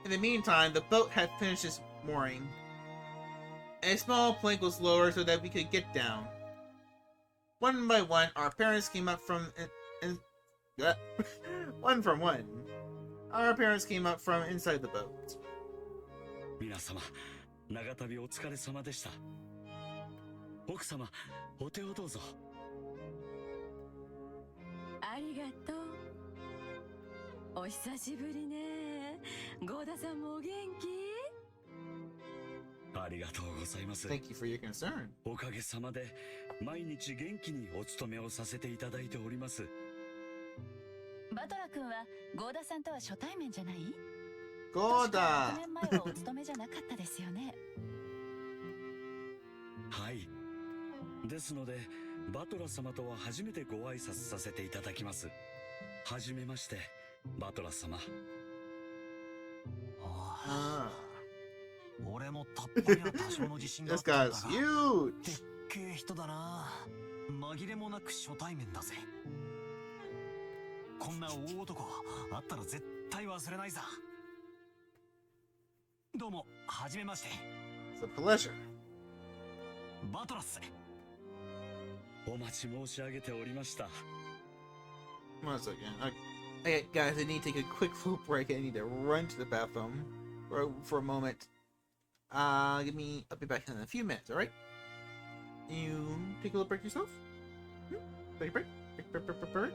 In the meantime, the boat had finished its mooring. A small plank was lowered so that we could get down. One by one, our parents came up from Our parents came up from inside the boat. 皆様、長旅お疲れ様でした。奥様、お手をどうぞ。ありがとう。お久しぶりね。ゴーダさんもお元気？ありがとうございます。 Thank you for your concern. おかげさまで毎日元気にお勤めをさせていただいております。バトラ君はゴーダさんとは初対面じゃない？そうだ。確か6年前はお勤めじゃなかったですよね。はい。ですのでバトラ様とは初めてご挨拶させていただきます。はじめまして、バトラ様。俺もタッパには多少の自信があったんだが This guy's huge. でっけえ人だな。紛れもなく初対面だぜ。こんな大男あったら絶対忘れないさ。どうもはじめまして。 It's a pleasure. バトラス。お待ち申し上げておりました。 One second. Okay, guys, I need to take a quick food break. I need to run to the bathroom for a moment. I'll be back in a few minutes, alright? You take a little break yourself? Take a break? Break.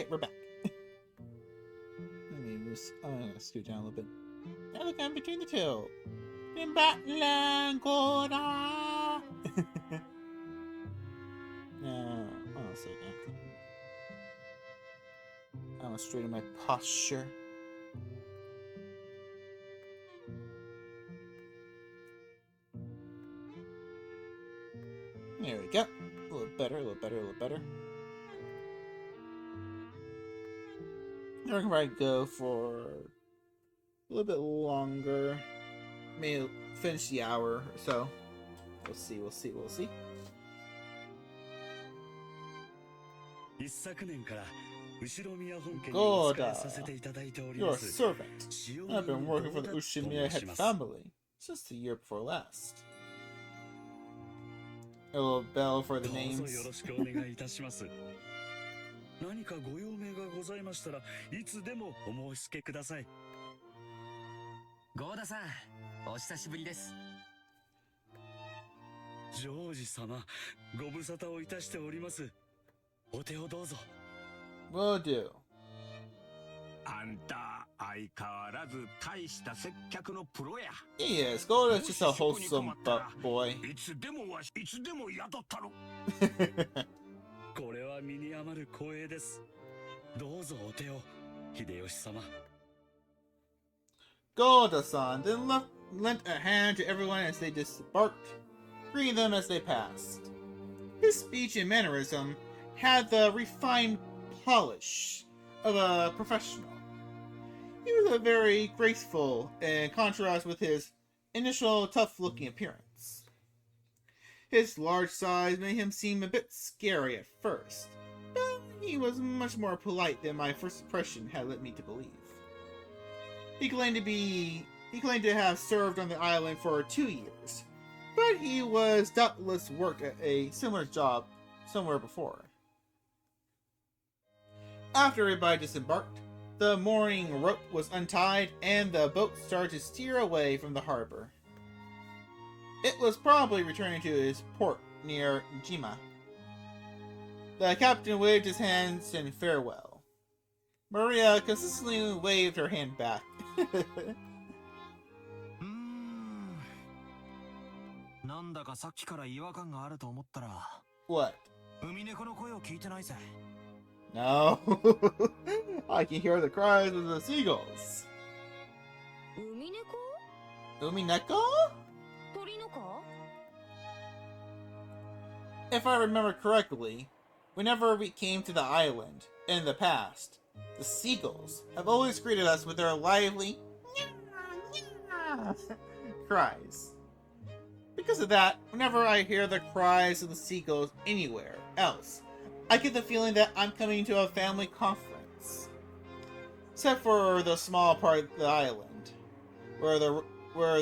Okay, we're back. Let me move. I'm gonna scoot down a little bit. Now look, I'm between the two. In Batland, Gora. No, hold on a second. I want to straighten my posture. There we go. A little better, a little better, a little better. Now we can probably go for a little bit longer. Maybe finish the hour or so. We'll see, we'll see, we'll see. 一昨年から後宮本家に Goda, お仕えさせていただいており you're ま a す。 servant. I've been working for the Ushimiya head family since the year before last. A little bell for the どうぞ names. よろしくお願いいたします。何かご用命がございましたらいつでもお申し付けください。ゴーダさん、お久しぶりです。ジョージ様、ご無沙汰をいたしております。お手をどうぞ。Will do. あんた相変わらず大した接客のプロや。Yes, Goda's just a wholesome boy. いつでも雇ったろ。これは身に余る光栄です。どうぞお手を、秀吉様。Goda-san then lent a hand to everyone as they disembarked, greeting them as they passed. His speech and mannerism had the refined polish of a professional. He was very graceful in contrast with his initial tough-looking appearance. His large size made him seem a bit scary at first, but he was much more polite than my first impression had led me to believe. He claimed to have served on the island for 2 years, but he was doubtless worked at a similar job somewhere before. After everybody disembarked, the mooring rope was untied and the boat started to steer away from the harbor. It was probably returning to its port near Jima. The captain waved his hands in farewell. Maria consistently waved her hand back. What? No. I can hear the cries of the seagulls. Umineko? If I remember correctly, whenever we came to the island in the past, the seagulls have always greeted us with their lively cries. Because of that, whenever I hear the cries of the seagulls anywhere else, I get the feeling that I'm coming to a family conference. Except for the small part of the island, where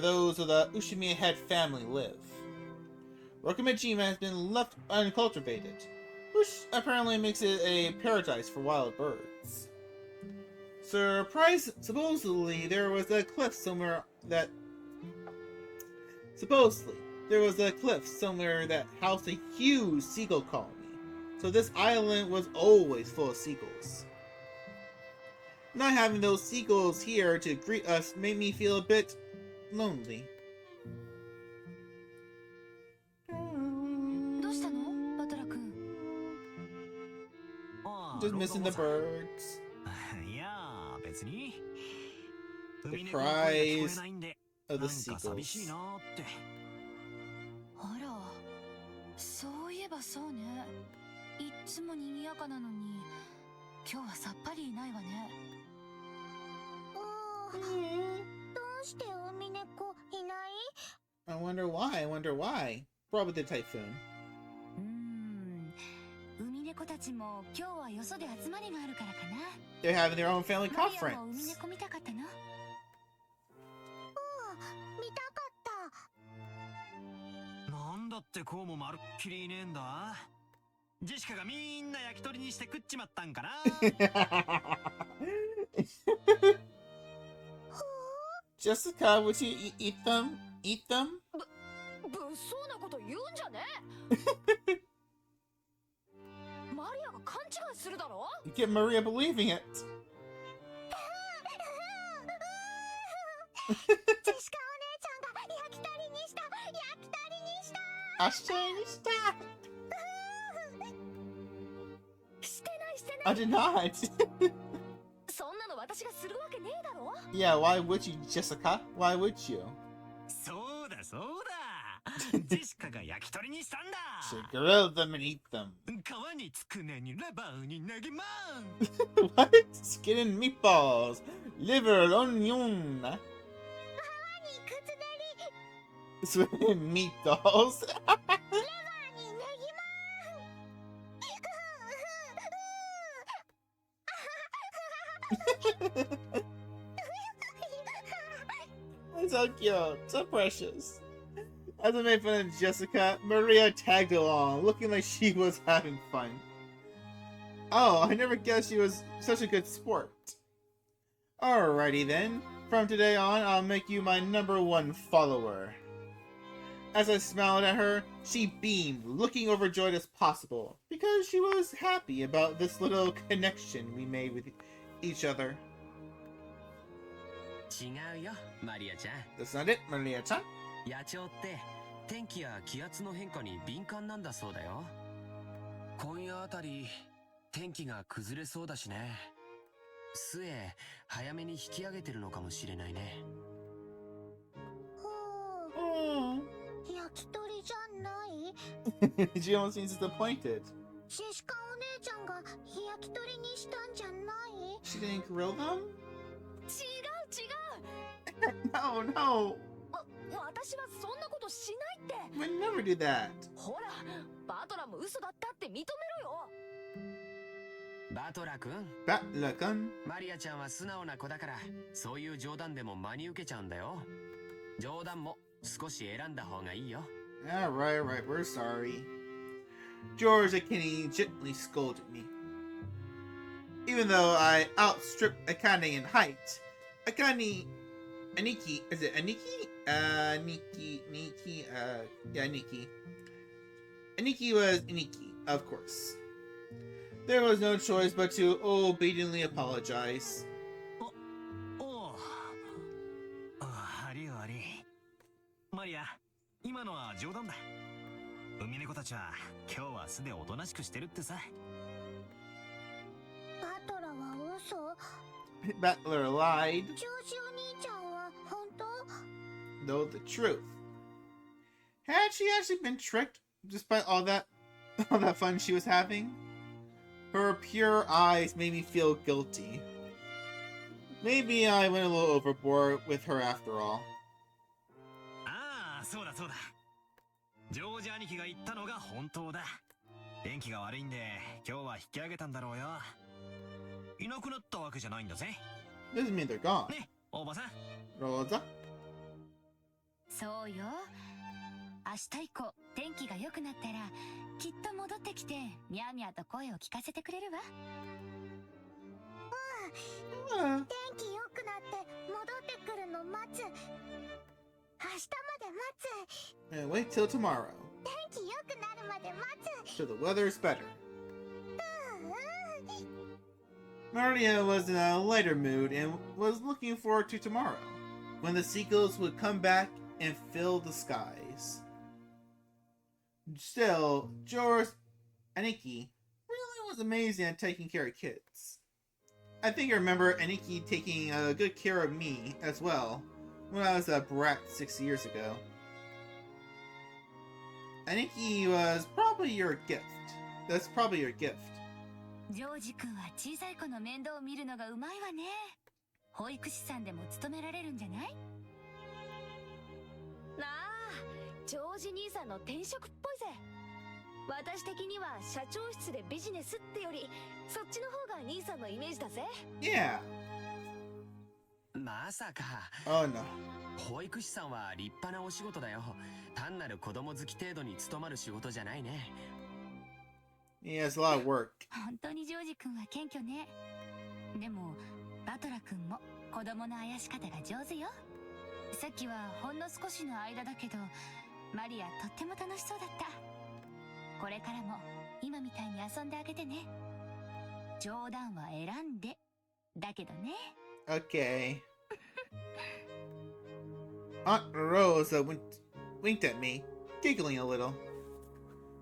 those of the Ushimiya head family live. Rokumejima has been left uncultivated, which apparently makes it a paradise for wild birds. Supposedly there was a cliff somewhere that housed a huge seagull colony, so this island was always full of seagulls. Not having those seagulls here to greet us made me feel a bit lonely. Just missing the birds. The cries of the seagulls. あら、そういえばそうね。いっつも賑やかなのに、今日はさっぱりいないわね。どうして海猫いない？ I wonder why. Probably the typhoon. 海猫たちも今日はよそで集まりがあるからかな。They're having their own family マリアも conference. 海猫見たかったの？見たかった。なんだってこうもまるっきりいねえんだ。ジェシカがみんな焼き鳥にして食っちまったんかな。Jessica, would you eat them? Eat them? 物騒なこと言うんじゃねえ。マリアが勘違いすするだろ。 Get Maria believing it. ジェシカお姉ちゃんが焼き鳥にした、焼き鳥にした。明日にした。してないしてな I い。 did not. そんなの私がするわけねえだろ。 Yeah, why would you, Jessica? Why would you? そうだそうだ。ジェシカが焼き鳥にしたんだ。 She grilled them and eat them. 皮につくねにレバーに投げます。What? Skin and meatballs, liver, onion. 皮にくつねり、 Skin and meatballs. レバーにネギマン。 So cute, so precious. As I made fun of Jessica, Maria tagged along, looking like she was having fun. Oh, I never guessed she was such a good sport. Alrighty then. From today on, I'll make you my #1 follower. As I smiled at her, she beamed, looking overjoyed as possible, because she was happy about this little connection we made with each other. 違うよマリアちゃん。 That's not it, Maria-chan. 野鳥って天気や気圧の変化に敏感なんだそうだよ。今夜あたり天気が崩れそうだしね。末早めに引き上げてるのかもしれないね。焼き鳥じゃない。 She almost seems disappointed. ジェシカお姉ちゃんが焼き鳥にしたんじゃない。 She didn't grill them? 違う違う。 No, no. 私はそんなことしないって。 We'd never do that. ほら、バトラも嘘だったって認めろよ。バトラ君、 Batlakan. マリアちゃんは素直な子だからそういう冗談でも真に受けちゃうんだよ。冗談も少し選んだ方がいいよ。 Alright, right, we're sorry. George Akini gently scolded me. Even though I outstripped Akane in height, Aniki, is it Aniki? Yeah, Aniki. Aniki was Aniki, of course. There was no choice but to obediently apologize. おう。ありあり。マリア、今のは冗談だ。海猫たちは今日は素でおとなしくしてるってさ。バトラは嘘。 Battler lied, ジョージお兄ちゃんは本当。 though the truth. Had she actually been tricked, despite all that fun she was having? Her pure eyes made me feel guilty. Maybe I went a little overboard with her after all. ああ、そうだそうだ。ジョージ兄貴が言ったのが本当だ。天気が悪いんで今日は引き上げたんだろうよ。いなくなったわけじゃないんだぜ。 Doesn't mean they're gone. ね、おばさん。 Rosa? そうよ。明日以降天気が良くなったらきっと戻ってきてミャーミャーと声を聞かせてくれるわ。天気良くなって戻ってくるの待つ。明日まで待つ。 And wait till tomorrow, 天気良くなるまで待つ。 till the weather's better. Maria was in a lighter mood and was looking forward to tomorrow, when the seagulls would come back and fill the skies. Still, George Aniki really was amazing at taking care of kids. I think I remember Aniki taking good care of me as well when I was a brat 6 years ago. Aniki was probably your gift. That's probably your gift. ジョージ君は小さい子の面倒を見るのがうまいわね。保育士さんでも務められるんじゃない？なあ、ジョージ兄さんの転職っぽいぜ。私的には社長室でビジネスってよりそっちの方が兄さんのイメージだぜ。 Yeah. まさか。 Oh no. 保育士さんは立派なお仕事だよ。単なる子供好き程度に務まる仕事じゃないね。He has a lot of work. 本当にジョージ君は謙虚ね。でもバトラ君も子供のあやし方が上手よ。さっきはほんの少しの間だけどマリアとっても楽しそうだった。これからも今みたいに遊んであげてね。冗談は選んで。だけどね。Okay. Aunt Rosa winked at me, giggling a little.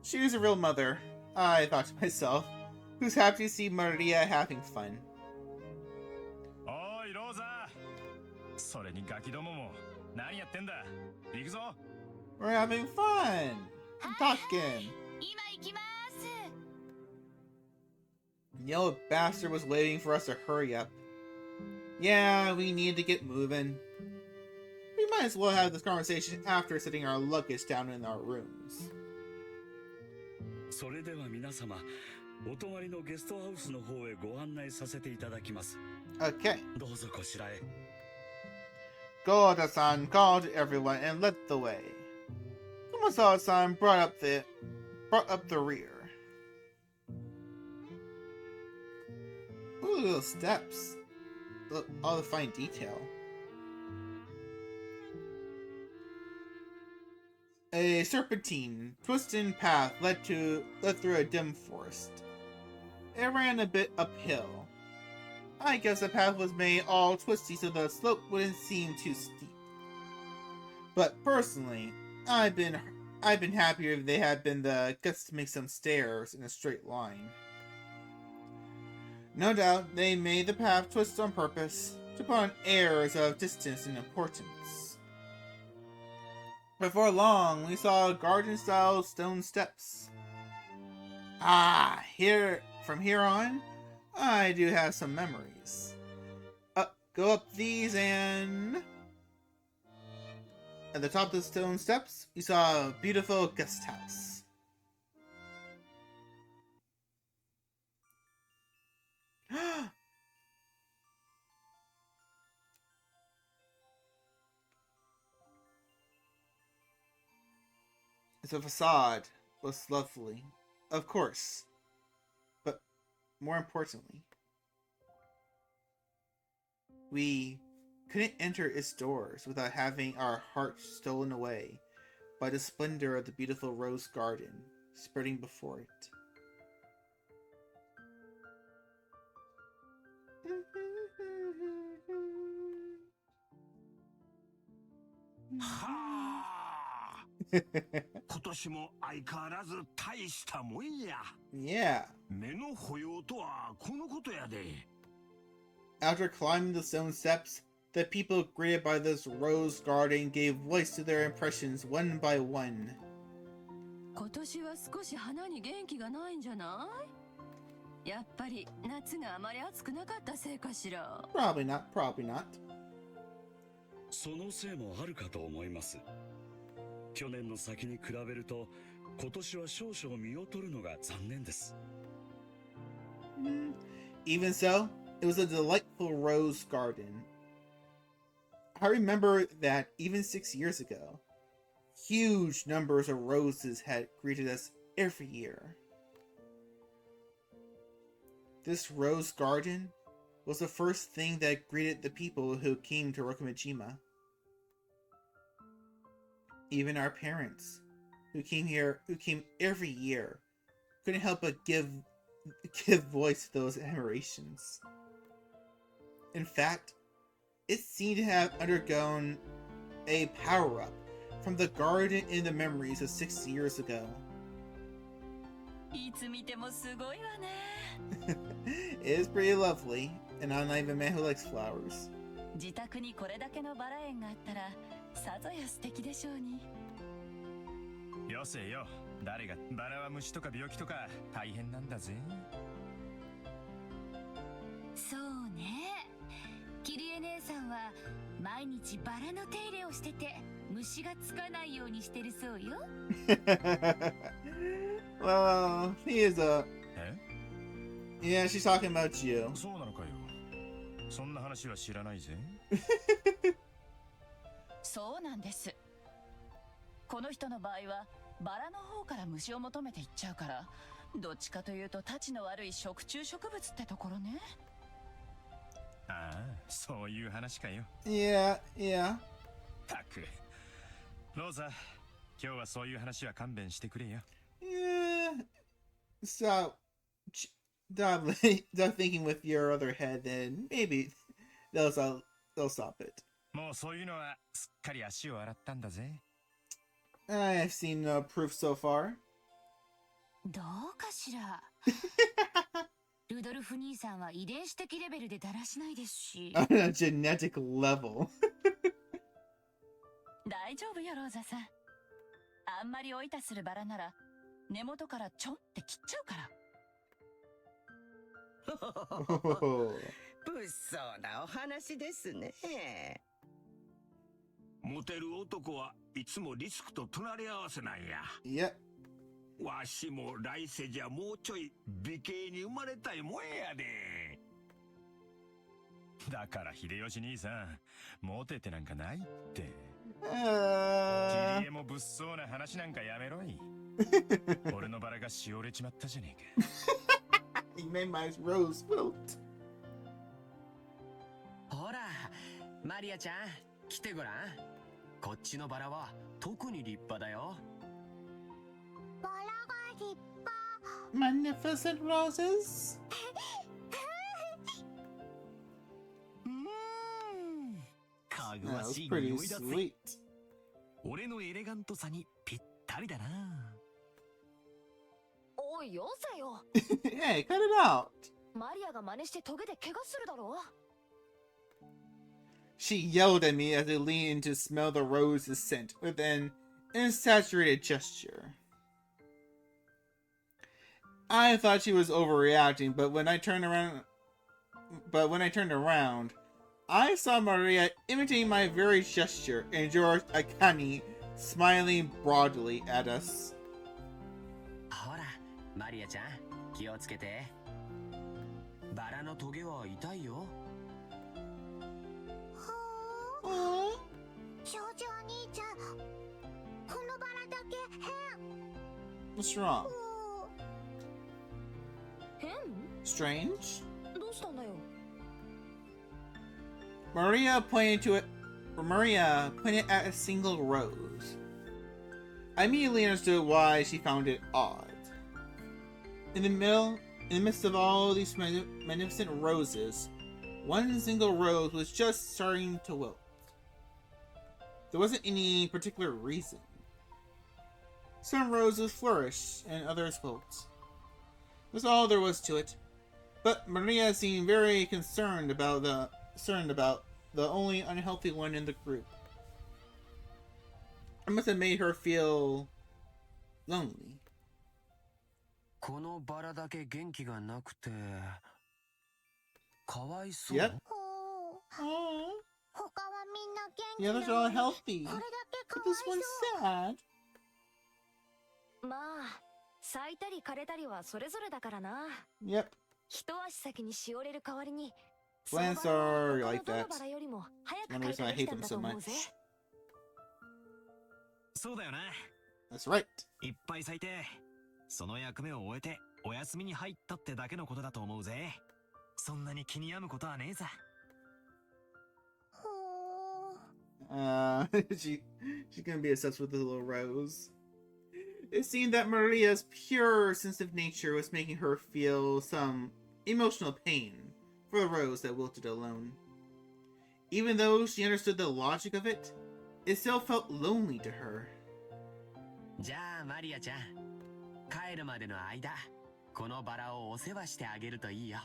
She was a real mother, I thought to myself, who's happy to see Maria having fun. おいローザ、それにガキどもも何やってんだ。行くぞ。 We're having fun. I'm talking. 今行きます。 The yellow bastard was waiting for us to hurry up. Yeah, we need to get moving. We might as well have this conversation after setting our luggage down in our rooms. それでは皆様、お泊まりのゲストハウスの方へご案内させていただきます。 Okay. どうぞこちらへ。 Goda-san called to everyone and led the way. Kumasawa-san brought up the rear. Ooh, little steps. Look, all the fine detail. A serpentine, twisting path led through a dim forest. It ran a bit uphill. I guess the path was made all twisty so the slope wouldn't seem too steep. But personally, I've been happier if they had been the guts to make some stairs in a straight line. No doubt they made the path twist on purpose, to put on airs of distance and importance. Before long, we saw garden-style stone steps. From here on, I do have some memories. Go up these and... At the top of the stone steps, we saw a beautiful guest house. The facade was lovely, of course, but more importantly, we couldn't enter its doors without having our hearts stolen away by the splendor of the beautiful rose garden spreading before it.今年も相変わらず大したもんや。Yeah. 目の保養とはこのことやで。 After climbing the stone steps, the people greeted by this rose garden gave voice to their impressions one by one. 今年は少し花に元気がないんじゃない？やっぱり夏があまり暑くなかったせいかしら。Probably not, probably not. そのせいもあるかと思います。去年の先に比べると、今年は少々見劣るのが残念です。Even so, it was a delightful rose garden. I remember that even 6 years ago, huge numbers of roses had greeted us every year. This rose garden was the first thing that greeted the people who came to Rokumajima. Even our parents, who came every year, couldn't help but give voice to those admirations. In fact, it seemed to have undergone a power-up from the garden in the memories of 6 years ago. いつ見てもすごいわね。It is pretty lovely, and I'm not even a man who likes flowers. 自宅にこれだけのバラ園があったらさぞや素敵でしょうに。よせよ、誰がバラは虫とか病気とか大変なんだぜ。そうね。キリエ姉さんは毎日バラの手入れをしてて虫がつかないようにしてるそうよ。Well, he is a... え？ Yeah, she's talking about you. そうなのかよ。そんな話は知らないぜ。そうなんです。この人の場合はバラの方から虫を求めていっちゃうから、どっちかというとたちの悪い食虫植物ってところね。ああ、そういう話かよ。Yeah, yeah. たく。ローザ、今日はそういう話は勘弁してくれよ。Yeah. So, stop thinking with your other head, then maybe they'll stop it. もうそういうのはすっかり足を洗ったんだぜ。I've seen no proof so far. どうかしら。ルドルフ兄さんは遺伝子的レベルでだらしないですし。On a genetic level. 大丈夫よローザさん。あんまりおいたするバラなら根元からちょんって切っちゃうから。物騒なお話ですね。モテる男はいつもリスクと隣り合わせなんや。Yep. わしも来世じゃもうちょい美形に生まれたいもんやで。だから秀吉兄さん、モテてなんかないって。切り絵も物騒な話なんかやめろい。俺のバラがしおれちまったじゃねえか。He made my rose wilt. ほらマリアちゃん来てごらん。こっちのバラは特に立派だよ。バラが立派。 Magnificent roses. かぐ That わ was しい pretty 匂いだぜ。 sweet. 俺のエレガントさにぴったりだな。おいよせよ。 Hey, cut it out. マリアが真似してトゲで怪我するだろ。 She yelled at me as I leaned in to smell the rose's scent with an exaggerated gesture. I thought she was overreacting, but when I turned around, I saw Maria imitating my very gesture and George Akani smiling broadly at us. ほらマリアちゃん気をつけて。バラのトゲは痛いよ。少女お兄ちゃん、このバラだけ変。 What's wrong? 変？ Strange? どうしたんだよ。 Maria pointed at a single rose. I immediately understood why she found it odd. In the midst of all these magnificent roses, one single rose was just starting to wilt. There wasn't any particular reason. Some roses flourished and others wilt. That's all there was to it. But Maria seemed very concerned about the only unhealthy one in the group. It must have made her feel lonely. このバラだけ元気がなくてかわいそう。 Yep. 他はみんな元気 The なの others に are all healthy. これだけか But わい this そう。 one's sad. まあ咲いたり枯れたりはそれぞれだからな。 Yep. 一足先にしおれる代わりに。 Plants そのバラは are 他の like どの that. バラよりも早く One 開 reason 花 I でき hate たん them だ so と思うぜ。 much. そうだよな。 That's right. いっぱい咲いて、その役目を終えてお休みに入ったってだけのことだと思うぜ。そんなに気に病むことはねえさ。She's gonna be obsessed with the little rose. It seemed that Maria's pure sensitive nature was making her feel some emotional pain for the rose that wilted alone. Even though she understood the logic of it, it still felt lonely to her. じゃあマリアちゃん帰るまでの間このバラをお世話してあげるといいよ。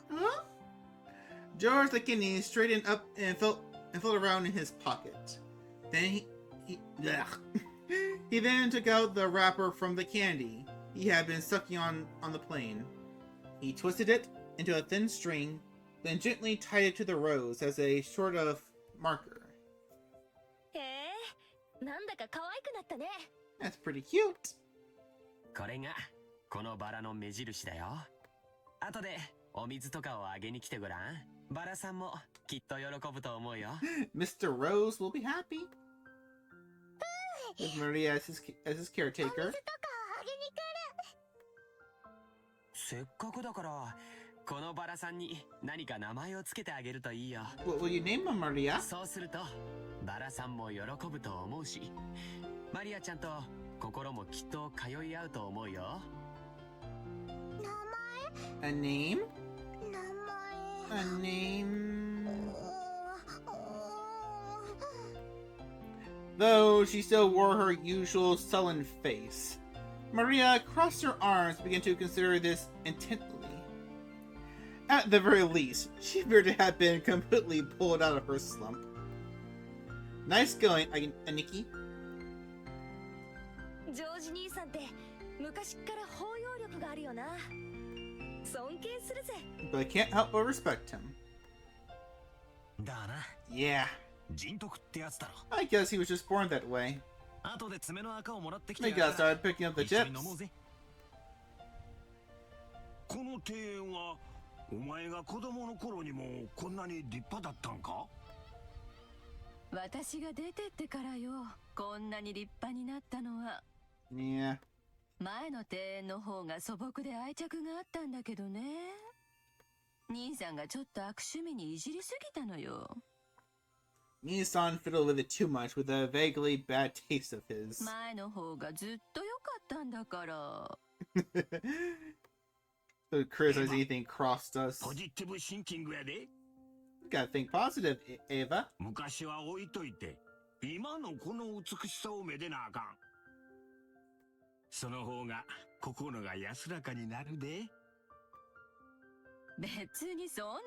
Huh? George the kidney straightened up and felt around in his pocket. Then he then took out the wrapper from the candy he had been sucking on the plane. He twisted it into a thin string, then gently tied it to the rose as a sort of marker. へえ、なんだか可愛くなったね。 That's pretty cute. これがこのバラの目印だよ。後でお水とかをあげに来てごらん。バラさんもきっと喜ぶと思うよ。Mr. Rose will be happy with Maria as his caretaker. せっかくだからこのバラさんに何か名前をつけてあげるといいよ。 What will you name him, Maria? そうするとバラさんも喜ぶと思うし、マリアちゃんと心もきっと通い合うと思うよ。A name? 名 A 前 name? Though she still wore her usual sullen face, Maria crossed her arms and began to consider this intently. At the very least, she appeared to have been completely pulled out of her slump. Nice going, Aniki. ジョージ兄さんって昔っから包容力があるよな。尊敬するぜ。 But I can't help but respect him. だな。 Yeah, 人徳ってやつだろ。 I guess he was just born that way. 後で爪の赤をもらってき I てや gotta るから start picking up the 一緒に chips. 飲もうぜ。この庭園はお前が子供の頃にもこんなに立派だったんか？私が出てってからよ、こんなに立派になったのは。 Yeah. 前の庭園の方が素朴で愛着があったんだけどね。兄さんがちょっと悪趣味にいじりすぎたのよ。 Nissan fiddled with it too much with a vaguely bad taste of his. 前の方がずっと良かったんだから。So criticize anything crossed us. ポジティブシンキングやで。 Gotta think positive, Ava. 昔は置いといて、今のこの美しさをめでなあかん。その方が心が安らかになるで。別にそんな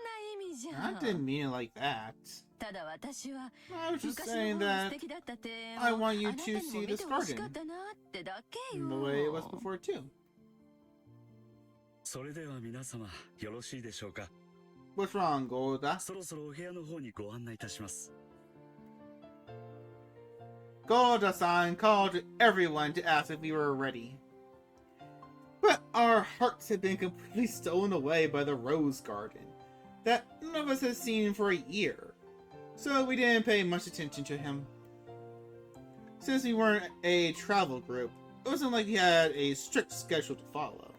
意味じゃ I ん。 didn't mean it like that. ただ私は I was just 昔 saying の方が that 素敵だった庭園 I を want you あなた to にも see 見 this てほしかっ garden たなってだけ the よ。 way it was before too. それでは皆様よろしいでしょうか。 What's wrong, Golda? そろそろお部屋の方にご案内いたします。 Golda-san called everyone to ask if we were ready. But our hearts had been completely stolen away by the rose garden that none of us had seen for a year, so we didn't pay much attention to him. Since we weren't a travel group, it wasn't like we had a strict schedule to follow.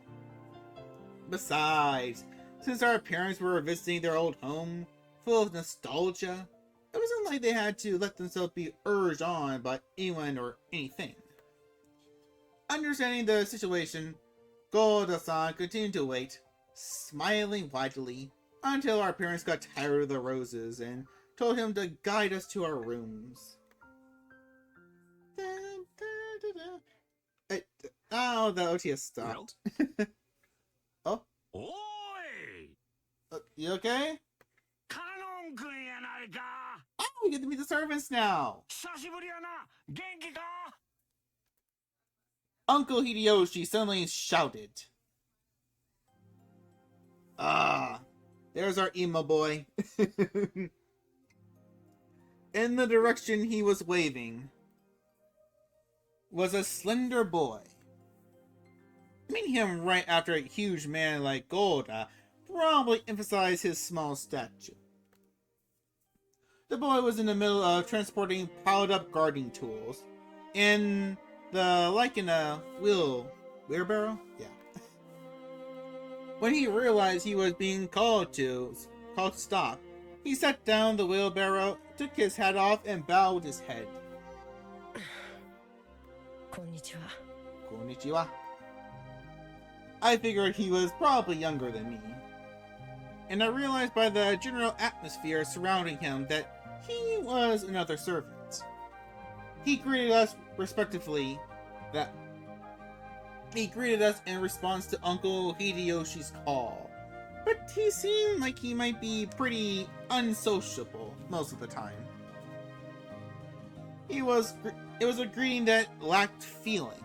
Besides, since our parents were visiting their old home, full of nostalgia, it wasn't like they had to let themselves be urged on by anyone or anything. Understanding the situation, Golda-san continued to wait, smiling widely, until our parents got tired of the roses and told him to guide us to our rooms. Oh, the OTS stopped. Oh? おーい You okay? カノン君やないか Oh, we get to meet the servants now! 久しぶりやな元気か Uncle Hideyoshi suddenly shouted. Ah, there's our emo boy. In the direction he was waving was a slender boy. Meeting him right after a huge man like Golda probably emphasized his small stature. The boy was in the middle of transporting piled up gardening tools in a wheelbarrow? Yeah. When he realized he was being called to stop, he set down the wheelbarrow, took his hat off, and bowed his head. Konnichiwa. Konnichiwa. I figured he was probably younger than me, and I realized by the general atmosphere surrounding him that he was another servant. He greeted us respectively. He greeted us in response to Uncle Hideyoshi's call, but he seemed like he might be pretty unsociable most of the time. It was a greeting that lacked feeling.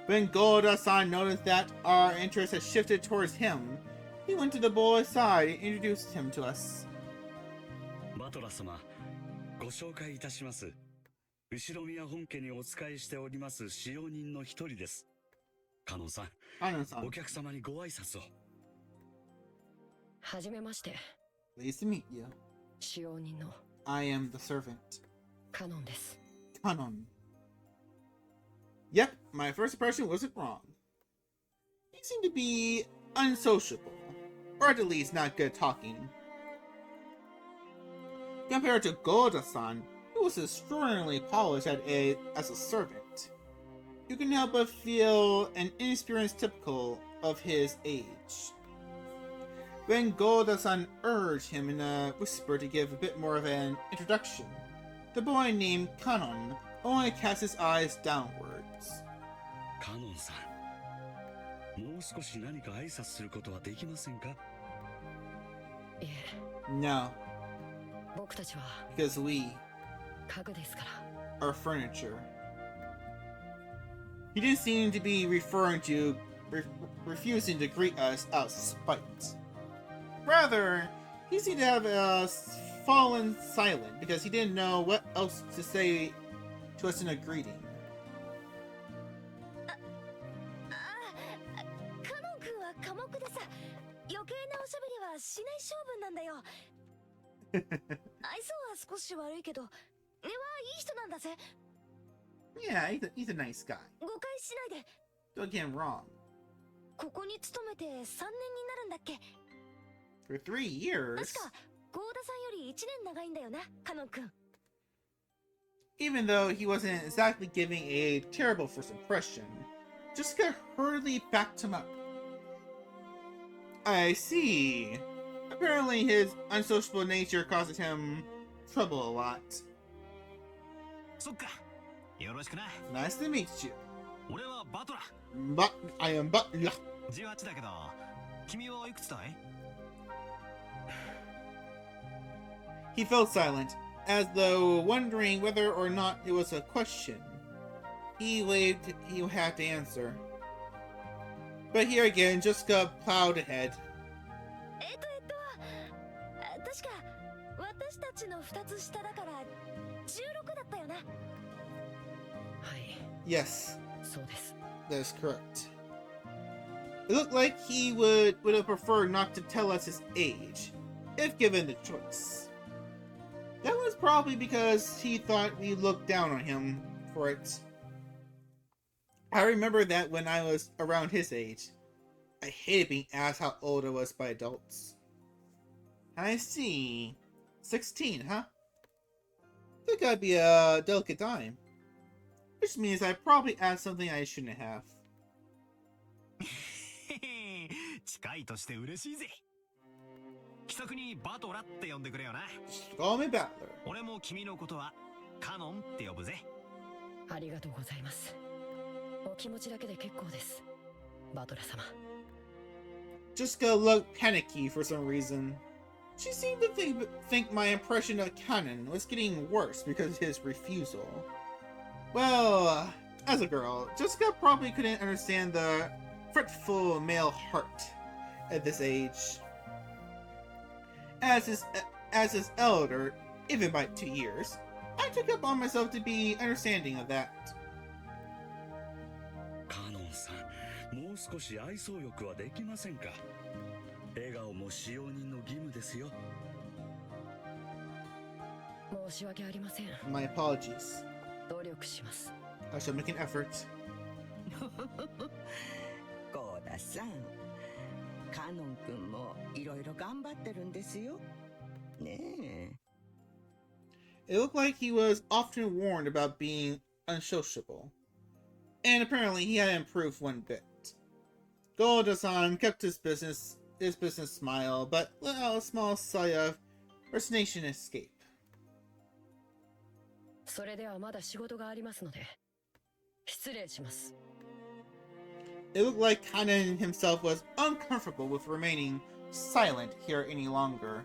When Golda-san noticed that our interest had shifted towards him, he went to the boy's side and introduced him to us. バトラ様、ご紹介いたします。後ろ宮本家にお仕えしております使用人の一人です。カノンさん、お客様にご挨拶を。はじめまして。Pleased to meet you. 使用人の I am the servant. カノンです。Kanon. Yep, my first impression wasn't wrong. He seemed to be unsociable, or at least not good at talking. Compared to Golda-san, who was extraordinarily polished as a servant, you can help but feel an inexperienced of his age. When Golda-san urged him in a whisper to give a bit more of an introduction, the boy named Kanon only cast his eyes downwards. カノンさん、もう少し何か挨拶することはできませんか？いえ、 No, 僕たちは because we 家具ですから。 are furniture. He didn't seem to be referring to refusing to greet us out of spite. Rather, he seemed to have fallen silent because he didn't know what else to say to us in a greeting. カノン君は寡黙でさ、余計なおしゃべりはしない性分なんだよ。愛想は少し悪いけど、根はいい人なんだぜ。 Yeah, he's a nice guy. 誤解しないで。 Don't get him wrong. ここに勤めて3年になるんだっけ。 For 3 years, 確かゴーダさんより1年長いんだよな、カノン君。 even though he wasn't exactly giving a terrible first impression, Jessica hurriedly backed him up. I see. Apparently his unsociable nature causes him trouble a lot. そっか。よろしくな。 Nice to meet you. 俺はバトラ。 But I am Butler. 18だけど、君はいくつだい？ He fell silent, as though wondering whether or not it was a question. He waved he would have to answer. But here again, Jessica plowed ahead. 確か私たちの2つ下だから16だったよな。はい。 Yes, そうです。 that is correct. It looked like he would have preferred not to tell us his age, if given the choice. That was probably because he thought we looked down on him for it. I remember that when I was around his age, I hated being asked how old I was by adults. I see. 16, huh? That gotta be a delicate time. Which means I probably asked something I shouldn't have. 近いとして嬉しいぜ。気さくにバトラって呼んでくれよな。Call me Battler. 俺も君のことはカノンって呼ぶぜ。ありがとうございます。お気持ちだけで結構です、バトラ様。 Jessica looked panicky for some reason. She seemed to think my impression of Canon was getting worse because of his refusal. Well, as a girl, Jessica probably couldn't understand the fretful male heart at this age. As his elder, even by 2 years, I took it upon myself to be understanding of that. カノンさん、もう少し愛想よくはできませんか？笑顔も使用人の義務ですよ。申し訳ありません。 My apologies. 努力します。 I shall make an effort. ゴーダさん、カノン君もいろいろ頑張ってるんですよ。ねえ。 It looked like he was often warned about being unsociable. And apparently he had improved one bit. Golda-san kept his business smile, but let out a small sigh of resignation and escape. それではまだ仕事がありますので、失礼します。 It looked like Kanan himself was uncomfortable with remaining silent here any longer.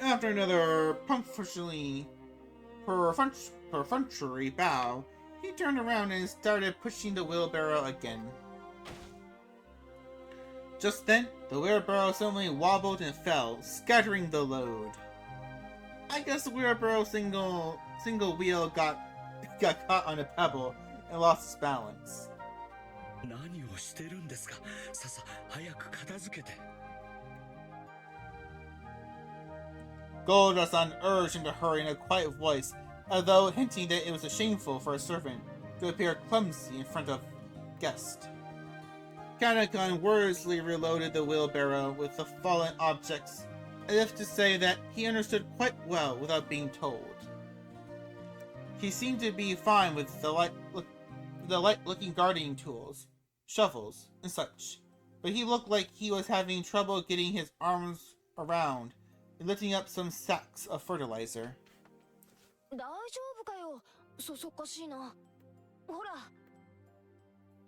After another perfunctory bow, he turned around and started pushing the wheelbarrow again. Just then, the wheelbarrow suddenly wobbled and fell, scattering the load. I guess the wheelbarrow single wheel got caught on a pebble and lost its balance. 何をしてるんですか？ささ、早く片付けて。Golda-san urged him to hurry in a quiet voice, as though hinting that it was shameful for a servant to appear clumsy in front of guests. Kanakon wordlessly reloaded the wheelbarrow with the fallen objects, as if to say that he understood quite well without being told. He seemed to be fine with the light-looking gardening tools, shovels, and such. But he looked like he was having trouble getting his arms around and lifting up some sacks of fertilizer. 大丈夫かよ、そそっかしいな。ほら。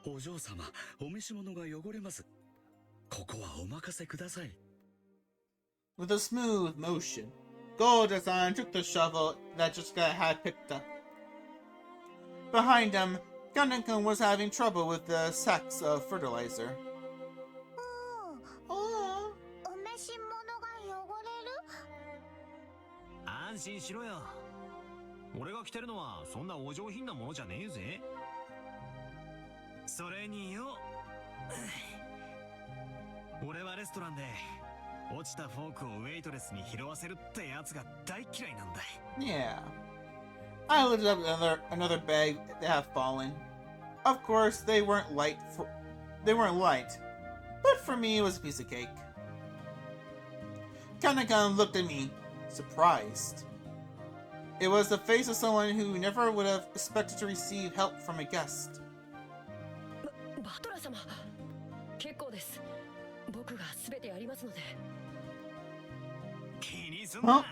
お嬢様、お召し物が汚れます。ここはお任せください。With a smooth motion, Golda-san took the shovel that Jessica had picked up. Behind him, Kaneko was having trouble with the sacks of fertilizer. お召し物が汚れる？安心しろよ。俺が着てるのはそんなお上品なものじゃねえぜ。それによ、俺はレストランで落ちたフォークをウェイトレスに拾わせるってやつが大嫌いなんだ。Yeah. I lifted up another bag that had fallen. Of course, they weren't light, but for me it was a piece of cake. Kaneko looked at me, surprised. It was the face of someone who never would have expected to receive help from a guest. バトラー様、結構です。僕が全てやりますので。気にすんな。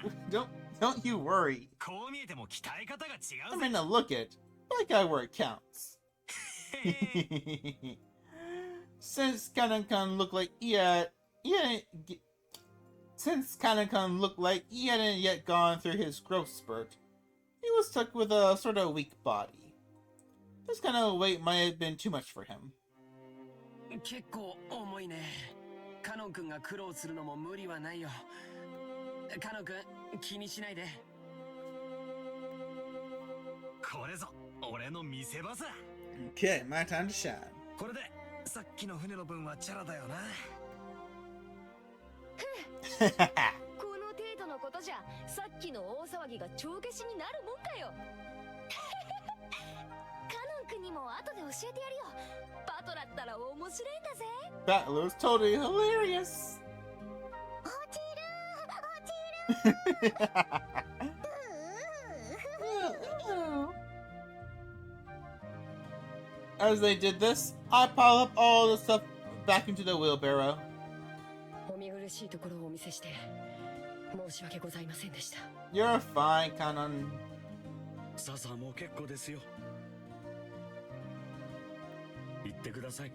Don't you worry. こう見えても鍛え方が違うぜ。I mean, now look it. Like I where it counts. Since Kaneko looked like he hadn't yet gone through his growth spurt, he was stuck with a sort of weak body. This kind of weight might have been too much for him. 結構重いね。カノン君が苦労するのも無理はないよ。カノン君、気にしないで。これぞ俺の見せ場さ。Okay, my time to shine. これでさっきの船の分はチャラだよな。この程度のことじゃさっきの大騒ぎが帳消しになるもんかよ。カノン君にも後で教えてやるよ。バトラったら面白いんだぜ。That was totally hilarious. 落ちる。As they did this, I piled up all the stuff back into the wheelbarrow. お見苦しいところをお見せして申し訳ございませんでした。You're fine, Kanon. さあもう結構ですよ。行ってください。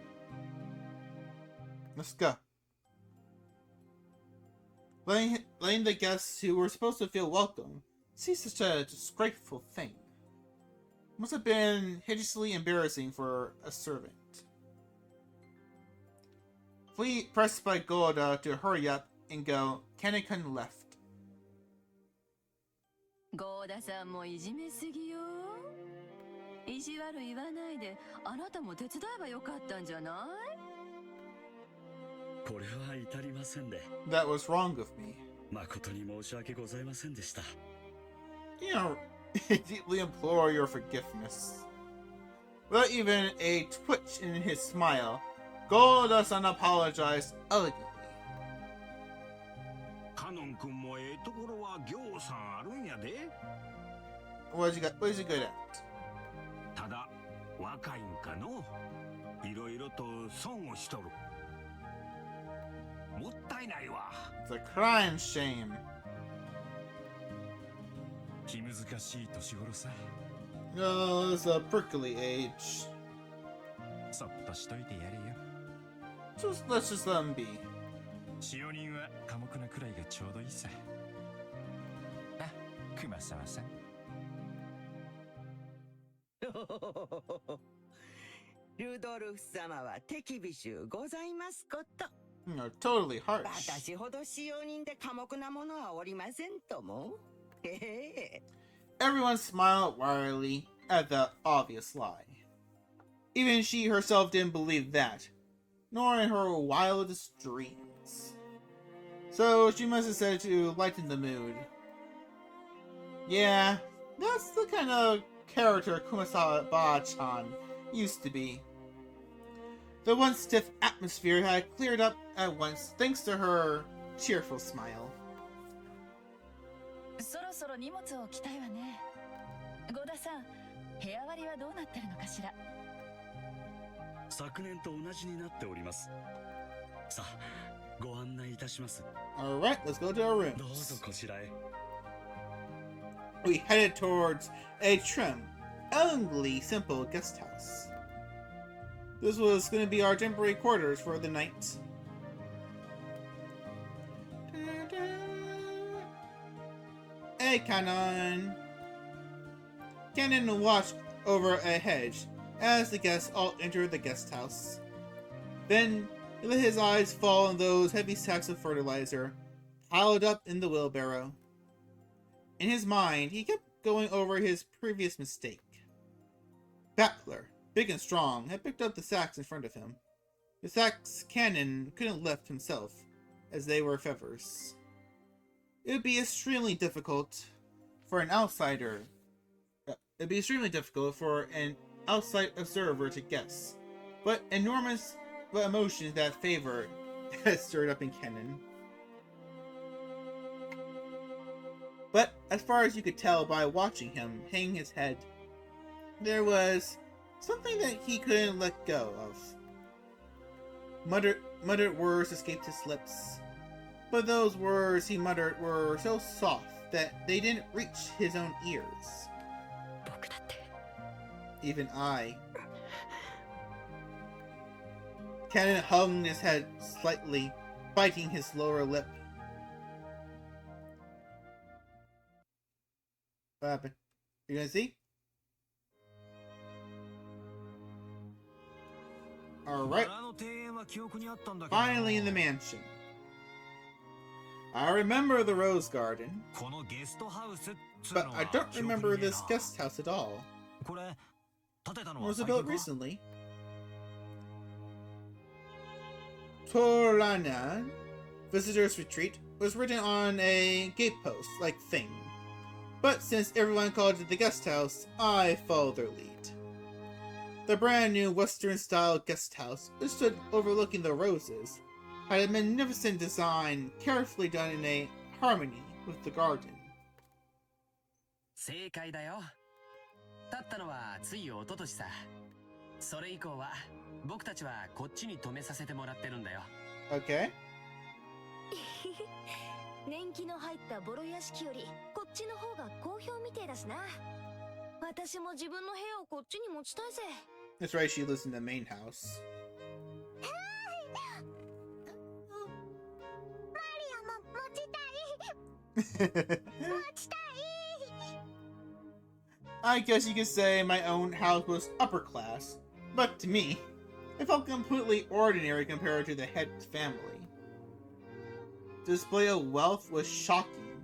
Let's go. Letting the guests who were supposed to feel welcome see such a disgraceful thing must have been hideously embarrassing for a servant. Pressed by Golda to hurry up and go, Kaneko left. ゴーダさんもいじめすぎよ。意地悪言わないで、あなたも手伝えばよかったんじゃない？これは至りませんで。That was wrong of me. 誠に申し訳ございませんでした。You know, deeply implore your forgiveness. Without even a twitch in his smile, Golda-san apologized elegantly. カノン君もええところはぎょうさんあるんやで。What is he good at? ただ若いんかの。いろいろと損をしとる。もったいないわ。 It's a crying shame. 気難しい年頃さ。No, it's a prickly age. そっとしといてやれよ。Let's just let him be. 使用人は寡黙なくらいがちょうどいいさ。あ、熊沢さん。ルドルフ様は手厳しゅうございますこと。You're totally harsh. 私ほど使用人で寡黙なものはおりませんとも。Everyone smiled wryly at the obvious lie. Even she herself didn't believe that, nor in her wildest dreams. So she must have said to lighten the mood. Yeah, that's the kind of character Kumasawa-chan used to be. The once stiff atmosphere had cleared up at once thanks to her cheerful smile. そろそろ荷物を置きたいわね。ゴダさん、部屋割りはどうなってるのかしら。昨年と同じになっております。さあ、ご案内いたします。 Alright, let's go to our どう rooms. ぞこちらへ。 We headed towards a trim, elegantly simple guest house. This was going to be our temporary quarters for the night. Hey, Canon! Canon watched over a hedge as the guests all entered the guest house. Then he let his eyes fall on those heavy sacks of fertilizer piled up in the wheelbarrow. In his mind, he kept going over his previous mistake. Battler, big and strong, had picked up the sacks in front of him. The sacks Cannon couldn't lift himself, as they were feathers. It would be extremely difficult for an outsider. It'd be extremely difficult for an outside observer to guess, but enormous emotions that favor had stirred up in Cannon. But as far as you could tell by watching him hang his head, there was something that he couldn't let go of. Muttered words escaped his lips, but those words he muttered were so soft that they didn't reach his own ears. Even I. Cannon hung his head slightly, biting his lower lip. What happened? You gonna see? Alright. Finally in the mansion. I remember the rose garden, but I don't remember this guest house at all. It was built recently. Torana, Visitor's Retreat, was written on a gatepost-like thing. But since everyone called it the guest house, I followed their lead. The brand new Western-style guest house, which stood overlooking the roses, had a magnificent design carefully done in a harmony with the garden. 正解だよ。立ったのはつい一昨年さ。それ以降は僕たちはこっちに泊めさせてもらってるんだよ。Okay. 年季の入ったボロ屋敷よりこっちの方が好評みてえだしな。私も自分の部屋をこっちに持ちたいぜ。That's right, she lives in the main house. I guess you could say my own house was upper class, but to me, it felt completely ordinary compared to the head family. The display of wealth was shocking,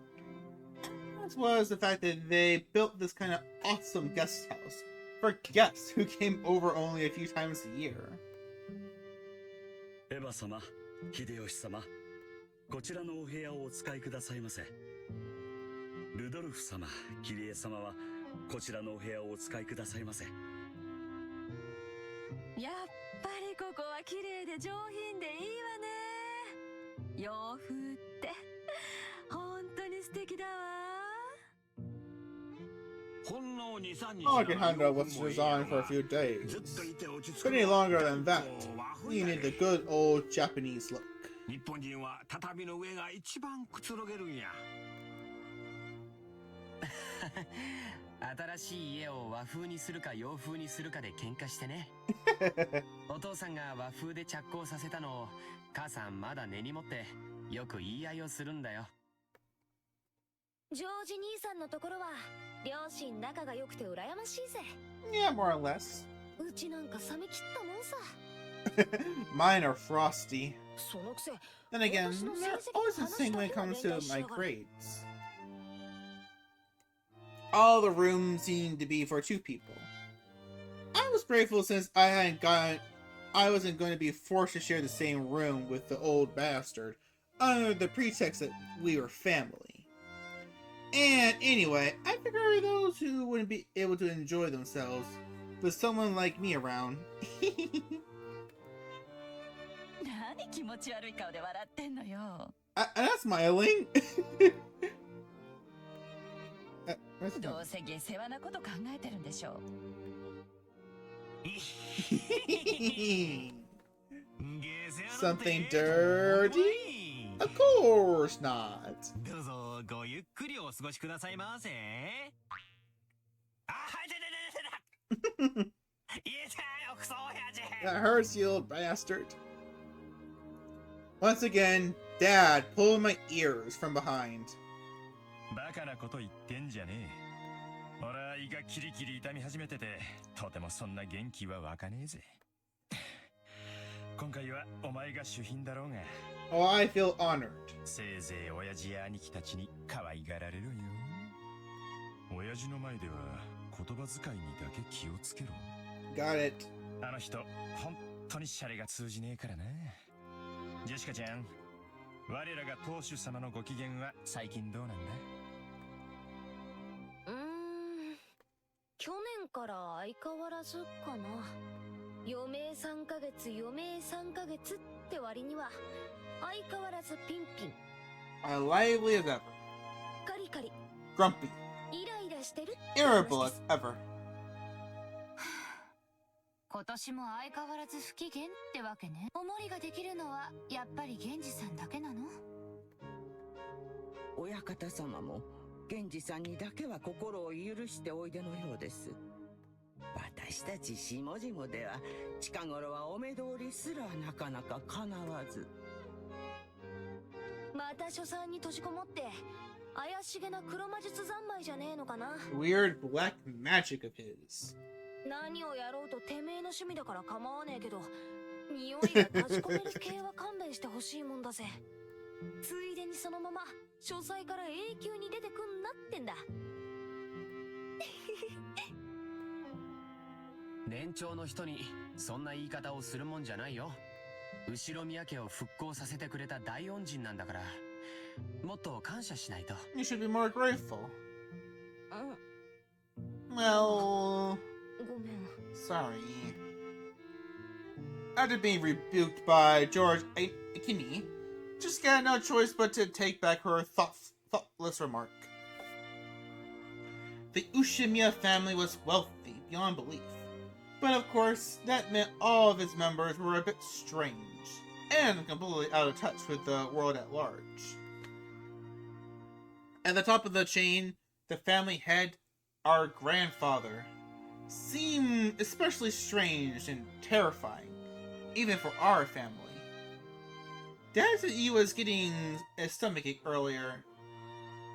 as was the fact that they built this kind of awesome guest house for guests who came over only a few times a year. エヴァ様、秀吉様、こちらのお部屋をお使いくださいませ。ルドルフ様、キリエ様はこちらのお部屋をお使いくださいませ。やっぱりここは綺麗で上品でいいわね。洋風って本当に素敵だわ。Oh, I can handle what's designed for a few days. But any longer than that, you need the good old Japanese look. 日本人は畳の上が一番くつろげるんや。新しい家を和風にするか洋風にするかで喧嘩してね。お父さんが和風で着工させたのを母さんまだ根に持ってよく言い合いをするんだよ。ジョージ兄さんのところは両親仲が良くて羨ましいぜ。Yeah, more or less. うちなんか冷め切ったもんさ。Mine are frosty. そのくせ Then again, they're always the same when it comes to my grades. All the rooms seemed to be for two people. I was grateful since I wasn't going to be forced to share the same room with the old bastard under the pretext that we were family. And anyway, I figure those who wouldn't be able to enjoy themselves with someone like me around. 何気持ち悪い顔で笑ってんのよ。I'm not smiling. どうせ下世話なこと考えてるんでしょう。Something dirty? Of course not. どうぞごゆっくりお過ごしくださいませ。あ、はいててててて。言えたよ、クソ親父。 That hurts, you old bastard. Once again, Dad pulled my ears from behind. バカなこと言ってんじゃねえ。俺は胃がキリキリ痛み始めてて、とてもそんな元気は湧かねえぜ。今回はお前が主賓だろうが。Oh, I feel honored. せいぜい親父や兄貴たちに可愛がられろよ。親父の前では言葉遣いにだけ気をつけろ。Got it. あの人、本当にシャレが通じねえからな。ジェシカちゃん、我らが当主様のご機嫌は最近どうなんだ？去年から相変わらずかな。余命3ヶ月余命3ヶ月って割には相変わらずピンピン。 As lively as ever. カリカリ。 Grumpy. イライラしてるって Irritable as ever. 今年も相変わらず不機嫌ってわけね。お守りができるのはやっぱり源氏さんだけなの？親方様も源氏さんにだけは心を許しておいでのようです。私たち下々では近頃はお目通りすらなかなか叶わず。また書斎に閉じこもって怪しげな黒魔術三昧じゃねえのかな。 Weird black magic of his. 何をやろうとてめえの趣味だから構わねえけど、匂いが閉じ込める系は勘弁してほしいもんだぜ。ついでにそのまま書斎から永久に出てくんなってんだ。年長の人にそんな言い方をするもんじゃないよ。後ろ宮家を復興させてくれた大恩人なんだから、もっと感謝しないと。 You should be more grateful. Well, ごめん。 sorry. After being rebuked by George Akini, just got no choice but to take back her thoughtless remark. The Ushimiya family was wealthy beyond belief, but of course, that meant all of its members were a bit strange, and completely out of touch with the world at large. At the top of the chain, the family head, our grandfather, seemed especially strange and terrifying, even for our family. Dad said he was getting a stomachache earlier,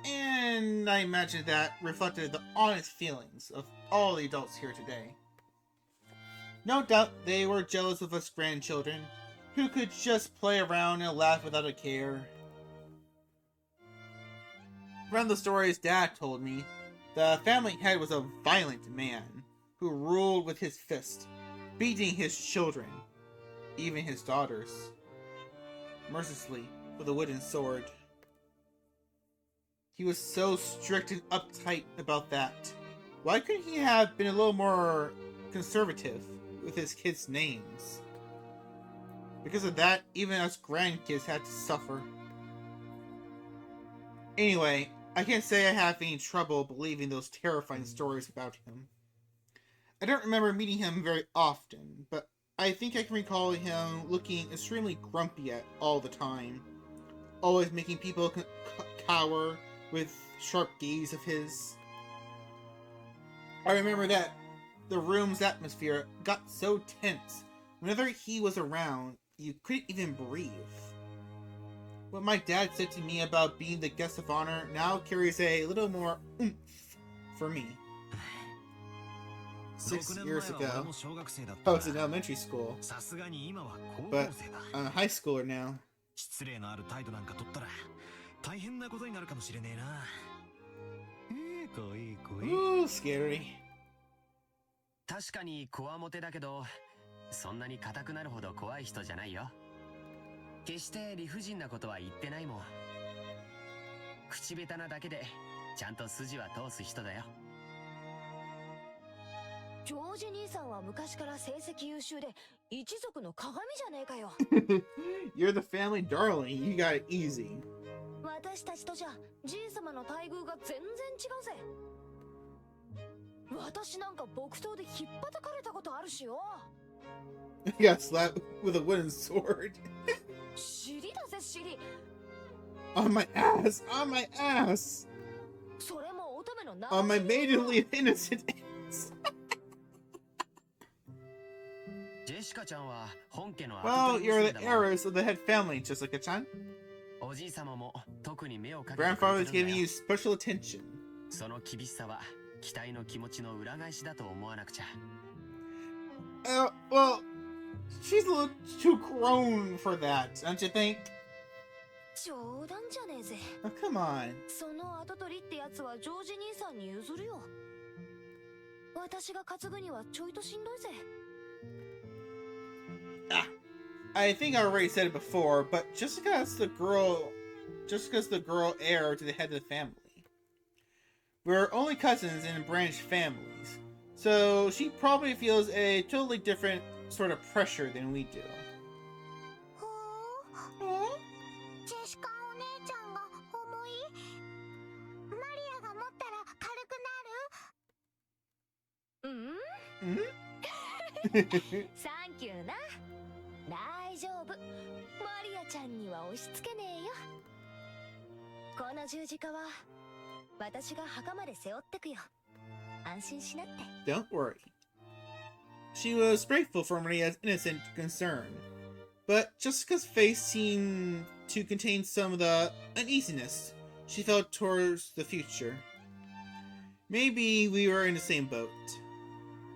and I imagine that reflected the honest feelings of all the adults here today. No doubt they were jealous of us grandchildren, who could just play around and laugh without a care. From the stories Dad told me, the family head was a violent man who ruled with his fist, beating his children, even his daughters, mercilessly with a wooden sword. He was so strict and uptight about that. Why couldn't he have been a little more conservative with his kids' names? Because of that, even us grandkids had to suffer. Anyway, I can't say I have any trouble believing those terrifying stories about him. I don't remember meeting him very often, but I think I can recall him looking extremely grumpy all the time, always making people cower with sharp gaze of his. I remember that the room's atmosphere got so tense whenever he was around, you couldn't even breathe. What my dad said to me about being the guest of honor now carries a little more oomph for me. 6 years ago, I was in elementary school, but I'm a high schooler now. 失礼のある態度なんか取ったら大変なことになるかもしれねえな。怖い怖い。Ooh, scary. 確かにこわもてだけど、そんなに硬くなるほど怖い人じゃないよ。決して理不尽なことは言ってないもん。口下手なだけでちゃんと筋は通す人だよ。ジョージ兄さんは昔から成績優秀で一族の鏡じゃねえかよ。You're the family darling. You got it easy. 私たちとじゃじい様の待遇が全然違うぜ。私なんか木刀で引っ叩かれたことあるしよ。He got slapped with a wooden sword. 尻だぜ尻。 On my ass! On my ass! それも乙女のな。 On my maidenly innocent ass! ジェシカちゃんは本家の Well, you're the heiress of the head family, Jessica-chan. おじい様も特に目をかけて Grandfather's giving you special attention. その厳しさは期待の気持ちの裏返しだと思わなくちゃ。Well, she's a little too grown for that, don't you think? 冗談じゃねえぜ。 Oh, come on. その跡取りってやつはジョージ兄さんに譲るよ。私が担ぐにはちょいとしんどいぜ。I think I already said it before, but Jessica's the girl heir to the head of the family. We're only cousins in branched families, so she probably feels a totally different sort of pressure than we do. ジェシカお姉ちゃんが重い？マリアが持ったら軽くなる？サンキューな。大丈夫。マリアちゃんには押し付けねえよ。この十字架は私が墓まで背負ってくよ。安心しなって。 Don't worry. She was grateful for Maria's innocent concern, but Jessica's face seemed to contain some of the uneasiness she felt towards the future. Maybe we were in the same boat.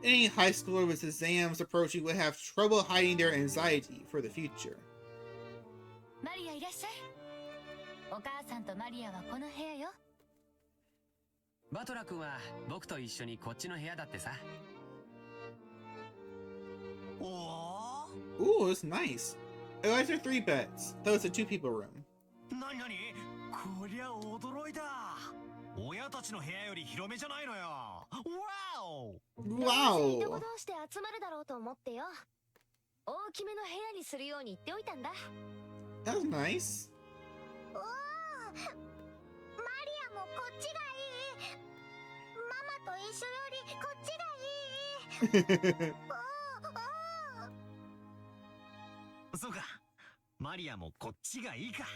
Any high schooler with exams approaching would have trouble hiding their anxiety for the future. マリアいらっしゃい。お母さんとマリアはこの部屋よ。バトラ君は僕と一緒にこっちの部屋だってさ。Ooh, it's nice. I like their 3 beds, though it's a 2-people room. なになに、こりゃ驚いた。親たちの部屋より広めじゃないのよ。わお。Wow. いとこ同士で集まるだろうと思ってよ。大きめの部屋にするように言っておいたんだ。 That's nice. おお、マリアもこっちがいい。ママと一緒よりこっちがいい。そうか、マリアもこっちがいいか。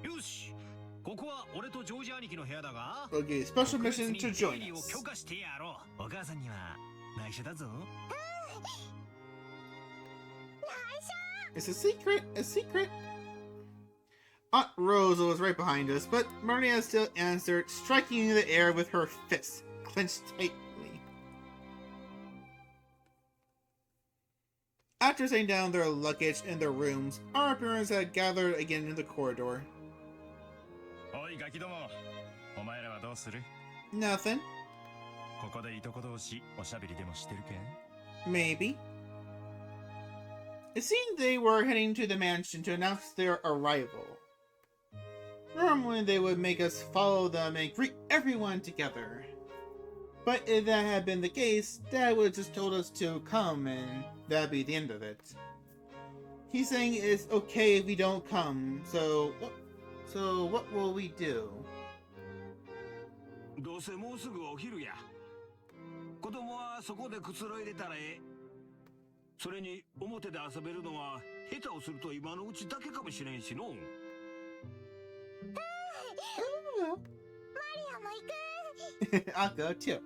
よし、ここは俺とジョージ兄貴の部屋だが。Okay, special mission to join us. を許可してやろう。お母さんには内緒だぞ。It's a secret, a secret. Aunt Rosa was right behind us, but Maria still answered, striking the air with her fists clenched tightly. After setting down their luggage in their rooms, our parents had gathered again in the corridor. おいガキども、お前らはどうする？ Nothing. ここでいとこ同士おしゃべりでもしてるか？ Maybe. It seemed they were heading to the mansion to announce their arrival. Normally they would make us follow them and greet everyone together. But if that had been the case, Dad would have just told us to come and that'd be the end of it. He's saying it's okay if we don't come, so what will we do? どうせもうすぐお昼や。子供はそこでくつろいでたらええ。それに表で遊べるのは下手をすると今のうちだけかもしれんしの。I'll go too.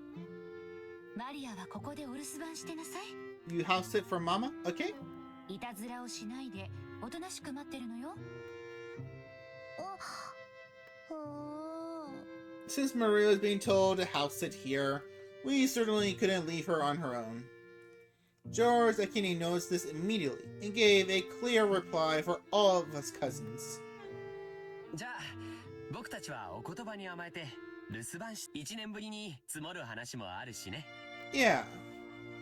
マリアはここでお留守番してなさい。 You house sit for Mama, okay? いたずらをしないでおとなしく待ってるのよ。Since Maria was being told to house sit here, we certainly couldn't leave her on her own. George Akini noticed this immediately and gave a clear reply for all of us cousins. じゃあ僕たちはお言葉に甘えて留守番し1年ぶりに積もる話もあるしね。 Yeah.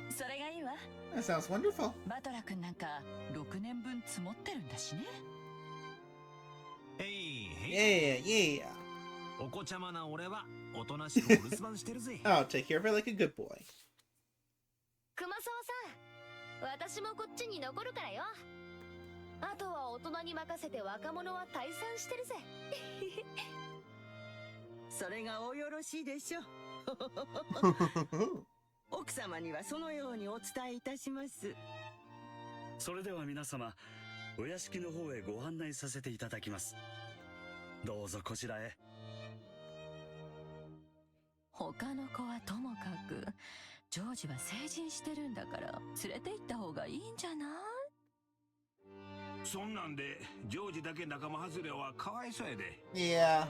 それがいいわ。 That sounds wonderful. バトラ君なんか6年分積もってるんだしね。Yeah, yeah. お子ちゃまな俺はおとなしくお留守番してるぜ。I'll take care of it like a good boy. 熊沢さん、私もこっちに残るからよ。あとは大人に任せて若者は退散してるぜ。それがおよろしいでしょう。奥様にはそのようにお伝えいたします。それでは皆様、お屋敷の方へご案内させていただきます。どうぞこちらへ。他の子はともかく、ジョージは成人してるんだから連れて行った方がいいんじゃない？そんなんでジョージだけ仲間外れはかわいそうやで。Yeah.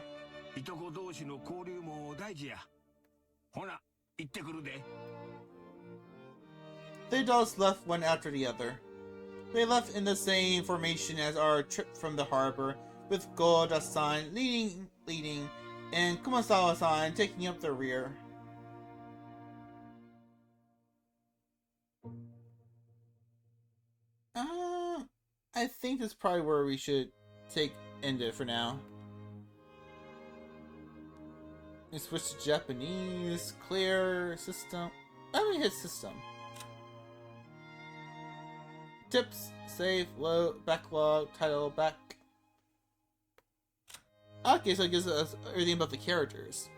いとこ同士の交流も大事や。ほな、行ってくるで。The adults left one after the other. They left in the same formation as our trip from the harbor, with Goda-san leading, and Kumasawa-san taking up the rear. I think that's probably where we should end it for now. We switch to Japanese, clear, system. I'm gonna hit system. Tips, save, low, backlog, title, back. Okay, so it gives us everything about the characters.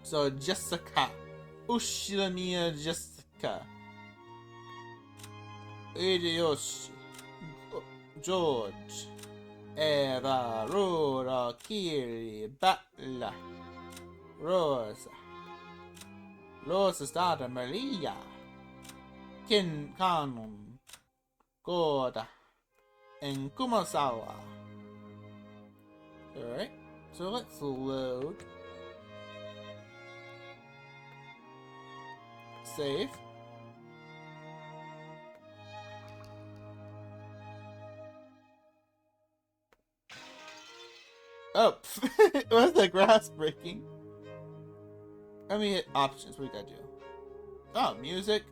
So, Jessica. Ushiramiya Jessica. Hideyoshi. George. Eva, Rora, Kiri, Butler. Rosa. Rosa's daughter, Maria. Ken Kanon. Goda. And Kumasawa. Alright, so let's load. Save. Oh, was the grass breaking? Let me hit options. What do we gotta do? Oh, music.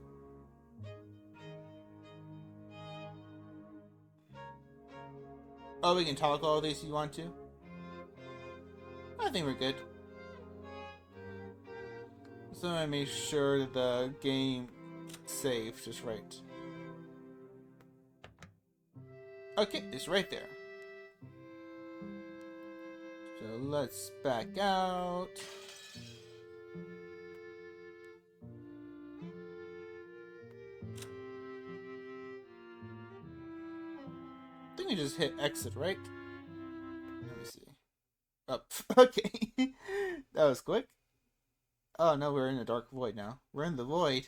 Oh, we can toggle all these if you want to. I think we're good. So I'm gonna make sure that the game saves just right. Okay, it's right there. So let's back out. I think we just hit exit, right? Let me see. Up. Okay. That was quick. Oh no, we're in the dark void now. We're in the void.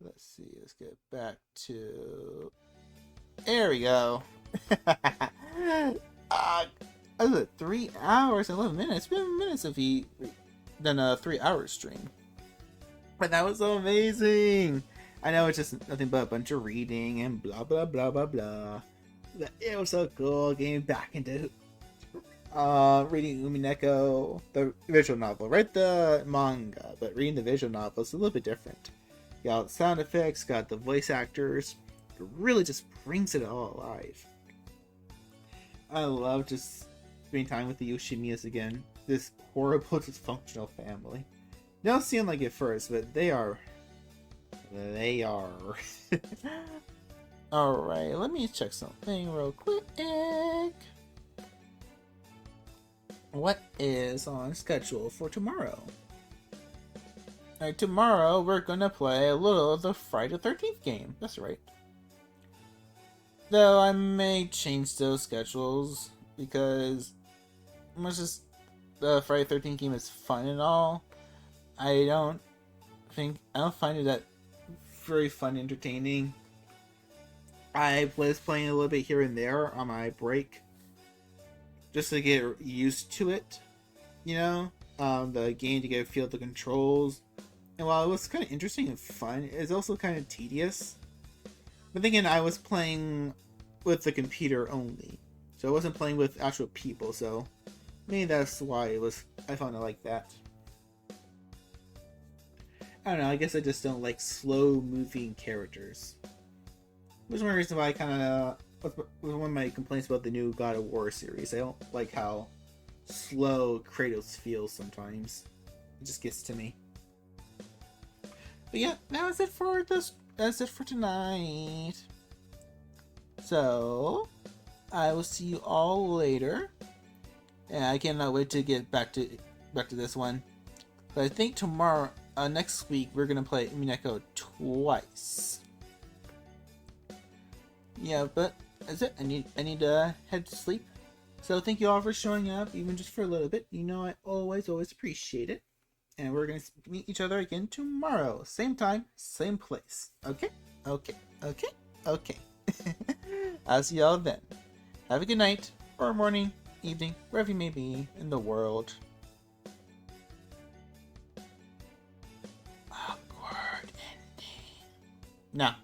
Let's see. Let's get back to... There we go. Was it 3 hours and 11 minutes? It's been minutes if he done a 3-hour stream. But that was so amazing. I know it's just nothing but a bunch of reading and blah blah blah blah blah. But it was so cool getting back into reading Umineko, the visual novel. Read the manga, but reading the visual novel is a little bit different. Got sound effects, got the voice actors. It really just brings it all alive. I love just spending time with the Yoshimiyas again. This horrible, dysfunctional family. They don't seem like it first, but they are. They are. Alright, let me check something real quick. What is on schedule for tomorrow? Alright, tomorrow we're gonna play a little of the Friday the 13th game. That's right. Though I may change those schedules because much as the Friday the 13th game is fun and all, I don't find it that very fun and entertaining. I was playing a little bit here and there on my break just to get used to it, you know, the game, to get a feel of the controls. And while it was kind of interesting and fun, it's also kind of tedious. But then again, I was playing with the computer only, so I wasn't playing with actual people, so maybe that's why I found it like that. I don't know, I guess I just don't like slow moving characters. Which is one reason why I was one of my complaints about the new God of War series. I don't like how slow Kratos feels sometimes. It just gets to me. But yeah, that was it for this. That's it for tonight. So I will see you all later. And I cannot wait to get back to this one. But I think tomorrow, next week, we're gonna play Umineko twice. Yeah, but that's it. I need to head to sleep. So thank you all for showing up, even just for a little bit. You know I always appreciate it. And we're gonna meet each other again tomorrow. Same time, same place. Okay? Okay. Okay? Okay. I'll see y'all then. Have a good night, or morning, evening, wherever you may be in the world. Awkward ending. Now.